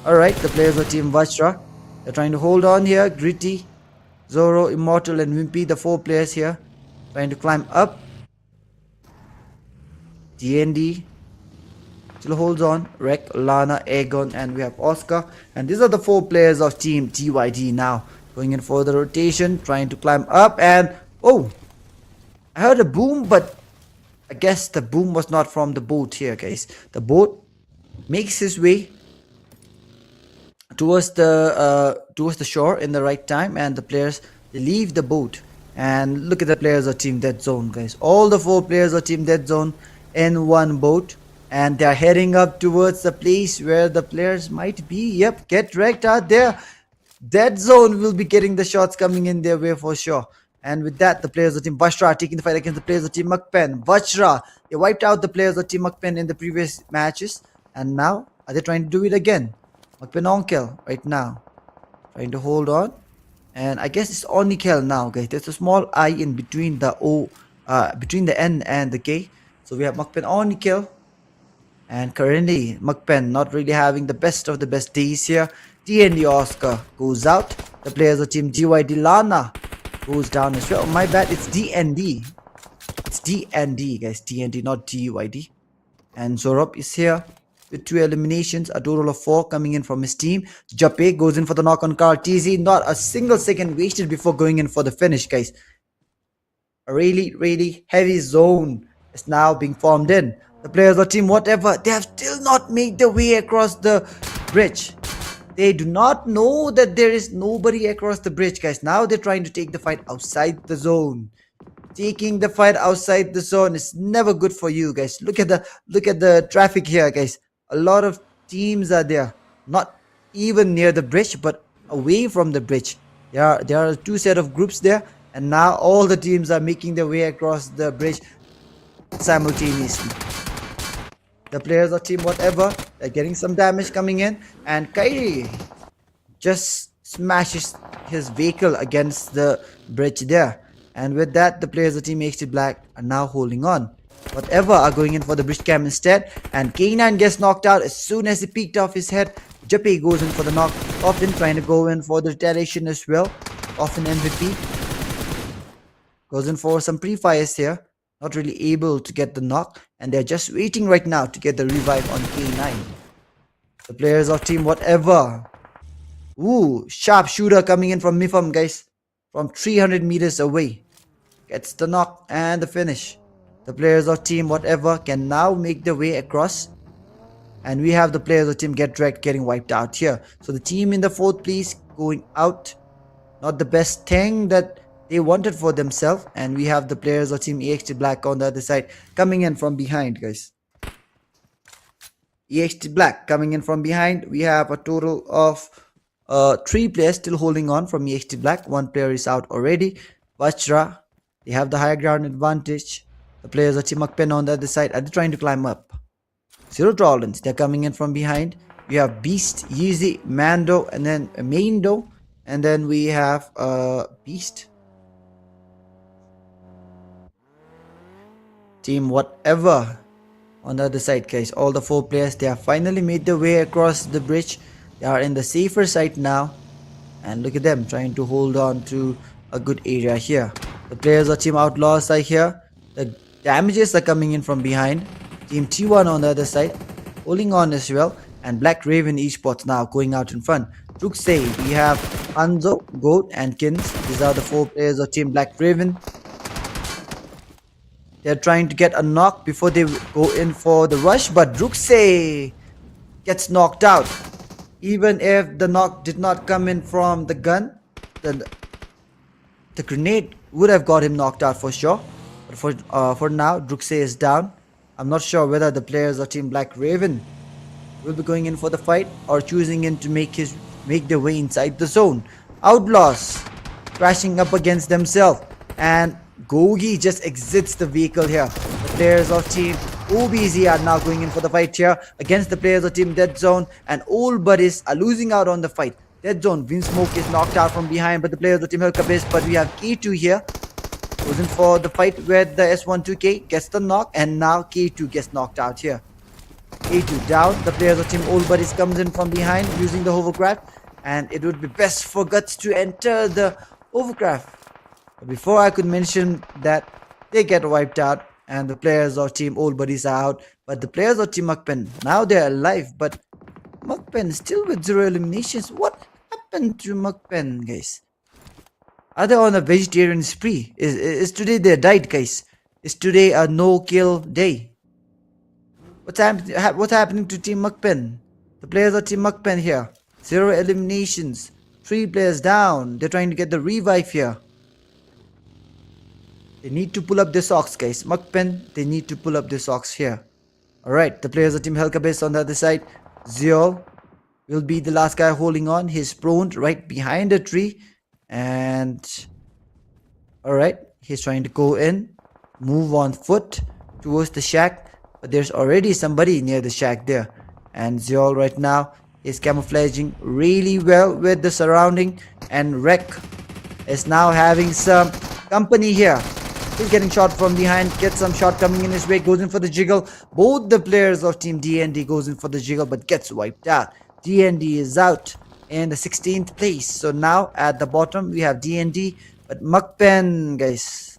alright, the players of team VAJRA, they're trying to hold on here. Gritty, Zoro, Immortal and Wimpy, the four players here, trying to climb up. DND still holds on. Rek, Lana, Aegon, and we have Oscar. And these are the four players of team DYD now, going in for the rotation, trying to climb up. And oh, I heard a boom, but I guess the boom was not from the boat here, guys. The boat makes his way towards the shore in the right time, and the players, they leave the boat. And look at the players of team Dead Zone, guys. All the four players of team Dead Zone in one boat, and they are heading up towards the place where the players might be. Yep, get wrecked out there. Dead Zone will be getting the shots coming in their way for sure. And with that, the players of team VAJRA are taking the fight against the players of team MAKPEN. VAJRA, they wiped out the players of team MAKPEN in the previous matches, and now are they trying to do it again? MAKPEN Erangel right now, trying to hold on. And I guess it's Erangel now, guys. There's a small I in between the between the N and the K. So we have MAKPEN Erangel. And currently, MAKPEN not really having the best of the best days here. DND Oscar goes out. The players of team DYD Lana goes down as well. Oh, my bad, it's DND. It's DND, guys. DND, not DYD. And Zorop is here with 2 eliminations, a total of 4 coming in from his team. Jape goes in for the knock on Carl TZ. Not a single second wasted before going in for the finish, guys. A really, really heavy zone is now being formed in. The players of team whatever, they have still not made their way across the bridge. They do not know that there is nobody across the bridge, guys. Now they're trying to take the fight outside the zone. Taking the fight outside the zone is never good for you, guys. Look at the traffic here, guys. A lot of teams are there, not even near the bridge, but away from the bridge. There are 2 set of groups there, and now all the teams are making their way across the bridge simultaneously. The players of team whatever, they're getting some damage coming in, and Kairi just smashes his vehicle against the bridge there. And with that, the players of team HD Black are now holding on. Whatever are going in for the bridge cam instead, and K9 gets knocked out as soon as he peeked off his head. Jape goes in for the knock. Often trying to go in for the retaliation as well. Often MVP goes in for some pre-fires here. Not really able to get the knock, and they're just waiting right now to get the revive on K9. The players of team whatever. Ooh, sharpshooter coming in from Mifam, guys. From 300 meters away. Gets the knock and the finish. The players of team whatever can now make their way across. And we have the players of team Get Dragged getting wiped out here. So the team in the 4th place going out. Not the best thing that they wanted for themselves. And we have the players of team EXT Black on the other side coming in from behind, guys. EXT Black coming in from behind. We have a total of 3 players still holding on from EXT Black. 1 player is out already. VAJRA, they have the higher ground advantage. The players of team MAKPEN on the other side are trying to climb up. Zero tolerance, they're coming in from behind. We have Beast, Yeezy, Mando, and then Maindo. And then we have Beast. Team whatever on the other side, guys. All the 4 players, they have finally made their way across the bridge. They are in the safer side now. And look at them trying to hold on to a good area here. The players of Team Outlaws are here. The damages are coming in from behind. Team T1 on the other side, holding on as well. And Black Raven Esports now going out in front. Druxay, we have Hanzo, Goat, and Kins. These are the 4 players of Team Black Raven. They're trying to get a knock before they go in for the rush, but Druxay gets knocked out. Even if the knock did not come in from the gun, the grenade would have got him knocked out for sure. But for now, Druxay is down. I'm not sure whether the players of Team Black Raven will be going in for the fight or choosing in to make their way inside the zone. Outlaws crashing up against themselves, and Gogi just exits the vehicle here. The players of Team OBZ are now going in for the fight here against the players of Team Dead Zone, and all buddies are losing out on the fight. Dead Zone, Vinsmoke is knocked out from behind, but the players of Team KERBECZ, but we have K2 here. Goes in for the fight with the S12K, gets the knock, and now K2 gets knocked out here. K2 down. The players of Team Old Buddies comes in from behind using the hovercraft, and it would be best for Guts to enter the hovercraft. But before I could mention that, they get wiped out, and the players of Team Old Buddies are out. But the players of Team MAKPEN, now they're alive, but MAKPEN still with 0 eliminations. What happened to MAKPEN, guys? Are they on a vegetarian spree? Is today they died, guys? Is today a no-kill day? What's happening to Team MAKPEN? The players of Team MAKPEN here. 0 eliminations. 3 players down. They're trying to get the revive here. They need to pull up their socks, guys. MAKPEN, they need to pull up their socks here. Alright, the players of Team KERBECZ on the other side. Zeol will be the last guy holding on. He's prone right behind a tree. And alright, he's trying to go in. Move on foot towards the shack. But there's already somebody near the shack there. And Zeol right now is camouflaging really well with the surrounding. And Rek is now having some company here. He's getting shot from behind, gets some shot coming in his way, goes in for the jiggle. Both the players of Team DND goes in for the jiggle but gets wiped out. DND is out in the 16th place. So now at the bottom we have DND, but MAKPEN, guys,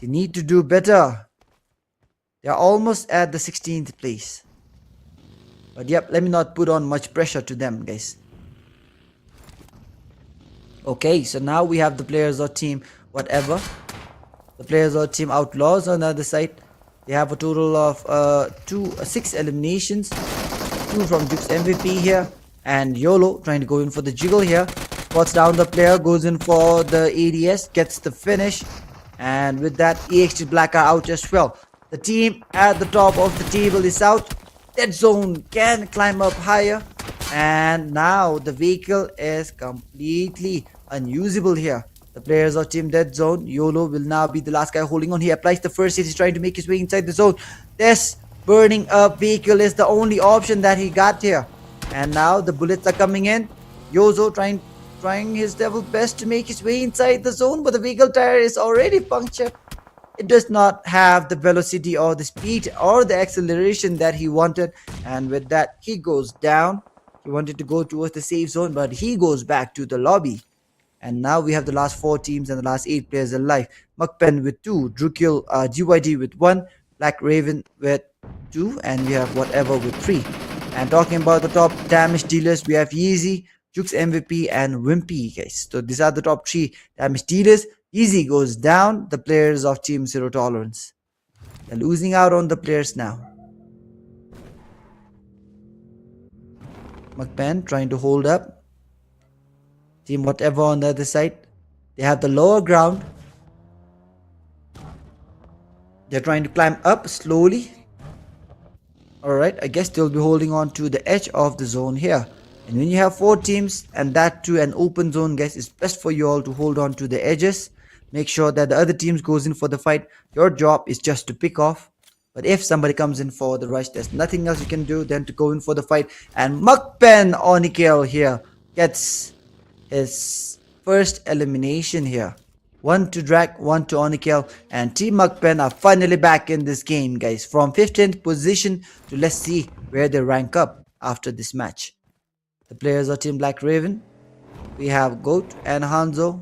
they need to do better. They are almost at the 16th place. But yep, let me not put on much pressure to them, guys. Okay, so now we have the players of Team whatever. The players of Team Outlaws on the other side. They have a total of 6 eliminations. 2 from Duke's MVP here. And YOLO trying to go in for the jiggle here. Spots down the player, goes in for the ADS, gets the finish. And with that, EXT Black are out as well. The team at the top of the table is out. Dead Zone can climb up higher. And now the vehicle is completely unusable here. The players of Team Dead Zone, YOLO will now be the last guy holding on. He applies the first hit. He's trying to make his way inside the zone. This burning up vehicle is the only option that he got here. And now the bullets are coming in. Yozo trying his level best to make his way inside the zone, but the vehicle tire is already punctured. It does not have the velocity or the speed or the acceleration that he wanted. And with that, he goes down. He wanted to go towards the safe zone, but he goes back to the lobby. And now we have the last 4 teams and the last 8 players alive. MAKPEN with 2, Drukil, GYD with 1, Black Raven with 2, and we have whatever with 3. And talking about the top damage dealers, we have Yeezy, Juke's MVP, and Wimpy, guys. So these are the top 3 damage dealers. Yeezy goes down, the players of Team Zero Tolerance. They're losing out on the players now. MAKPEN trying to hold up. Team whatever on the other side. They have the lower ground. They're trying to climb up slowly. Alright, I guess they'll be holding on to the edge of the zone here. And when you have 4 teams and that to an open zone, guys, it's best for you all to hold on to the edges. Make sure that the other teams goes in for the fight. Your job is just to pick off. But if somebody comes in for the rush, there's nothing else you can do than to go in for the fight. And MAKPEN Onikel here gets his first elimination here. 1 to Drag, 1 to Onikel, and Team MAKPEN are finally back in this game, guys. From 15th position to let's see where they rank up after this match. The players are Team Black Raven. We have Goat and Hanzo.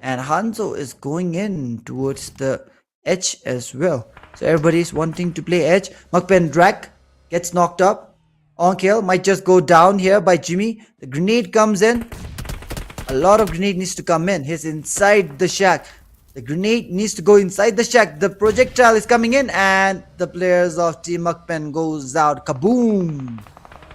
And Hanzo is going in towards the edge as well. So everybody's wanting to play edge. MAKPEN Drag gets knocked up. Onikel might just go down here by Jimmy. The grenade comes in. A lot of grenade needs to come in. He's inside the shack. The grenade needs to go inside the shack. The projectile is coming in and the players of Team MAKPEN goes out. Kaboom!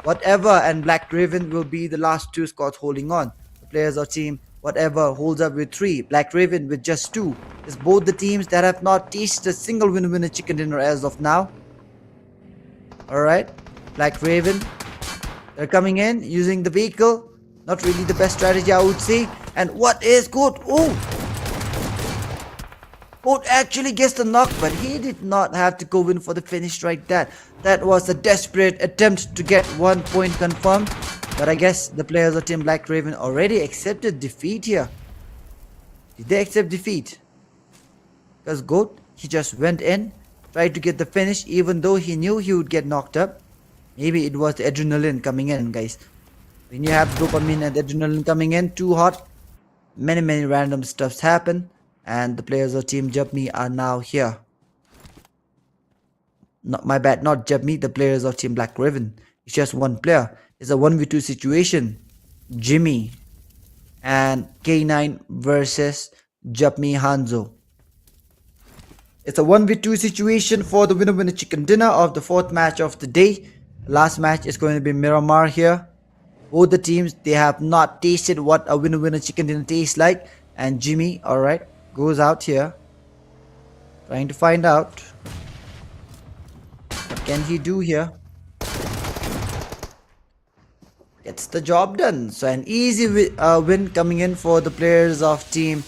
Whatever and Black Raven will be the last 2 squads holding on. The players of Team Whatever holds up with 3. Black Raven with just 2. It's both the teams that have not tasted a single winner chicken dinner as of now. Alright. Black Raven. They're coming in using the vehicle. Not really the best strategy, I would say. And what is good? Oh! Goat actually gets the knock, but he did not have to go in for the finish right there. That was a desperate attempt to get 1 point confirmed. But I guess the players of Team Black Raven already accepted defeat here. Did they accept defeat? Because Goat, he just went in, tried to get the finish even though he knew he would get knocked up. Maybe it was the adrenaline coming in, guys. When you have dopamine and adrenaline coming in too hot, many random stuffs happen, and the players of Team Jupme are now here. Not my bad, not Jupme, the players of Team Black Raven. It's just one player. It's a 1v2 situation. Jimmy and K9 versus Jupme Hanzo. It's a 1v2 situation for the winner chicken dinner of the 4th match of the day. Last match is going to be Miramar here. Both the teams, they have not tasted what a winner chicken dinner tastes like. And Jimmy, alright, goes out here. Trying to find out. What can he do here? Gets the job done. So an easy win coming in for the players of Team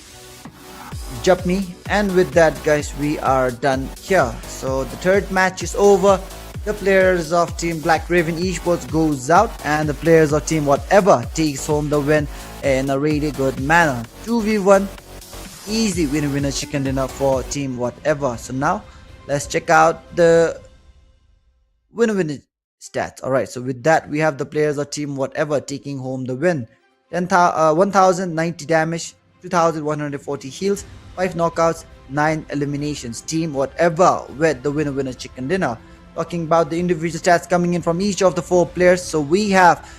Jupme. And with that, guys, we are done here. So the 3rd match is over. The players of Team Black Raven Esports goes out and the players of Team Whatever takes home the win in a really good manner. 2v1, easy winner chicken dinner for Team Whatever. So now let's check out the winner stats. Alright, so with that we have the players of Team Whatever taking home the win. 1090 damage, 2140 heals, 5 knockouts, 9 eliminations. Team Whatever with the winner chicken dinner. Talking about the individual stats coming in from each of the 4 players. So we have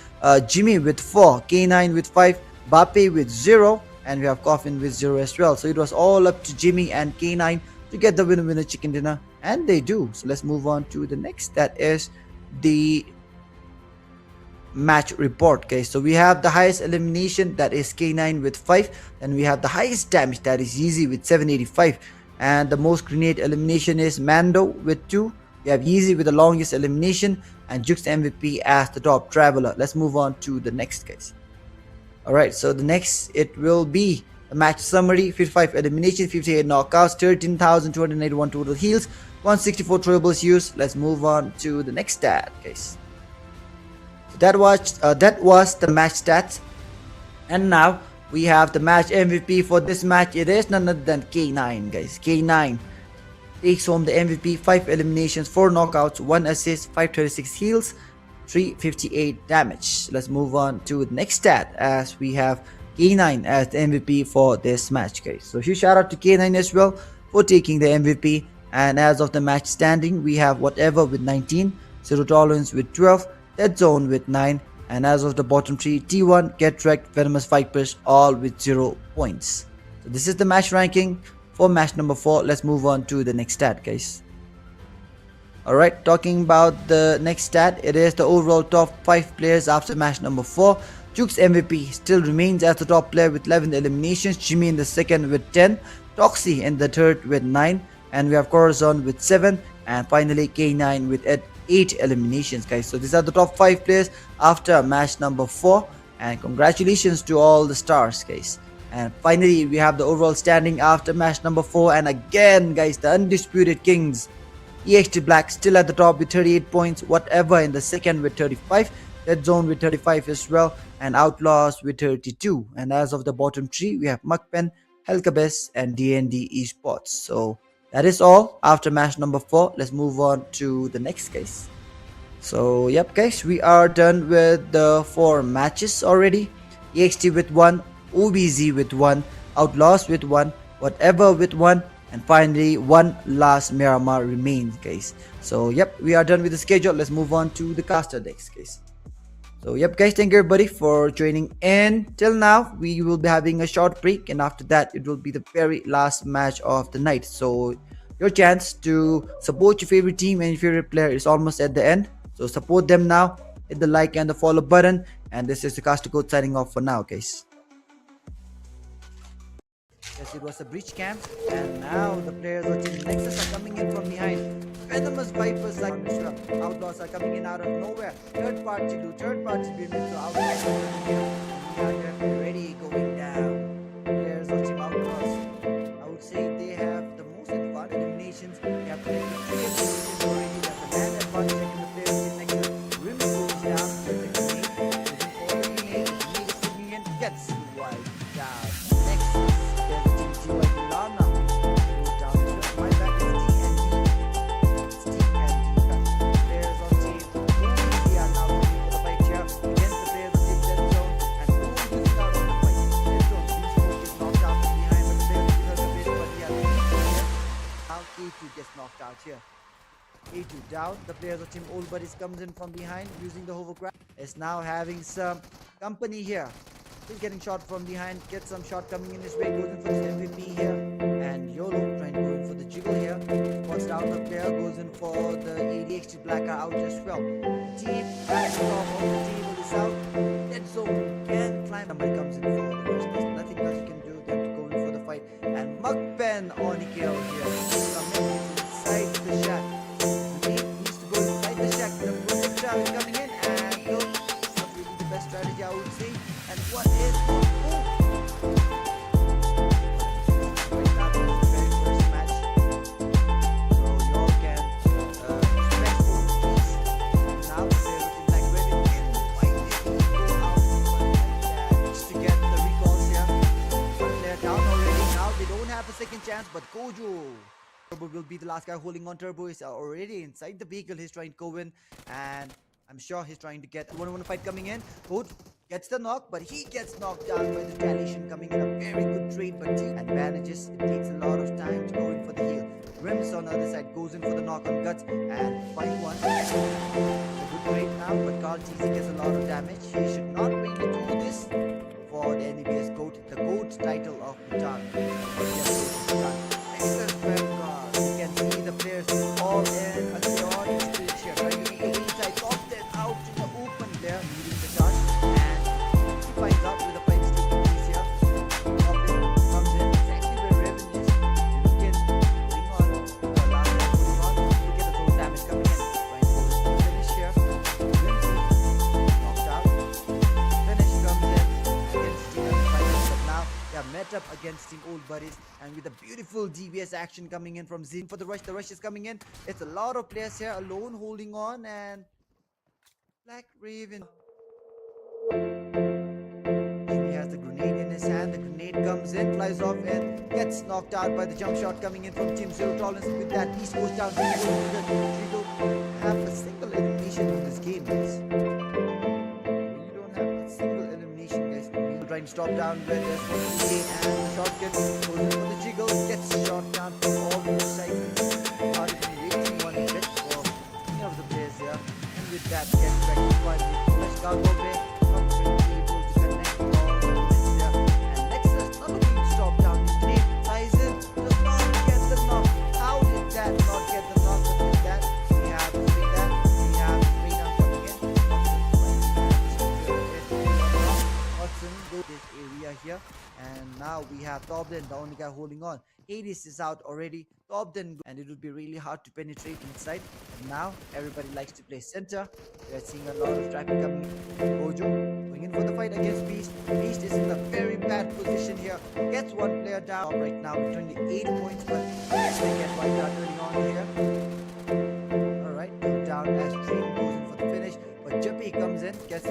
Jimmy with 4, K9 with 5, Bape with 0, and we have Coffin with 0 as well. So it was all up to Jimmy and K9 to get the winner chicken dinner, and they do. So let's move on to the next, that is the match report. Okay, so we have the highest elimination, that is K9 with 5, then we have the highest damage, that is Yeezy with 785, and the most grenade elimination is Mando with 2. We have Yeezy with the longest elimination and Jukes MVP as the top traveler. Let's move on to the next, guys. Alright, so the next, it will be the match summary. 55 eliminations, 58 knockouts, 13,281 total heals, 164 throwables used. Let's move on to the next stat, guys. So that was the match stats. And now we have the match MVP for this match. It is none other than K9, guys. K9 takes home the MVP, 5 eliminations, 4 knockouts, 1 assist, 536 heals, 358 damage. Let's move on to the next stat as we have K9 as the MVP for this match, guys. So huge shout out to K9 as well for taking the MVP. And as of the match standing, we have Whatever with 19, Zero Tolerance with 12, Dead Zone with 9, and as of the bottom 3, T1, Get Wrecked, Venomous Vipers all with 0 points. So this is the match ranking for match number 4. Let's move on to the next stat, guys. Alright, talking about the next stat, it is the overall top 5 players after match number 4. Jukes MVP still remains as the top player with 11 eliminations, Jimmy in the second with 10, Toxie in the third with 9, and we have Corazon with 7, and finally K9 with 8 eliminations, guys. So these are the top 5 players after match number 4, and congratulations to all the stars, guys. And finally, we have the overall standing after match number 4. And again, guys, the undisputed kings. EXT Black still at the top with 38 points. Whatever in the second with 35. Dead Zone with 35 as well, and OUTLAWZ with 32. And as of the bottom three, we have MAKPEN, KERBECZ, and DND ESPORTS. So that is all after match number 4. Let's move on to the next case. So yep guys, we are done with the 4 matches already. EXT with 1, OBZ with 1, OUTLAWZ with 1, whatever with 1, and finally one last Miramar remains guys. So yep, we are done with the schedule. Let's move on to the caster decks guys. So yep guys, thank you everybody for joining in. Till now we will be having a short break, and after that it will be the very last match of the night. So your chance to support your favorite team and your favorite player is almost at the end. So support them now, hit the like and the follow button, and this is the caster code signing off for now guys. Yes, it was a breach camp, and now the players of Team Nexus are coming in from behind. Venomous Vipers like Mishra. OUTLAWZ are coming in out of nowhere. Third party loot, third party build, so OUTLAWZ are coming in. We are definitely going down. Players of Team OUTLAWZ, I would say they have the most advanced eliminations. They have played the 3 eliminations already. They have the land advantage in the players of Team Nexus. Rim goes down with the grenade. Moving for the grenade. Grenade is coming in. Gets wiped down. Nexus. Gets knocked out here. A2 down. The players of Team Old Buddies comes in from behind using the hovercraft. Is now having some company here. He's getting shot from behind. Gets some shot coming in his way. Goes in for this MVP here. And YOLO trying to go in for the jiggle here. Spots down the player. Goes in for the ADXT Blacker out as well. Team back off of the table is out. Dead Zone can climb. Somebody comes in for the rush. There's nothing else you can do. They have to go in for the fight. And MAKPEN on kill here. Inside the shack. He needs to go inside the shack. The projectile is coming in, and no, not really the best strategy I would say. And what is right now this is the very first match. So you all can expect both teams. Now they're looking like ready to why did he go out just to get the recalls here. One player down already. Now they don't have a second chance, but Kojo Turbo will be the last guy holding on. Turbo is already inside the vehicle. He's trying to go in, and I'm sure he's trying to get one fight coming in. Code gets the knock, but he gets knocked down by the retaliation coming in. A very good trade, but team advantages. It takes a lot of time to go in for the heal. Rims on the other side goes in for the knock on Guts, and find one. A good trade now, but Carl TC gets a lot of damage. He should not really do this for the NEBS GOAT, the GOAT title of Bhutan. Excellent Vanguard. You can see the players all in a chaotic stage here, trying to take the inside, top them out to the open there, leading the charge, and he finds out with the fight taking place here. Top in, comes in, exactly where Raven is. Begin putting on, last time putting on, look at the zone damage coming in. Trying to go to finish here. Knocked out. Finish comes in against Team Fighters, but now they are met up against Team Old Buddies, and with a beautiful DBS action coming in from Zin for the rush. The rush is coming in. It's a lot of players here alone holding on, and Black Raven. He has the grenade in his hand. The grenade comes in, flies off, and gets knocked out by the jump shot coming in from Team Zero Tolerance. With that, East goes down. He don't have a single elimination in this game, guys. You don't have a single elimination, guys. Trying to stop down with this and the shotgun goes in for the jiggle, gets shot down from all the sides. Not even waiting one bit for any of the players here, and with that gets rectified with Polish cargo bay, not really able to connect all the bullets there. And Nexus not looking to stop down. The grenade flies in, does not get the knock. How did that not get the knock? But with that, we have to take that. We have straight down coming in. Watson go this area here, and now we have Tobden, the only guy holding on. Hades is out already. Tobden, and it would be really hard to penetrate inside. And now everybody likes to play center. We are seeing a lot of traffic coming in. Gojo going in for the fight against Beast. Beast is in a very bad position here. Gets one player down right now with 28 points, but they get wiped out early on here. Alright, down as Dream goes in for the finish, but Juppy comes in, gets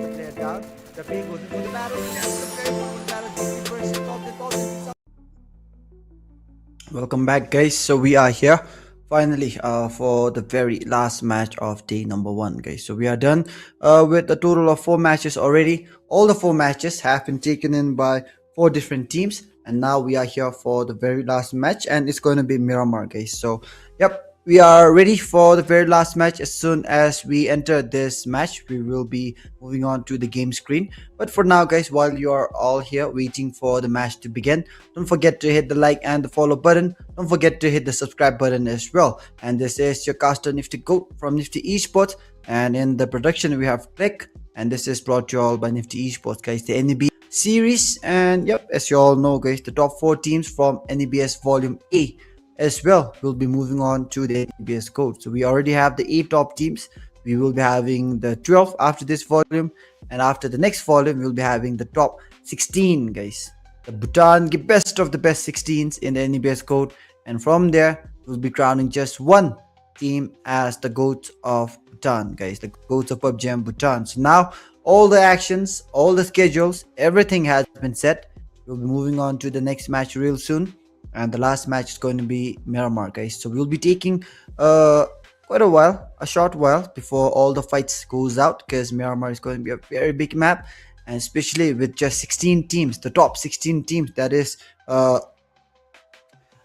welcome back, guys. So we are here finally for the very last match of day number one, guys. So we are done with a total of 4 matches already. All the 4 matches have been taken in by 4 different teams, and now we are here for the very last match, and it's going to be Miramar, guys. So yep, we are ready for the very last match. As soon as we enter this match, we will be moving on to the game screen. But for now, guys, while you are all here waiting for the match to begin, don't forget to hit the like and the follow button. Don't forget to hit the subscribe button as well. And this is your caster Nifty Goat from Nifty Esports, and in the production we have Click, and this is brought to you all by Nifty Esports, guys, the NEB series. And yep, as you all know, guys, the top 4 teams from NEBS volume A as well will be moving on to the NEBS code. So we already have the 8 top teams. We will be having the 12 after this volume, and after the next volume we'll be having the top 16, guys. The Bhutan best of the best 16s in the NEBS code, and from there we'll be crowning just one team as the goats of Bhutan, guys, the goats of PUBG and Bhutan. So now all the actions, all the schedules, everything has been set. We'll be moving on to the next match real soon, and the last match is going to be Miramar, guys. So we'll be taking quite a while, a short while before all the fights goes out, because Miramar is going to be a very big map, and especially with just 16 teams, the top 16 teams that is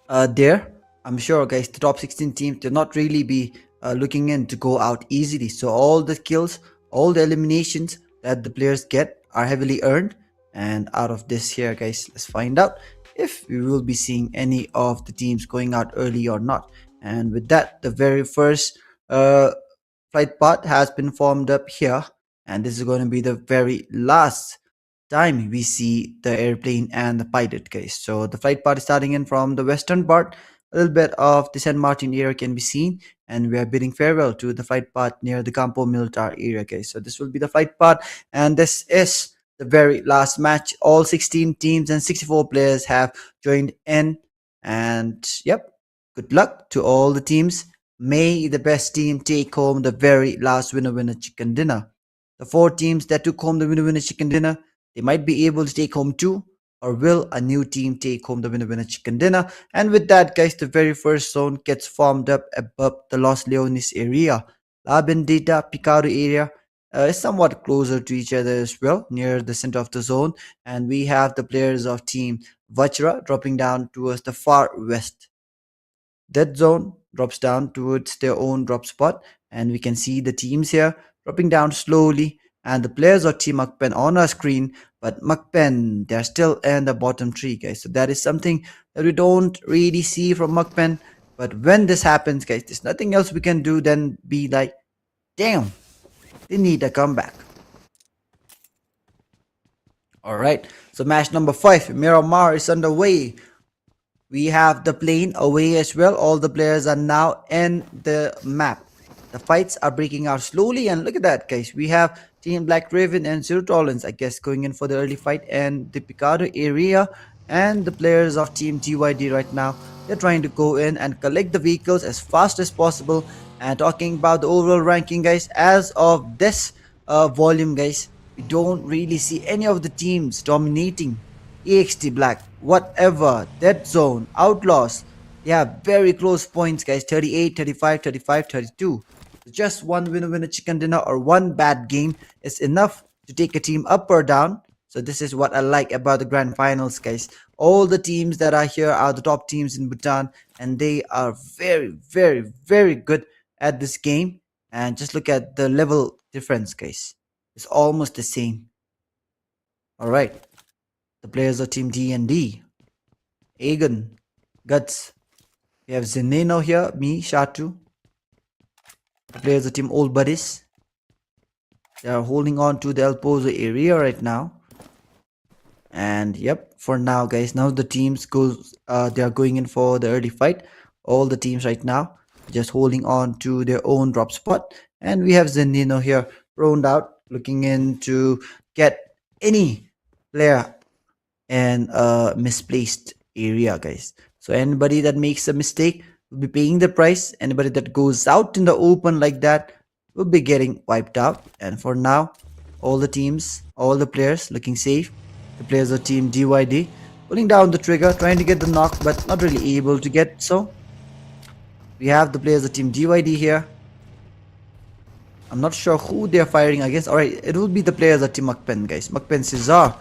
there. I'm sure, guys, the top 16 teams, they'll not really be looking in to go out easily. So all the kills, all the eliminations that the players get are heavily earned. And out of this here, guys, let's find out if we will be seeing any of the teams going out early or not. And with that, the very first flight path has been formed up here, and this is going to be the very last time we see the airplane and the pilot, guys. So the flight path is starting in from the western part. A little bit of the San Martin area can be seen, and we are bidding farewell to the flight path near the Campo Militar area, guys. So this will be the flight path, and this is the very last match. All 16 teams and 64 players have joined in, and yep, good luck to all the teams. May the best team take home the very last winner chicken dinner. The 4 teams that took home the winner chicken dinner, they might be able to take home 2, or will a new team take home the winner chicken dinner? And with that, guys, the very first zone gets formed up above the Los Leones area. La Bendita Picaro area is somewhat closer to each other as well, near the center of the zone. And we have the players of team VAJRA dropping down towards the far west. That zone drops down towards their own drop spot, and we can see the teams here dropping down slowly, and the players of team MAKPEN on our screen. But MAKPEN, they're still in the bottom 3, guys. So that is something that we don't really see from MAKPEN. But when this happens, guys, there's nothing else we can do than be like, damn, they need a comeback. Alright, so match number 5, Miramar, is underway. We have the plane away as well. All the players are now in the map. The fights are breaking out slowly, and look at that, guys. We have Team Black Raven and Zero Tolerance, I guess, going in for the early fight, and the Picado area, and the players of Team GYD right now, they're trying to go in and collect the vehicles as fast as possible. And talking about the overall ranking, guys, as of this volume, guys, we don't really see any of the teams dominating. EXT Black, whatever, Dead Zone, Outlaws, they have very close points, guys. 38, 35, 35, 32. So just one winner chicken dinner or one bad game is enough to take a team up or down. So this is what I like about the grand finals, guys. All the teams that are here are the top teams in Bhutan, and they are very, very, very good at this game. And just look at the level difference, guys. It's almost the same. Alright, the players of team D&D, Aegon, Guts, we have Zeneno here, me, Shatu. The players of team Old Buddies, they are holding on to the El Pozo area right now. And yep, for now, guys, now the teams they are going in for the early fight. All the teams right now just holding on to their own drop spot, and we have Zenino here roamed out, looking in to get any player in a misplaced area, guys. So anybody that makes a mistake will be paying the price. Anybody that goes out in the open like that will be getting wiped out. And for now, all the teams, all the players looking safe. The players of team DYD, pulling down the trigger, trying to get the knock, but not really able to get so. We have the players of Team DYD here. I'm not sure who they're firing against. Alright, it will be the players of Team MAKPEN, guys. MAKPEN Cesar.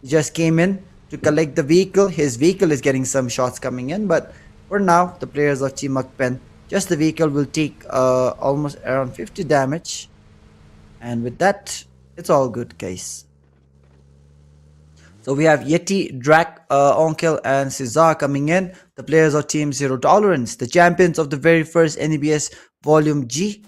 He just came in to collect the vehicle. His vehicle is getting some shots coming in, but for now, the players of Team MAKPEN, just the vehicle will take almost around 50 damage. And with that, it's all good, guys. So we have Yeti, Drak, Erangel, and Cesar coming in. The players of Team Zero Tolerance, the champions of the very first NEBS Volume G.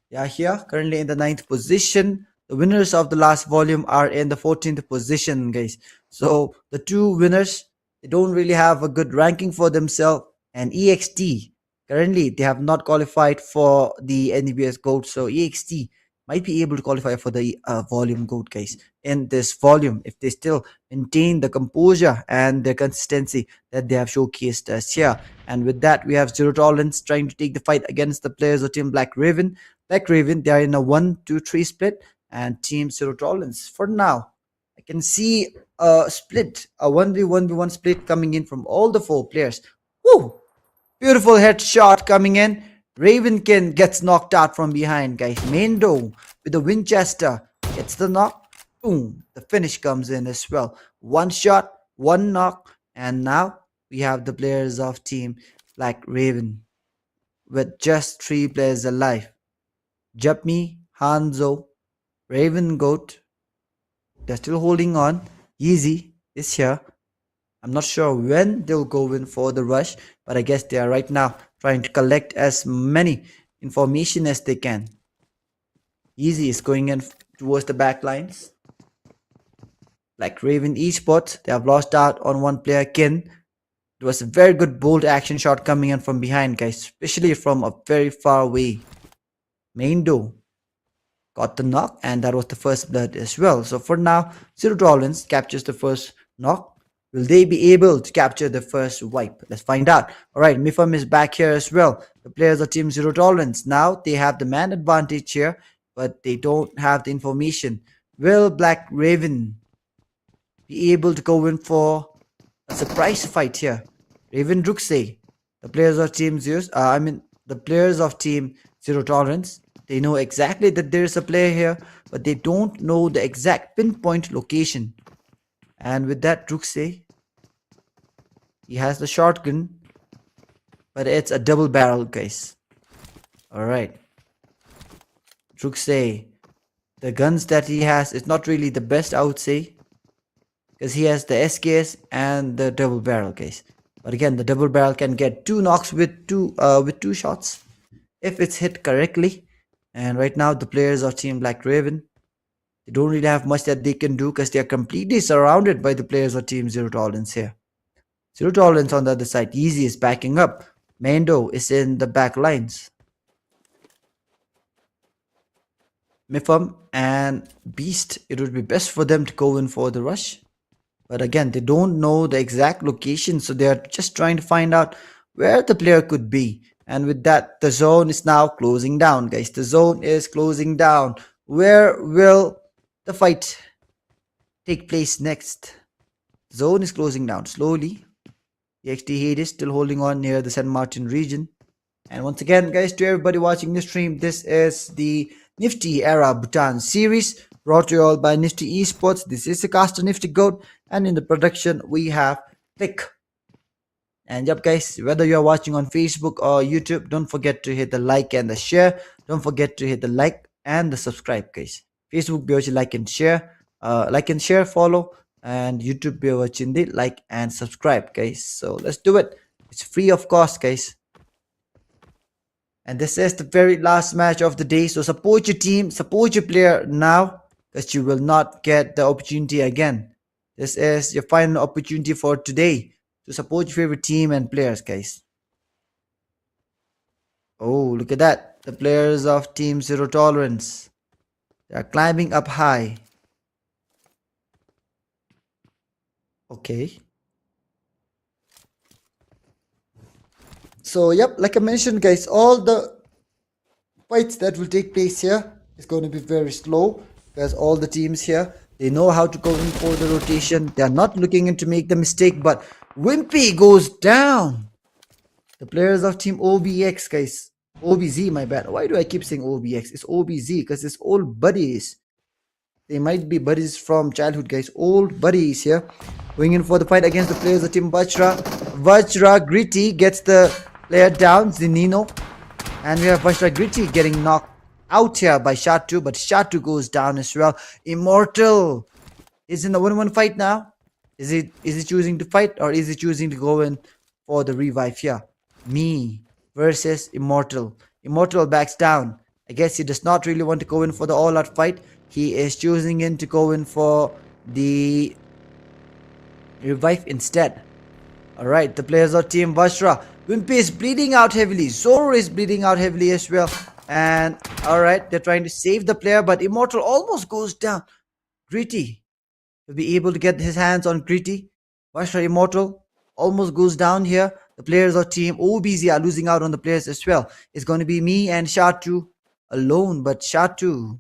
They are here, currently in the 9th position. The winners of the last volume are in the 14th position, guys. So the two winners, they don't really have a good ranking for themselves. And EXT, currently they have not qualified for the NEBS Gold. So EXT might be able to qualify for the volume Gold, guys, in this volume if they still maintain the composure and the consistency that they have showcased us here. And with that, we have Zero Tolerance trying to take the fight against the players of Team Black Raven. Black Raven, they are in a 1-2-3 split, and Team Zero Tolerance, for now, I can see a split, a 1v1v1 split coming in from all the 4 players. Woo! Beautiful headshot coming in. Ravenkin gets knocked out from behind, guys. Mendo with the Winchester gets the knock. Boom! The finish comes in as well. 1 shot, 1 knock, and now we have the players of Team Black Raven with just 3 players alive. Japmi, Hanzo, Raven Goat, they're still holding on. Yeezy is here. I'm not sure when they'll go in for the rush, but I guess they are right now trying to collect as many information as they can. Yeezy is going in towards the back lines. Like Raven Esports, they have lost out on 1 player, Kin. It was a very good bold action shot coming in from behind, guys, especially from a very far away. Mendo got the knock, and that was the first blood as well. So for now, Zero Tolerance captures the first knock. Will they be able to capture the first wipe? Let's find out. Alright, Mifam is back here as well. The players of Team Zero Tolerance, now they have the man advantage here, but they don't have the information. Will Black Raven be able to go in for a surprise fight here? Raven Druxay, the players of Team the players of Team Zero Tolerance, they know exactly that there's a player here, but they don't know the exact pinpoint location. And with that, Druxay, he has the shotgun, but it's a double barrel, guys. Alright. Druxay, the guns that he has is not really the best, I would say, because he has the SKS and the double barrel, guys. But again, the double barrel can get 2 knocks with two shots if it's hit correctly. And right now, the players of Team Black Raven, they don't really have much that they can do because they are completely surrounded by the players of Team Zero Tolerance here. Zero Tolerance on the other side. Yeezy is backing up. Mando is in the back lines. Mifam and Beast, it would be best for them to go in for the rush. But again, they don't know the exact location, so they are just trying to find out where the player could be. And with that, the zone is now closing down, guys. The zone is closing down. Where will the fight take place next? The zone is closing down slowly. The XT Hades still holding on near the San Martin region. And once again, guys, to everybody watching this stream, this is the Nifty Era Bhutan series brought to you all by Nifty Esports. This is the caster Nifty Goat, and in the production we have Click. And yep, guys, whether you're watching on Facebook or YouTube, don't forget to hit the like and the share. Don't forget to hit the like and the subscribe, guys. Facebook be watching like and share, follow, and YouTube be watching the like and subscribe, guys. So let's do it. It's free of cost, guys. And this is the very last match of the day. So support your team, support your player now, because you will not get the opportunity again. This is your final opportunity for today to support your favorite team and players, guys. Oh, look at that. The players of Team Zero Tolerance, they are climbing up high. Okay. So, yep, like I mentioned, guys, all the fights that will take place here is going to be very slow, because all the teams here, They know how to go in for the rotation. They are not looking in to make the mistake, but Wimpy goes down. The players of team OBX, guys. OBZ, my bad. Why do I keep saying OBX? It's OBZ because it's old buddies. They might be buddies from childhood, guys. Old buddies here. Going in for the fight against the players of team VAJRA. VAJRA Gritty gets the player down, Zinino. And we have VAJRA Gritty getting knocked out here by Shatu, but Shatu goes down as well. Immortal is in the 1-1 fight now. Is he choosing to fight, or is he choosing to go in for the revive here? Me versus Immortal. Immortal backs down. I guess he does not really want to go in for the all-out fight. He is choosing in to go in for the revive instead. Alright, the players of team VAJRA. Wimpy is bleeding out heavily. Zoro is bleeding out heavily as well. And alright, they're trying to save the player, but Immortal almost goes down. Gritty will be able to get his hands on Gritty. VAJRA Immortal almost goes down here. The players of team OBZ are losing out on the players as well. It's going to be me and Shatu alone, but Shatu,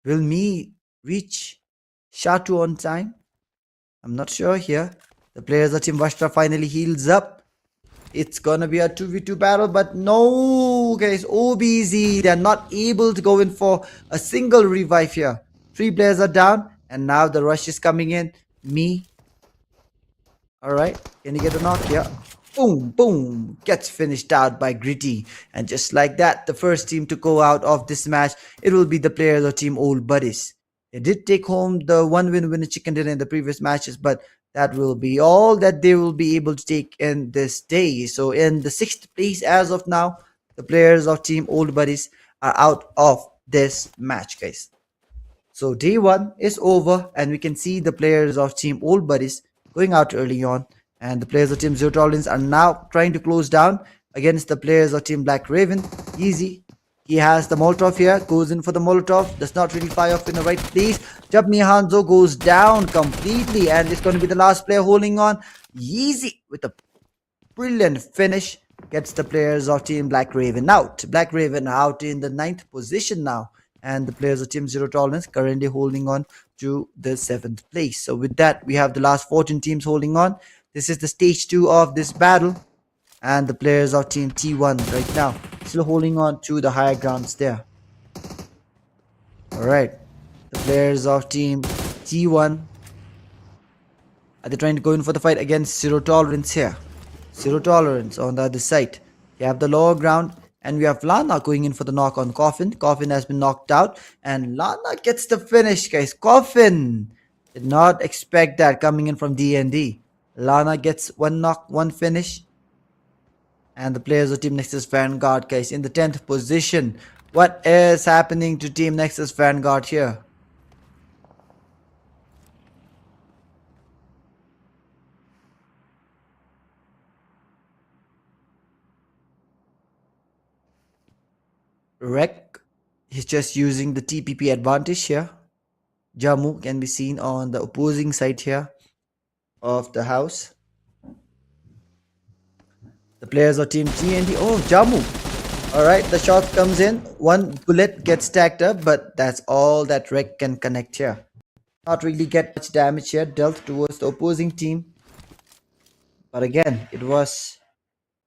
will me reach Shatu on time? I'm not sure here. The players of team VAJRA finally heals up. It's gonna be a 2v2 battle, but no, guys, OBZ, they're not able to go in for a single revive here. 3 players are down, and now the rush is coming in. Me. Alright, can you get a knock here? Boom, boom, gets finished out by Gritty. And just like that, the first team to go out of this match, it will be the players of team Old Buddies. They did take home the 1 win winner chicken dinner in the previous matches, but that will be all that they will be able to take in this day. So in the 6th place as of now, the players of team Old Buddies are out of this match, guys. So day 1 is over, and we can see the players of team Old Buddies going out early on, and the players of team Zero Tolerance are now trying to close down against the players of team Black Raven. Easy. He has the Molotov here, goes in for the Molotov, does not really fire off in the right place. Jabmi Hanzo goes down completely, and it's going to be the last player holding on. Yeezy with a brilliant finish gets the players of team Black Raven out. Black Raven out in the 9th position now, and the players of team Zero Tolerance currently holding on to the 7th place. So with that, we have the last 14 teams holding on. This is the stage 2 of this battle, and the players of team T1 right now still holding on to the higher grounds there. Alright, the players of team T1, are they trying to go in for the fight against Zero Tolerance here? Zero Tolerance on the other side. You have the lower ground, and we have Lana going in for the knock on Coffin. Coffin has been knocked out, and Lana gets the finish, guys. Coffin did not expect that coming in from D&D. Lana gets 1 knock, 1 finish. And the players of Team Nexus Vanguard, guys, in the 10th position. What is happening to Team Nexus Vanguard here? Rek is just using the TPP advantage here. Jamu can be seen on the opposing side here of the house. The players of team TND. Oh, Jamu. Alright, the shot comes in. 1 bullet gets stacked up, but that's all that Rek can connect here. Not really get much damage here dealt towards the opposing team. But again, it was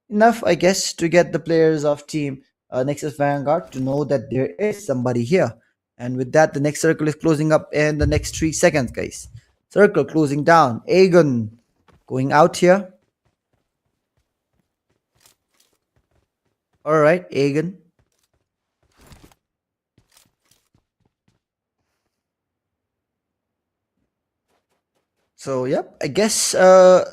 enough, I guess, to get the players of team Nexus Vanguard to know that there is somebody here. And with that, the next circle is closing up in the next 3 seconds, guys. Circle closing down. Aegon going out here. Alright, Aegon. So, yep, I guess the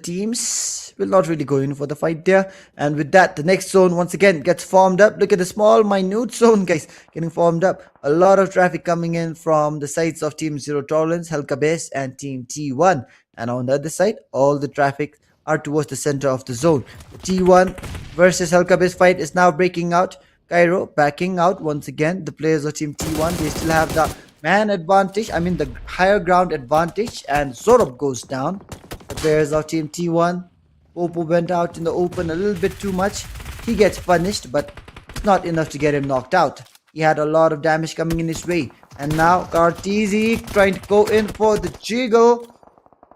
teams will not really go in for the fight there. And with that, the next zone once again gets formed up. Look at the small, minute zone, guys, getting formed up. A lot of traffic coming in from the sides of Team Zero Tolerance, KERBECZ, and Team T1. And on the other side, all the traffic are towards the center of the zone. The T1 versus KERBECZ fight is now breaking out. Cairo backing out once again. The players of Team T1, they still have the man advantage. I mean the higher ground advantage. And Zorob goes down. The players of Team T1. Popo went out in the open a little bit too much. He gets punished, but it's not enough to get him knocked out. He had a lot of damage coming in his way. And now Cartesi trying to go in for the jiggle.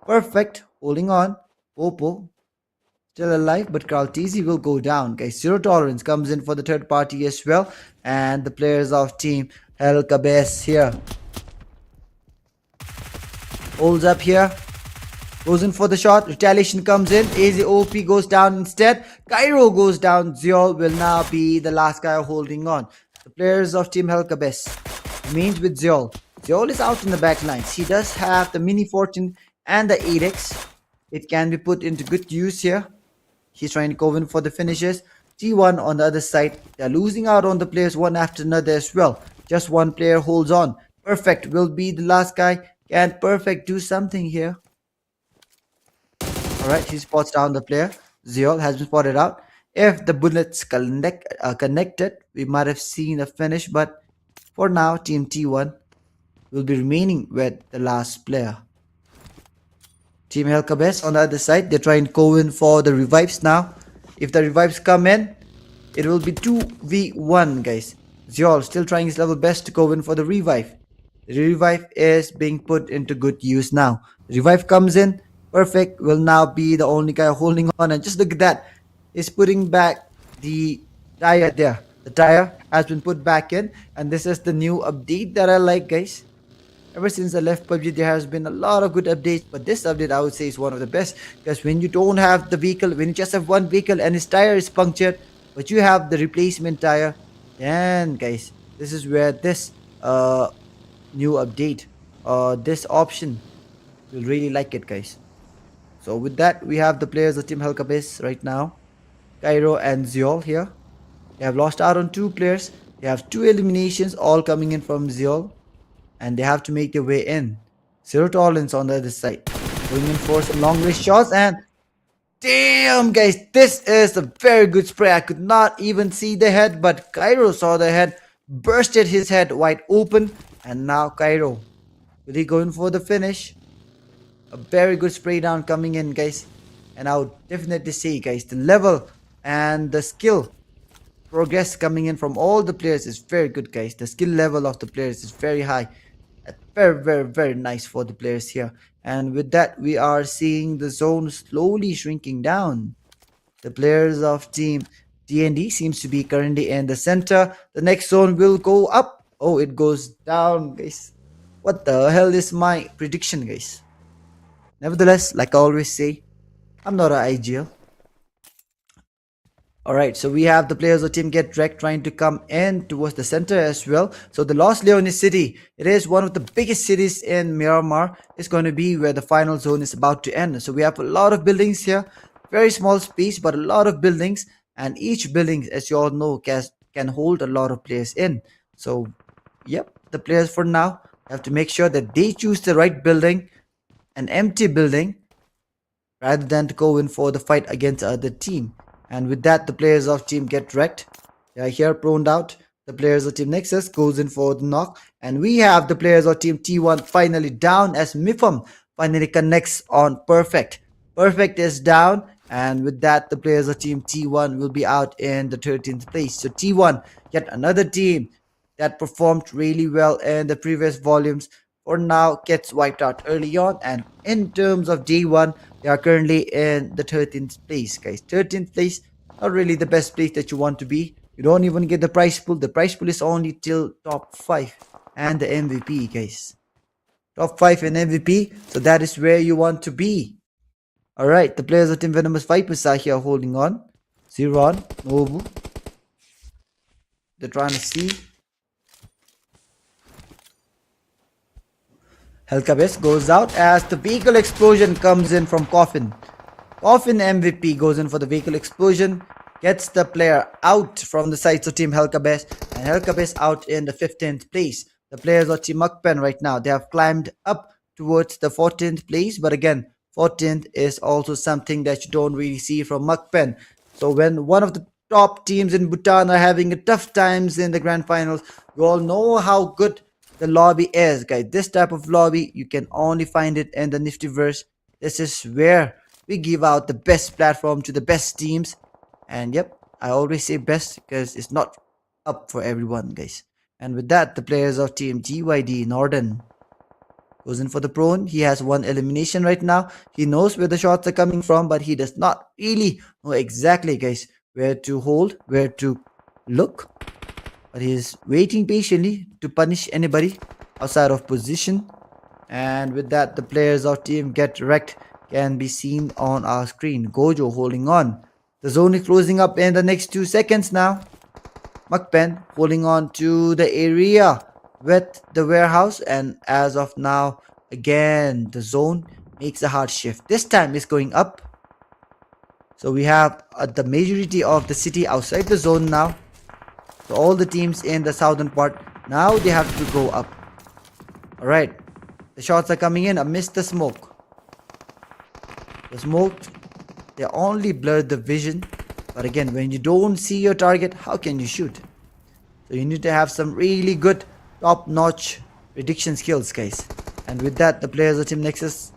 Perfect. Holding on. Popo still alive, but Cartesi will go down. Guys, zero tolerance comes in for the third party as well. And the players of team KERBECZ here. Holds up here. Goes in for the shot. Retaliation comes in. AZOP goes down instead. Cairo goes down. Ziol will now be the last guy holding on. The players of Team KERBECZ remains with Ziol. Ziol is out in the back lines. He does have the mini fortune and the 8x. It can be put into good use here. He's trying to go in for the finishes. T1 on the other side. They're losing out on the players one after another as well. Just one player holds on. Perfect will be the last guy. Can Perfect do something here? Alright, he spots down the player. Ziol has been spotted out. If the bullets connected, we might have seen a finish, but for now, Team T1 will be remaining with the last player. Team KERBECZ on the other side, they're trying to go in for the revives now. If the revives come in, it will be 2v1, guys. Ziol still trying his level best to go in for the revive. The revive is being put into good use now. The revive comes in. Perfect will now be the only guy holding on, and just look at that. He's putting back the tire there. The tire has been put back in, and this is the new update that I like, guys. Ever since I left PUBG, there has been a lot of good updates, but this update I would say is one of the best, because when you don't have the vehicle, when you just have one vehicle and its tire is punctured, but you have the replacement tire, then guys, this is where this new update, this option, you'll really like it, guys. So with that, we have the players of Team KERBECZ right now. Cairo and Ziol here. They have lost out on 2 players. They have 2 eliminations all coming in from Ziol. And they have to make their way in. Zero tolerance on the other side. Going in for some long range shots, and damn guys, this is a very good spray. I could not even see the head, but Cairo saw the head, bursted his head wide open, and now Cairo, will he go in for the finish? A very good spray down coming in, guys. And I would definitely say, guys, the level and the skill progress coming in from all the players is very good, guys. The skill level of the players is very high. Very nice for the players here. And with that, we are seeing the zone slowly shrinking down. The players of Team D&D seems to be currently in the center. The next zone will go up. Oh, it goes down, guys. What the hell is my prediction, guys? Nevertheless, like I always say, I'm not an IGL. Alright, so we have the players of Team Get Wrecked trying to come in towards the center as well. So the Los Leones city, it is one of the biggest cities in Miramar. It's going to be where the final zone is about to end. So we have a lot of buildings here. Very small space, but a lot of buildings. And each building, as you all know, can hold a lot of players in. So, yep, the players for now have to make sure that they choose the right building, an empty building, rather than to go in for the fight against the other team. And with that, the players of Team Get Wrecked, they are here proned out. The players of Team Nexus goes in for the knock. And we have the players of Team T1 finally down as Mifam finally connects on Perfect. Perfect is down. And with that, the players of Team T1 will be out in the 13th place. So T1, yet another team that performed really well in the previous volumes, for now gets wiped out early on. And in terms of day 1, they are currently in the 13th place, guys. 13th place, not really the best place that you want to be. You don't even get the prize pool. The prize pool is only till top 5 and the MVP, guys. Top 5 and MVP, so that is where you want to be. Alright, the players of Team Venomous Vipers are here holding on. Zeron, Nobu. They're trying to see. KERBECZ goes out as the vehicle explosion comes in from Coffin. Coffin MVP goes in for the vehicle explosion, gets the player out from the sides of Team KERBECZ, and KERBECZ out in the 15th place. The players of Team MAKPEN right now, they have climbed up towards the 14th place, but again, 14th is also something that you don't really see from MAKPEN. So when one of the top teams in Bhutan are having a tough times in the grand finals, you all know how good the lobby is, guys. This type of lobby, you can only find it in the Niftyverse. This is where we give out the best platform to the best teams. And yep, I always say best because it's not up for everyone, guys. And with that, the players of Team GYD Norden goes in for the prone. He has one elimination right now. He knows where the shots are coming from, but he does not really know exactly, guys, where to hold, where to look. But he is waiting patiently to punish anybody outside of position. And with that, the players of Team Get Wrecked can be seen on our screen. Gojo holding on. The zone is closing up in the next 2 seconds now. MAKPEN holding on to the area with the warehouse, and as of now, again, the zone makes a hard shift. This time it's going up. So we have the majority of the city outside the zone now. So all the teams in the southern part, now they have to go up. Alright, the shots are coming in amidst the smoke. The smoke, they only blur the vision. But again, when you don't see your target, how can you shoot? So you need to have some really good top-notch prediction skills, guys. And with that, the players of Team Nexus,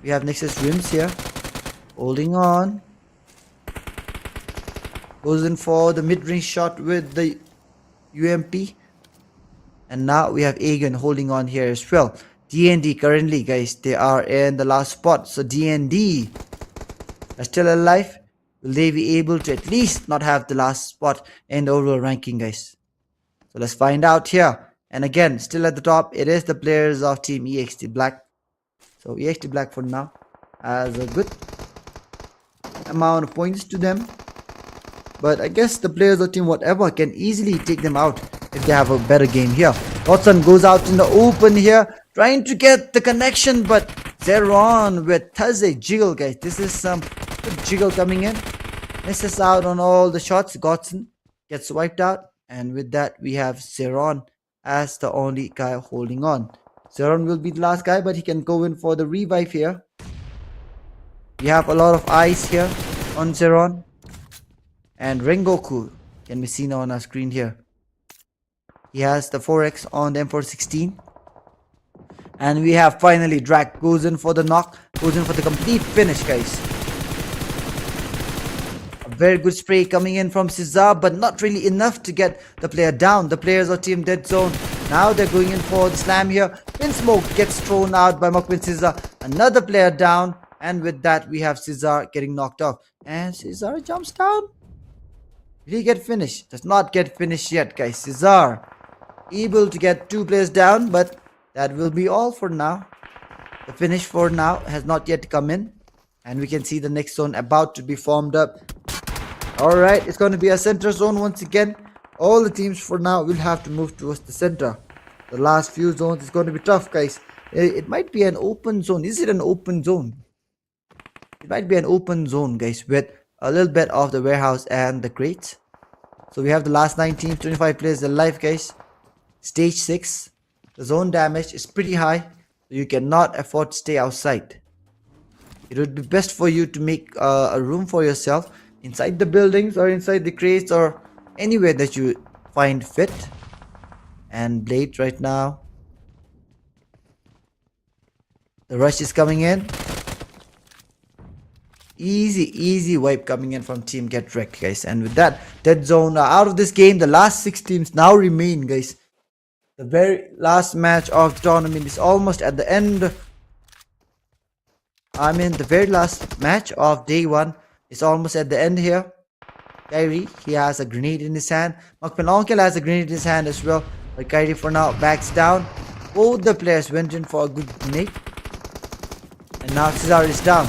we have Nexus Rims here, holding on. Goes in for the mid-range shot with the UMP. And now we have Aegon holding on here as well. DND currently, guys, they are in the last spot. So DND are still alive. Will they be able to at least not have the last spot in the overall ranking, guys? So let's find out here. And again, still at the top, it is the players of Team EXT Black. So EXT Black for now has a good amount of points to them. But I guess the players of Team Whatever can easily take them out if they have a better game here. Watson goes out in the open here, trying to get the connection, but Zeron with Taze jiggle, guys. This is some good jiggle coming in. Misses out on all the shots. Godson gets wiped out. And with that, we have Zeron as the only guy holding on. Zeron will be the last guy, but he can go in for the revive here. We have a lot of eyes here on Zeron. And Rengoku can be seen on our screen here. He has the 4x on the M416. And we have finally Drak goes in for the knock. Goes in for the complete finish, guys. A very good spray coming in from Cesar, but not really enough to get the player down. The players of Team Dead Zone, now they're going in for the slam here. Pin Smoke gets thrown out by MAKPEN Cesar. Another player down. And with that, we have Cesar getting knocked off. And Cesar jumps down. Did he get finished? Does not get finished yet, guys. Cesar able to get 2 players down, but that will be all for now. The finish for now has not yet come in. And we can see the next zone about to be formed up. Alright, it's going to be a center zone once again. All the teams for now will have to move towards the center. The last few zones is going to be tough, guys. It might be an open zone. Is it an open zone? It might be an open zone, guys, with a little bit of the warehouse and the crates. So we have the last 19, 25 players alive, guys. Stage 6. The zone damage is pretty high. So you cannot afford to stay outside. It would be best for you to make a room for yourself inside the buildings or inside the crates or anywhere that you find fit. And Blade right now. The rush is coming in. Easy wipe coming in from Team Get Wrecked, guys. And with that, Dead Zone are out of this game. The last 6 teams now remain, guys. The very last match of the tournament is almost at the end. I mean, the very last match of day 1 is almost at the end here. Kyrie, he has a grenade in his hand. MAKPEN has a grenade in his hand as well. But Kyrie for now backs down. Both the players went in for a good grenade. And now Cesar is down.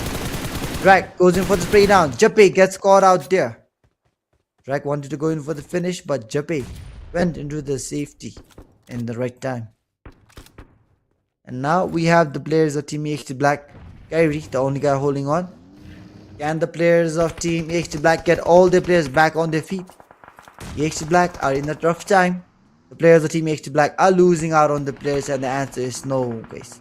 Drak goes in for the spray down. Jappe gets caught out there. Drak wanted to go in for the finish, but Jappe went into the safety in the right time. And now we have the players of Team EXT Black. Kyrie, the only guy holding on. Can the players of Team EXT Black get all their players back on their feet? EXT Black are in a tough time. The players of Team EXT Black are losing out on the players, and the answer is no, guys.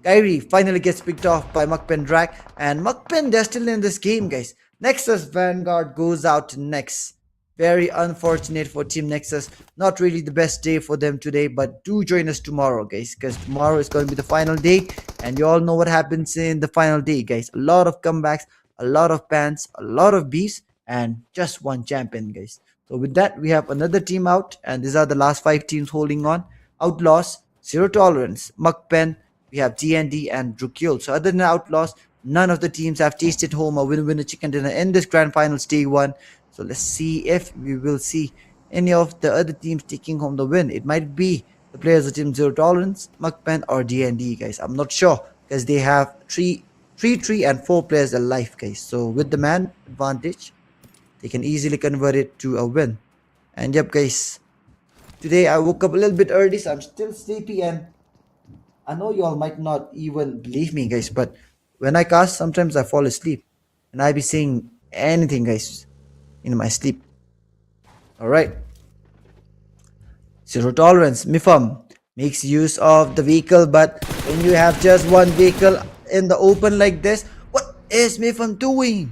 Kyrie finally gets picked off by MAKPEN Drak, and MAKPEN, they're still in this game, guys. Nexus Vanguard goes out to Nex. Very unfortunate for Team Nexus. Not really the best day for them today, but do join us tomorrow, guys, because tomorrow is going to be the final day, and you all know what happens in the final day, guys. A lot of comebacks, a lot of bans, a lot of beefs, and just one champion, guys. So with that, we have another team out, and these are the last 5 teams holding on. Outlaws, Zero Tolerance, MAKPEN, we have TND and Drukyul. So other than Outlaws, none of the teams have tasted home a winner chicken dinner in this grand finals day one. So let's see if we will see any of the other teams taking home the win. It might be the players of Team Zero Tolerance, MAKPEN, or DND, guys. I'm not sure because they have three, and 4 players alive, guys. So with the man advantage, they can easily convert it to a win. And yep, guys, today I woke up a little bit early, so I'm still sleepy, and I know you all might not even believe me, guys, but when I cast, sometimes I fall asleep, and I be saying anything, guys, in my sleep. All right. Zero Tolerance, MIFAM, makes use of the vehicle, but when you have just one vehicle in the open like this, what is MIFAM doing?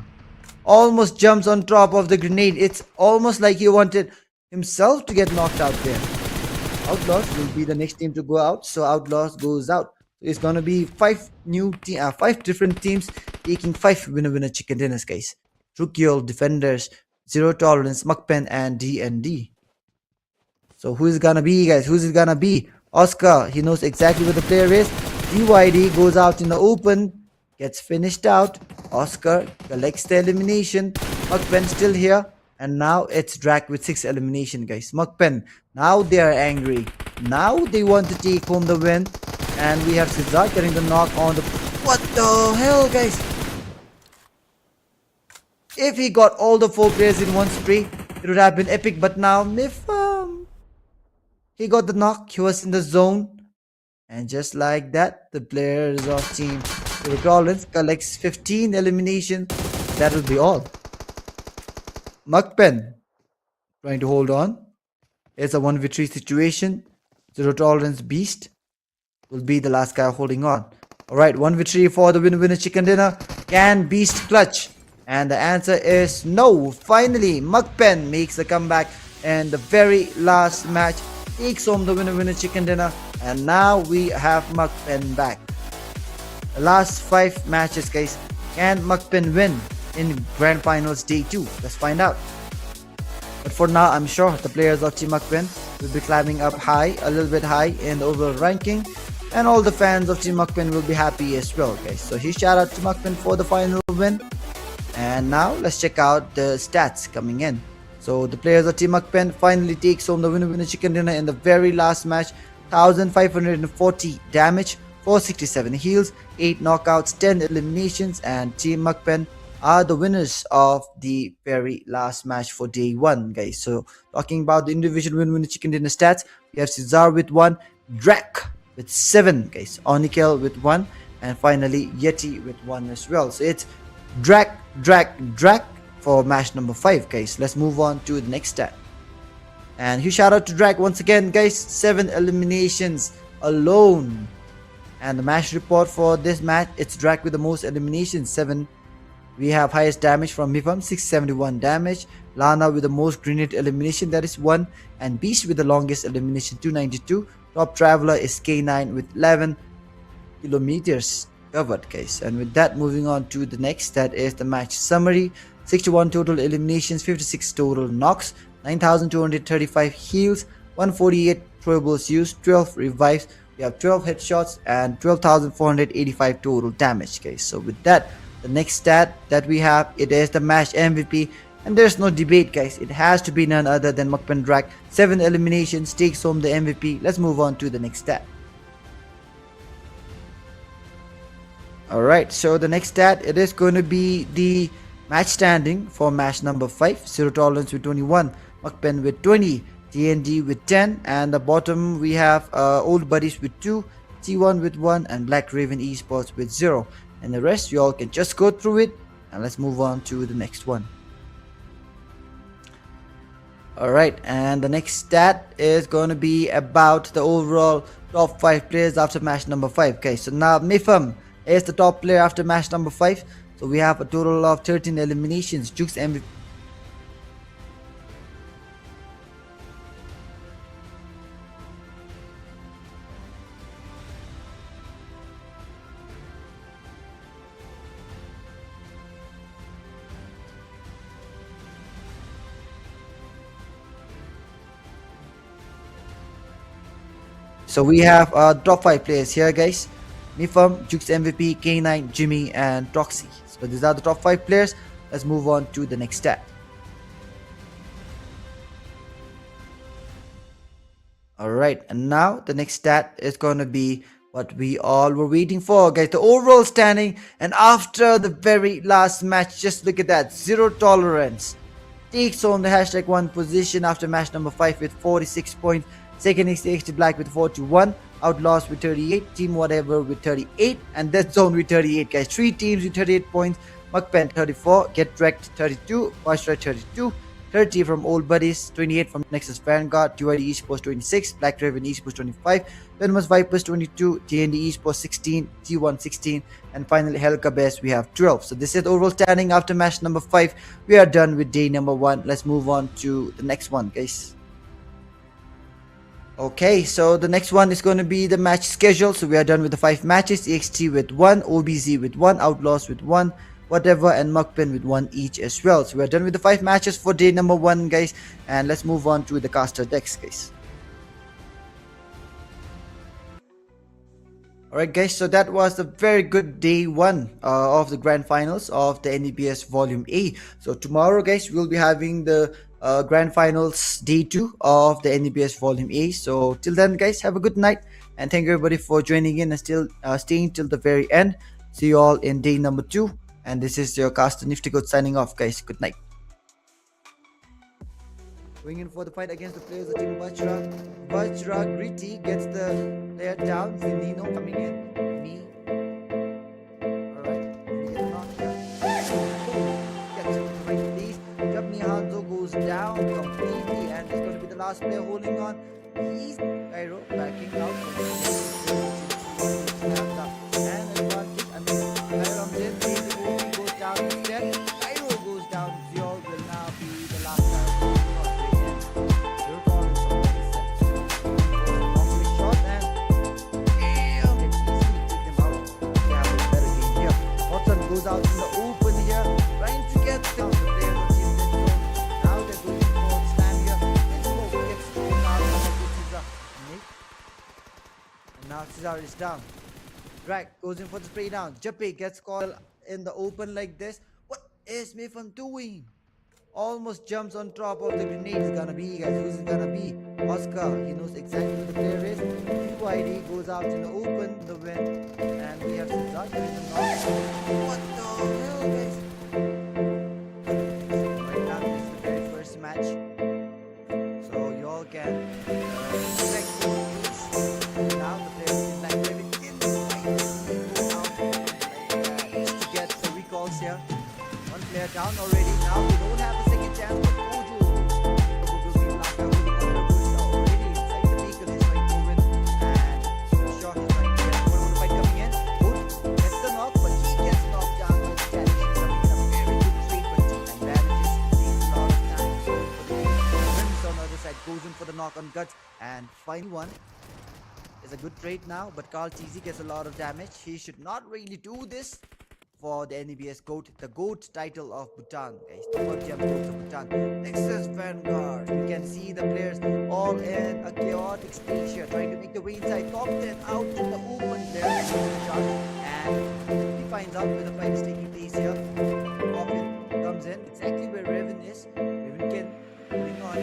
Almost jumps on top of the grenade. It's almost like he wanted himself to get knocked out there. Outlaws will be the next team to go out, so Outlaws goes out. It's gonna be 5 different teams taking 5 winner chicken dinners, guys. Drukyul, Defenders, Zero Tolerance, MAKPEN, and DND. So who is gonna be, guys? Who's it gonna be? Oscar, he knows exactly where the player is. DYD goes out in the open, gets finished out. Oscar collects the elimination. MAKPEN still here. And now it's Drac with 6 elimination, guys. MAKPEN, now they are angry. Now they want to take home the win. And we have Cesar getting the knock on the... What the hell, guys? If he got all the 4 players in one spray, it would have been epic. But now, MIFAM, he got the knock. He was in the zone. And just like that, the players of Team Zero Tolerance collects 15 eliminations. That will be all. MAKPEN trying to hold on. It's a 1v3 situation. Zero Tolerance Beast will be the last guy holding on. Alright, 1v3 for the winner chicken dinner. Can Beast clutch? And the answer is no. Finally, MAKPEN makes a comeback and the very last match takes home the winner chicken dinner. And now we have MAKPEN back. The last 5 matches, guys. Can MAKPEN win in Grand Finals Day 2? Let's find out. But for now, I'm sure the players of Team MAKPEN will be climbing up high, a little bit high in the overall ranking. And all the fans of Team MAKPEN will be happy as well, guys. So huge shout out to MAKPEN for the final win. And now let's check out the stats coming in. So the players of Team MAKPEN finally takes home the winner chicken dinner in the very last match. 1540 damage, 467 heals, 8 knockouts, 10 eliminations, and Team MAKPEN are the winners of the very last match for day 1, guys. So talking about the individual winner chicken dinner stats, we have Cesar with 1, Drac with 7, guys, Onikel with 1, and finally Yeti with 1 as well. So it's Drac for match number 5, guys. Let's move on to the next stat. And huge shout out to Drac once again, guys. 7 eliminations alone. And the match report for this match, it's Drac with the most eliminations, 7. We have highest damage from MIFAM, 671 damage. Lana with the most grenade elimination, that is 1. And Beast with the longest elimination, 292. Top Traveler is K9 with 11 kilometers covered, guys. And with that, moving on to the next, that is the match summary. 61 total eliminations, 56 total knocks, 9235 heals, 148 throwables used, 12 revives. We have 12 headshots and 12,485 total damage, guys. So with that, the next stat that we have, it is the match MVP, and there's no debate, guys. It has to be none other than MAKPEN Drac. 7 eliminations, takes home the MVP. Let's move on to the next stat. Alright, so the next stat, it is going to be the match standing for match number 5. Zero Tolerance with 21, MAKPEN with 20, TND with 10, and the bottom we have Old Buddies with 2, T1 with 1, and Black Raven Esports with 0. And the rest, you all can just go through it, and let's move on to the next one. Alright, and the next stat is going to be about the overall top 5 players after match number 5. Okay, so now MIFAM is the top player after match number 5. So we have a total of 13 eliminations. Juke's MVP. So we have top 5 players here, guys. Nifam, Jukes MVP, K9, Jimmy, and Proxy. So these are the top 5 players. Let's move on to the next stat. Alright, and now the next stat is going to be what we all were waiting for, guys. The overall standing, and after the very last match, just look at that. Zero tolerance takes home the #1 position after match number 5 with 46 points. Second is XT Black with 41. Outlaws with 38. Team Whatever with 38. And Death Zone with 38, guys. 3 teams with 38 points. MAKPEN 34. Get Wrecked 32. VAJRA 32. 30 from Old Buddies, 28 from NEXUS Vanguard, TYD Esports 26, Black Raven Esports 25, Venomous Vipers 22, TND Esports 16, T1 16, and finally KERBECZ we have 12. So this is overall standing after match number 5. We are done with day number 1. Let's move on to the next one, guys. Okay, so the next one is going to be the match schedule. So we are done with the 5 matches. EXT with 1, OBZ with 1, Outlaws with 1, Whatever, and MAKPEN with 1 each as well. So we're done with the 5 matches for day number 1, guys, and let's move on to the caster decks, guys. Alright, guys, so that was a very good day 1 of the grand finals of the NEBS Volume A. So tomorrow, guys, we'll be having the grand finals day 2 of the NEBS Volume A. So till then, guys, have a good night, and thank you everybody for joining in and still staying till the very end. See you all in day number 2. And this is your caster Nifty Goat signing off, guys. Good night. Going in for the fight against the players of Team VAJRA. VAJRA Gritty gets the player down. Zinino coming in. Me. Alright. Gets to the right place. Jabni Hanzo goes down completely. And it's going to be the last player holding on. He's Cairo backing out. And advantage. I mean, Cairo goes down instead. Cairo goes down. Ziol will now be the last guy. Goes out in the open here, trying to get down the player of Team Death Zone. Now they're going for slam here. And Smoke gets thrown out by Nick. And now Cesar is down. Drag goes in for the spray down. Juppy gets caught in the open like this. What is Mifam doing? Almost jumps on top of the grenade. It's gonna be, guys. Who's it gonna be? Oscar. He knows exactly who the player is. TYD goes out in the open, the win. And we have Cesar doing the knock. What the hell, guys? Right now, this is the very first match. So you all can expect these. Now the player is like Raven in the fight. Go out like just to get the recalls here. One player down already. Now we don't have a second chance, but Mojo will be Laka holding on to already inside the vehicle. He's trying to win, and sure he's trying to get one more fight coming in. Good, gets the knock, but he gets knocked down by the challenge. He's coming in a very good trade, but he manages to take a lot of time for the wins on the other side. Goes in for the knock on Guts, and final one is a good trade now, but Carl TZ gets a lot of damage. He should not really do this for the NEBS GOAT, the GOAT title of Bhutan, guys. The first jump goes to Bhutan. NEXUS Vanguard. We can see the players all in a chaotic stage here, trying to make the way inside. Top 10 out in the open there. And he finds out where the fight is taking place here. Coffin comes in exactly where Raven is. Raven can bring on.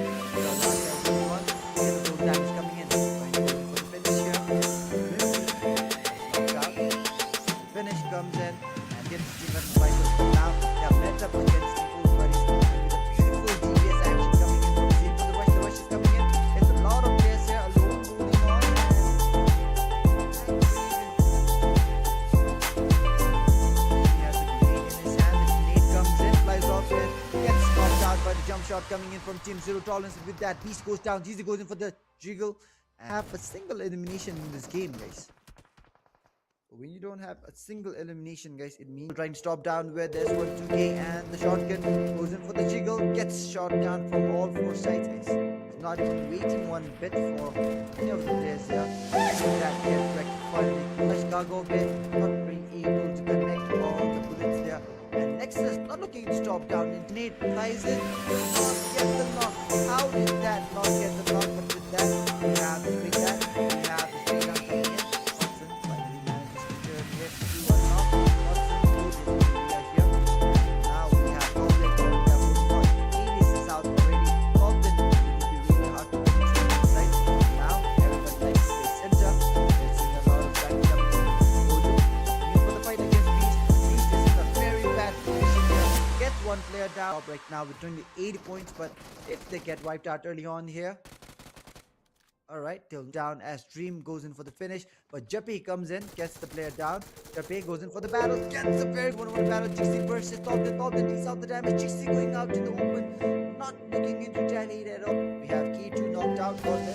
Get the damage coming in. Trying to go for the finish here. Finish comes in. Against Steven Fighters, but now they are met up against the Old Buddies with a beautiful DBS action coming in from the team. For the Rush is coming in. There's a lot of players here alone moving on. He has a grenade in his hand. The grenade comes in, flies off it, gets knocked out by the jump shot coming in from Team Zero Tolerance. With that, Beast goes down. GZ goes in for the jiggle. Have a single elimination in this game, guys. When you don't have a single elimination, guys, it means trying to stop down where there's 1-2K, and the shotgun goes in for the jiggle, gets shot down from all 4 sides, guys. It's not even waiting one bit for any of the players here. That gets wrecked finally. Flash cargo bit, not being able to connect all the bullets there. And NEXUS not looking to stop down. Nate flies in, does not get the knock. How did that not get the knock? But with that, we have to break that. We have top right now with only 80 points, but if they get wiped out early on here, alright, they'll down as Dream goes in for the finish, but Juppy comes in, gets the player down. Juppy goes in for the battle, gets a very 1-1 battle. Jixi versus top, and takes out the damage. Jixi going out in the open, not looking into retaliate at all. We have Key2 knocked out on the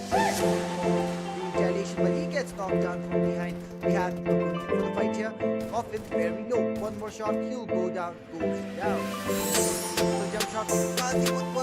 retaliation, but he gets knocked down from behind. We have going in for the fight here. Off him very low. One more shot, he'll go down, goes down. The jump shot, Gazi